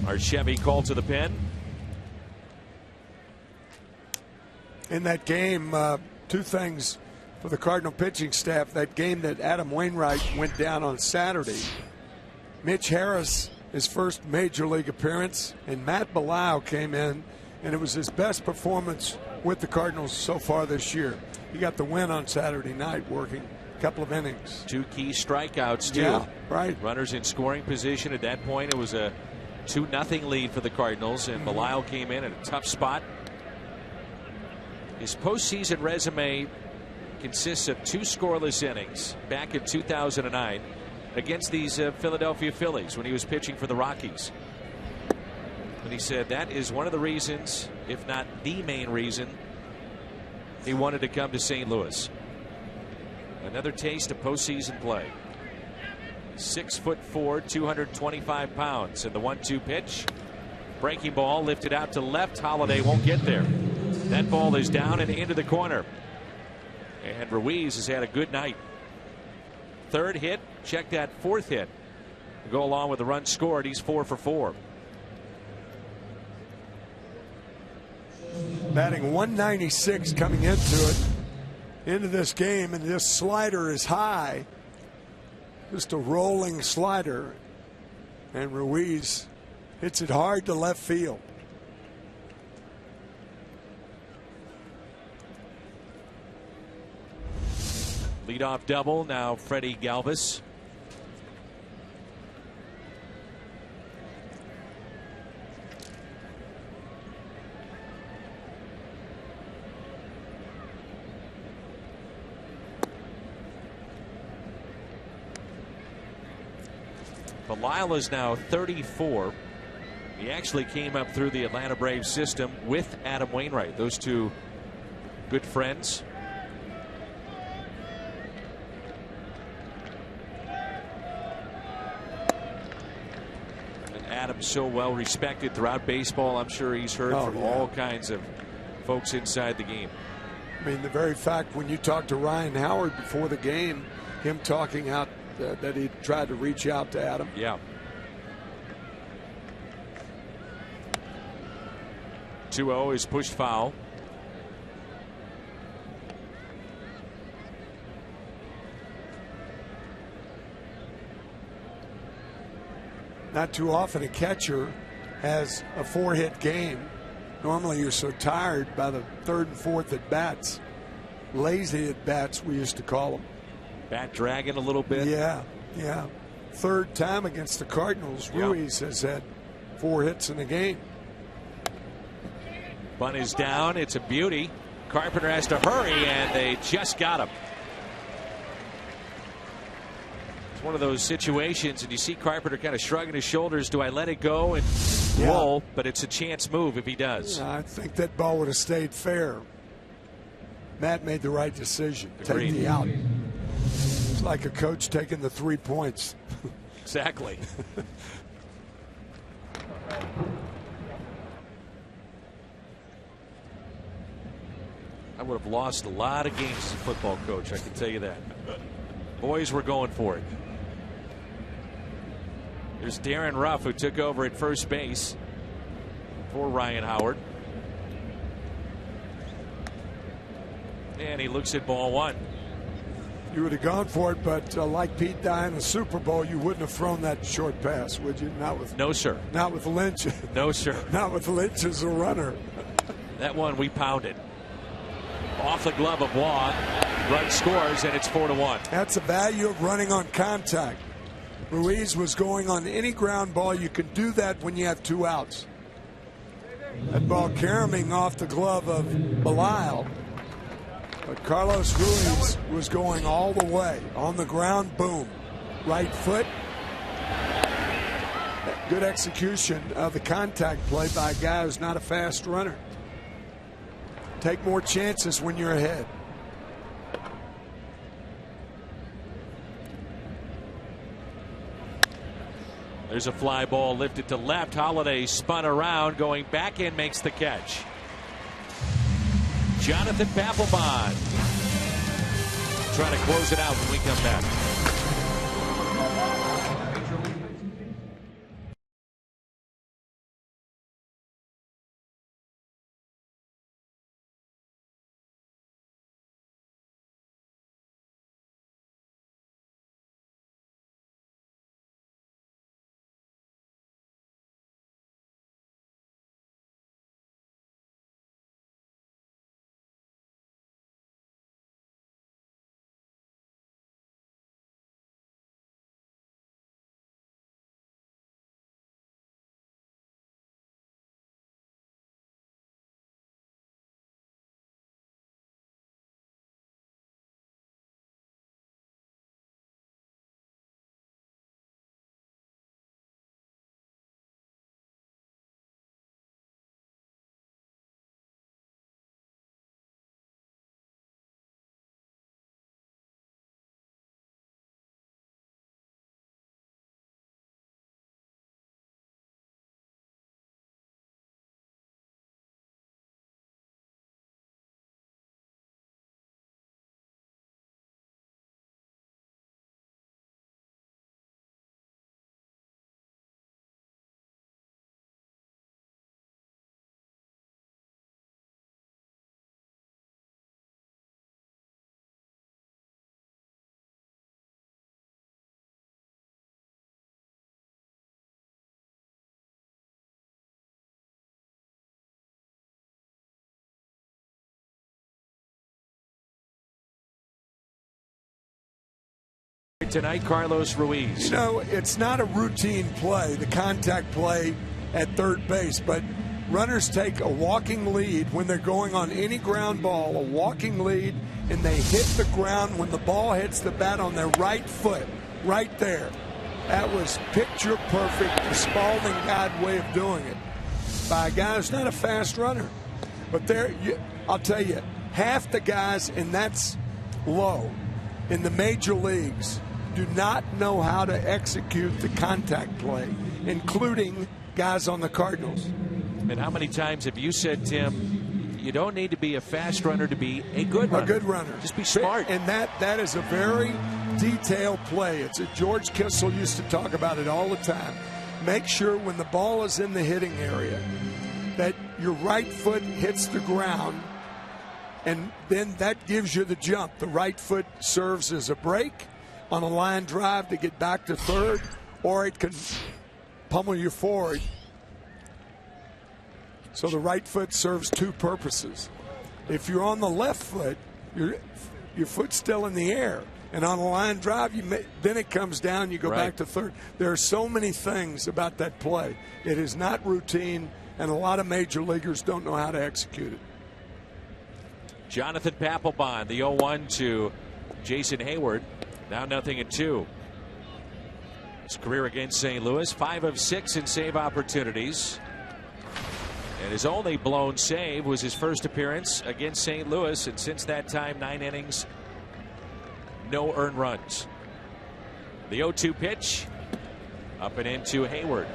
our Chevy, called to the pen. In that game, two things for the Cardinal pitching staff. That game that Adam Wainwright went down on Saturday, Mitch Harris, his first major league appearance, and Matt Belisle came in, and it was his best performance with the Cardinals so far this year. He got the win on Saturday night working a couple of innings. Two key strikeouts, too. Yeah, right. Runners in scoring position. At that point, it was a 2-0 lead for the Cardinals, and Belisle came in at a tough spot. His postseason resume consists of 2 scoreless innings back in 2009 against these Philadelphia Phillies when he was pitching for the Rockies. And he said that is one of the reasons, if not the main reason, he wanted to come to St. Louis. Another taste of postseason play. 6'4", 225 pounds. And the 1-2 pitch. Breaking ball lifted out to left. Holiday won't get there. That ball is down and into the corner. And Ruiz has had a good night. Third hit. Check that fourth hit. Go along with the run scored. He's 4 for 4. Batting 196 coming into this game, and this slider is high. Just a rolling slider, and Ruiz hits it hard to left field. Leadoff double now, Freddie Galvis. Belisle is now 34. He actually came up through the Atlanta Braves system with Adam Wainwright. Those two good friends. And Adam's so well respected throughout baseball. I'm sure he's heard from all kinds of folks inside the game. I mean, the very fact when you talked to Ryan Howard before the game, him talking out that he tried to reach out to Adam. Yeah. 2-0 is pushed foul. not too often a catcher has a 4-hit game. Normally you're so tired by the 3rd and 4th at bats. Lazy at bats, we used to call them. Bat dragging a little bit. Yeah. 3rd time against the Cardinals. Ruiz has had 4 hits in a game. Bunt is down. It's a beauty. Carpenter has to hurry, and they just got him. It's one of those situations, and you see Carpenter kind of shrugging his shoulders. Do I let it go and roll? But it's a chance move if he does. I think that ball would have stayed fair. Matt made the right decision. Agreed. Take the out. It's like a coach taking the 3 points. Exactly. I would have lost a lot of games as a football coach, I can tell you that. Boys were going for it. There's Darren Ruff, who took over at first base for Ryan Howard. And he looks at ball 1. You would have gone for it, but like Pete Dye in the Super Bowl, you wouldn't have thrown that short pass, would you? Not with No, sir. Not with Lynch. No, sir. Not with Lynch as a runner. That one we pounded. Off the glove of Waugh. Run scores, and it's 4-1. That's the value of running on contact. Ruiz was going on any ground ball. You can do that when you have 2 outs. That ball caroming off the glove of Belial. But Carlos Ruiz was going all the way. On the ground, boom. Right foot. Good execution of the contact play by a guy who's not a fast runner. Take more chances when you're ahead. There's a fly ball lifted to left. Holiday spun around, going back in, makes the catch. Jonathan Papelbon trying to close it out when we come back. Tonight, Carlos Ruiz. You know, it's not a routine play, the contact play at third base, but runners take a walking lead when they're going on any ground ball, a walking lead, and they hit the ground when the ball hits the bat on their right foot, right there. That was picture perfect, the Spalding guide way of doing it by a guy who's not a fast runner. But there, I'll tell you, half the guys, and that's low, in the major leagues do not know how to execute the contact play, including guys on the Cardinals. And how many times have you said, Tim, you don't need to be a fast runner to be a good runner? A good runner. Just be smart. And that is a very detailed play. It's a George Kissel used to talk about it all the time. Make sure when the ball is in the hitting area that your right foot hits the ground, and then that gives you the jump. The right foot serves as a break on a line drive to get back to third, or it can pummel you forward. So the right foot serves two purposes. If you're on the left foot, your foot's still in the air. And on a line drive, then it comes down, you go back to third. There are so many things about that play. It is not routine, and a lot of major leaguers don't know how to execute it. Jonathan Papelbon, the 0-1 to Jason Hayward. Now 0-2. His career against St. Louis, 5 of 6 in save opportunities. And his only blown save was his first appearance against St. Louis. And since that time, 9 innings, no earned runs. The 0-2 pitch up and into Hayward.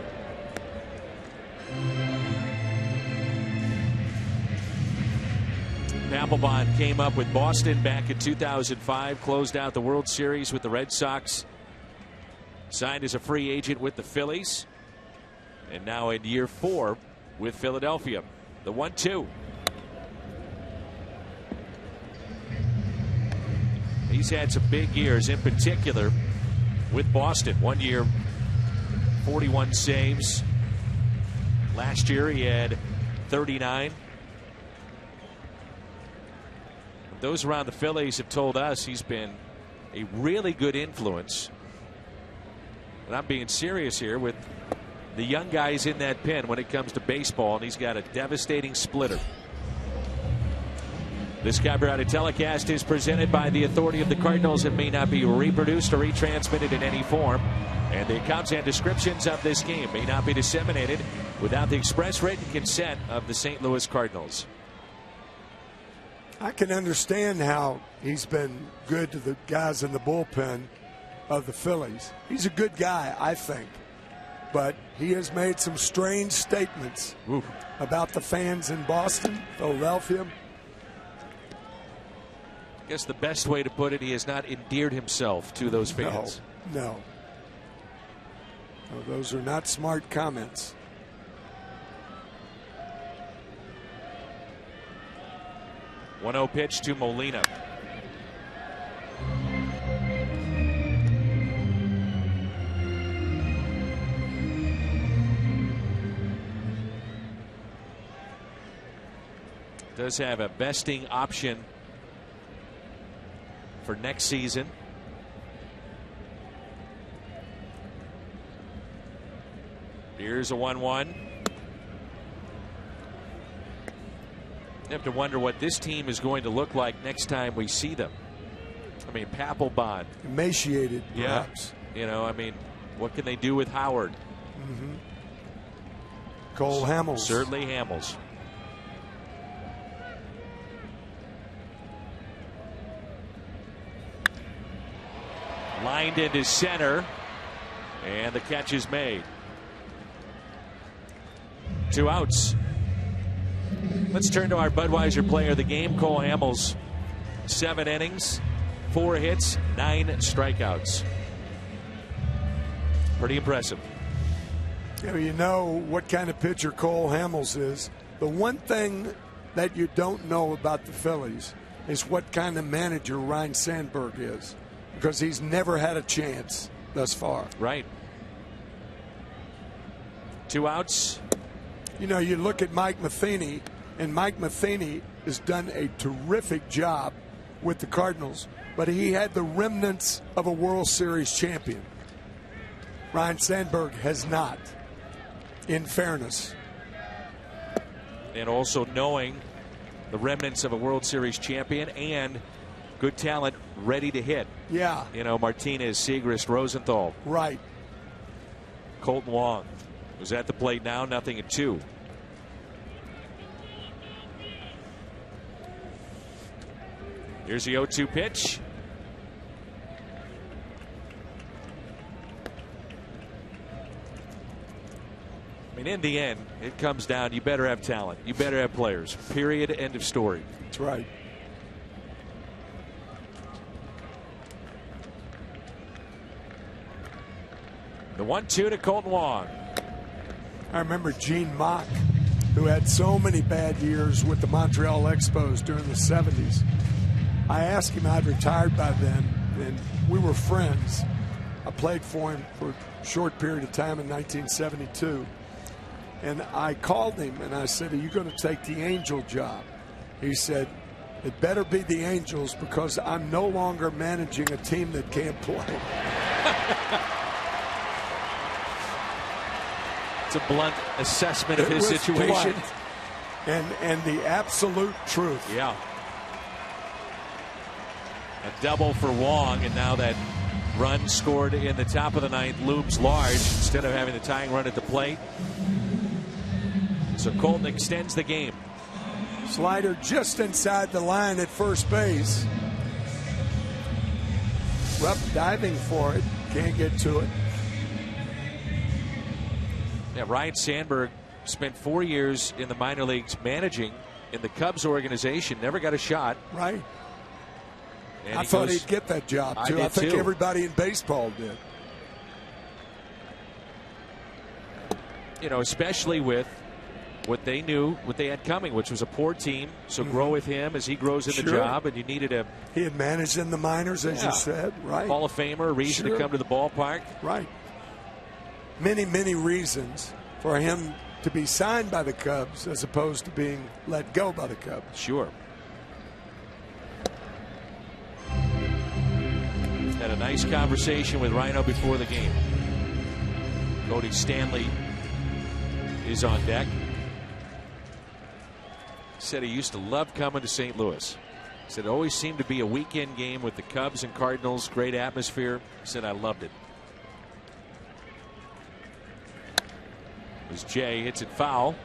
Papelbon came up with Boston back in 2005, closed out the World Series with the Red Sox, signed as a free agent with the Phillies, and now in year 4 with Philadelphia. The 1-2. He's had some big years, in particular with Boston. 1 year, 41 saves. Last year he had 39. Those around the Phillies have told us he's been a really good influence. And I'm being serious here with the young guys in that pen when it comes to baseball, and he's got a devastating splitter. This copyrighted telecast is presented by the authority of the Cardinals and may not be reproduced or retransmitted in any form. And the accounts and descriptions of this game may not be disseminated without the express written consent of the St. Louis Cardinals. I can understand how he's been good to the guys in the bullpen of the Phillies. He's a good guy, I think. But he has made some strange statements about the fans in Boston, Philadelphia. I guess the best way to put it, he has not endeared himself to those fans. No. Those are not smart comments. One-0 pitch to Molina. Does have a vesting option for next season. Here's a 1-1. You have to wonder what this team is going to look like next time we see them. I mean, Papelbon. Emaciated, perhaps. Yeah. You know, I mean, what can they do with Howard? Cole Hamels. Certainly Hamels. Lined into center, and the catch is made. 2 outs. Let's turn to our Budweiser player of the game, Cole Hamels. 7 innings, 4 hits, 9 strikeouts. Pretty impressive. You know what kind of pitcher Cole Hamels is. The one thing that you don't know about the Phillies is what kind of manager Ryne Sandberg is, because he's never had a chance thus far. Right. 2 outs. You know, you look at Mike Matheny, and Mike Matheny has done a terrific job with the Cardinals, but he had the remnants of a World Series champion. Ryne Sandberg has not, in fairness. And also knowing the remnants of a World Series champion and good talent ready to hit. Yeah. You know, Martinez, Segrist, Rosenthal. Right. Colton Wong was at the plate now, 0-2. Here's the 0-2 pitch. I mean, in the end, it comes down, you better have talent. You better have players. Period. End of story. That's right. The 1-2 to Colton Wong. I remember Gene Mock, who had so many bad years with the Montreal Expos during the 70s. I asked him, I'd retired by then, and we were friends. I played for him for a short period of time in 1972. And I called him and I said, "Are you going to take the Angel job?" He said, "It better be the Angels because I'm no longer managing a team that can't play." It's a blunt assessment of his situation. And the absolute truth. Yeah. A double for Wong, and now that run scored in the top of the ninth looms large instead of having the tying run at the plate. So Colton extends the game. Slider just inside the line at first base. Rupp diving for it. Can't get to it. Yeah, Ryan Sandberg spent 4 years in the minor leagues managing in the Cubs organization. Never got a shot. Right. And I thought he'd get that job, too. I think everybody in baseball did. You know, especially with what they knew, what they had coming, which was a poor team. So grow with him as he grows in the job, and you needed a... He had managed in the minors, as you said, right? Hall of Famer, a reason to come to the ballpark. Right. Many, many reasons for him to be signed by the Cubs as opposed to being let go by the Cubs. Sure. Had a nice conversation with Rhino before the game. Cody Stanley is on deck. Said he used to love coming to St. Louis. Said it always seemed to be a weekend game with the Cubs and Cardinals. Great atmosphere. Said I loved it. As Jay hits it foul.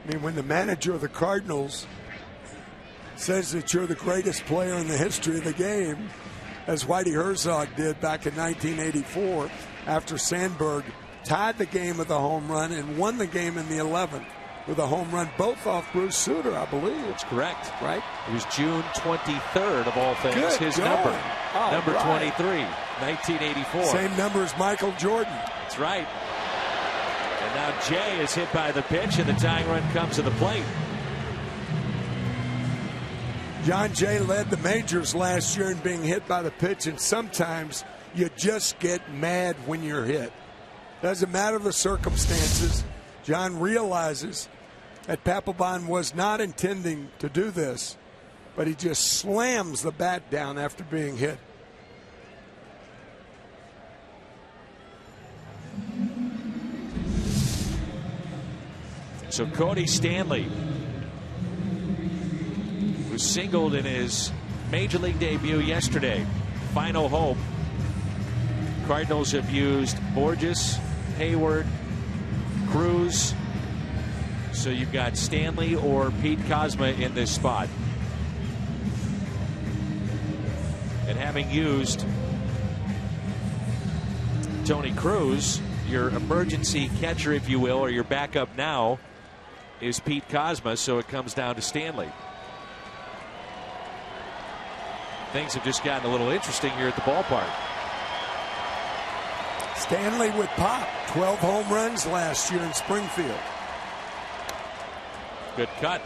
I mean, when the manager of the Cardinals says that you're the greatest player in the history of the game, as Whitey Herzog did back in 1984 after Sandberg tied the game with a home run and won the game in the 11th with a home run, both off Bruce Sutter, I believe. That's correct. Right? It was June 23rd, of all things, his number. Number 23, 1984. Same number as Michael Jordan. That's right. And now Jay is hit by the pitch, and the tying run comes to the plate. John Jay led the majors last year in being hit by the pitch, and sometimes you just get mad when you're hit. Doesn't matter the circumstances. John realizes that Papelbon was not intending to do this, but he just slams the bat down after being hit. So Cody Stanley, who singled in his major league debut yesterday, final hope. Cardinals have used Borges, Hayward, Cruz. So you've got Stanley or Pete Kozma in this spot. And having used Tony Cruz, your emergency catcher, if you will, or your backup now, is Pete Kozma, so it comes down to Stanley. Things have just gotten a little interesting here at the ballpark. Stanley with pop. 12 home runs last year in Springfield. Good cut.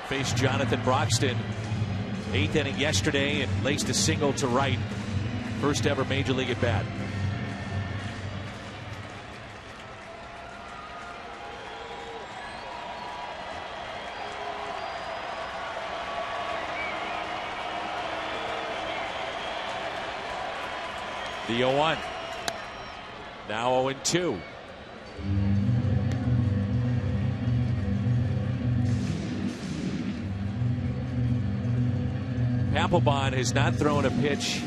Faced Jonathan Broxton. 8th inning yesterday and laced a single to right. First ever major league at bat. The 0-1. Now 0-2. Papelbon has not thrown a pitch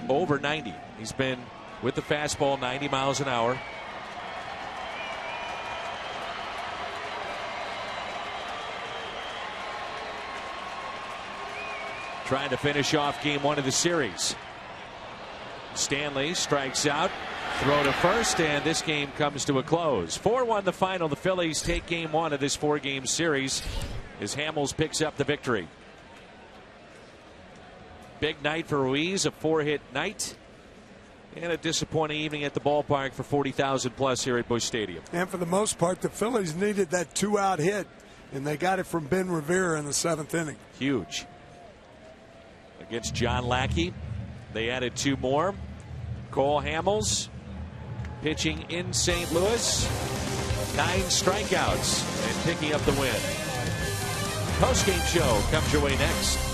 over 90. He's been with the fastball 90 miles an hour. Trying to finish off game 1 of the series. Stanley strikes out, throw to first, and this game comes to a close. 4-1 the final. The Phillies take game 1 of this 4-game series as Hamels picks up the victory. Big night for Ruiz, a 4-hit night, and a disappointing evening at the ballpark for 40,000 plus here at Busch Stadium. And for the most part, the Phillies needed that 2-out hit, and they got it from Ben Revere in the 7th inning. Huge. against John Lackey. They added 2 more. Cole Hamels pitching in St. Louis. 9 strikeouts and picking up the win. Post-game show comes your way next.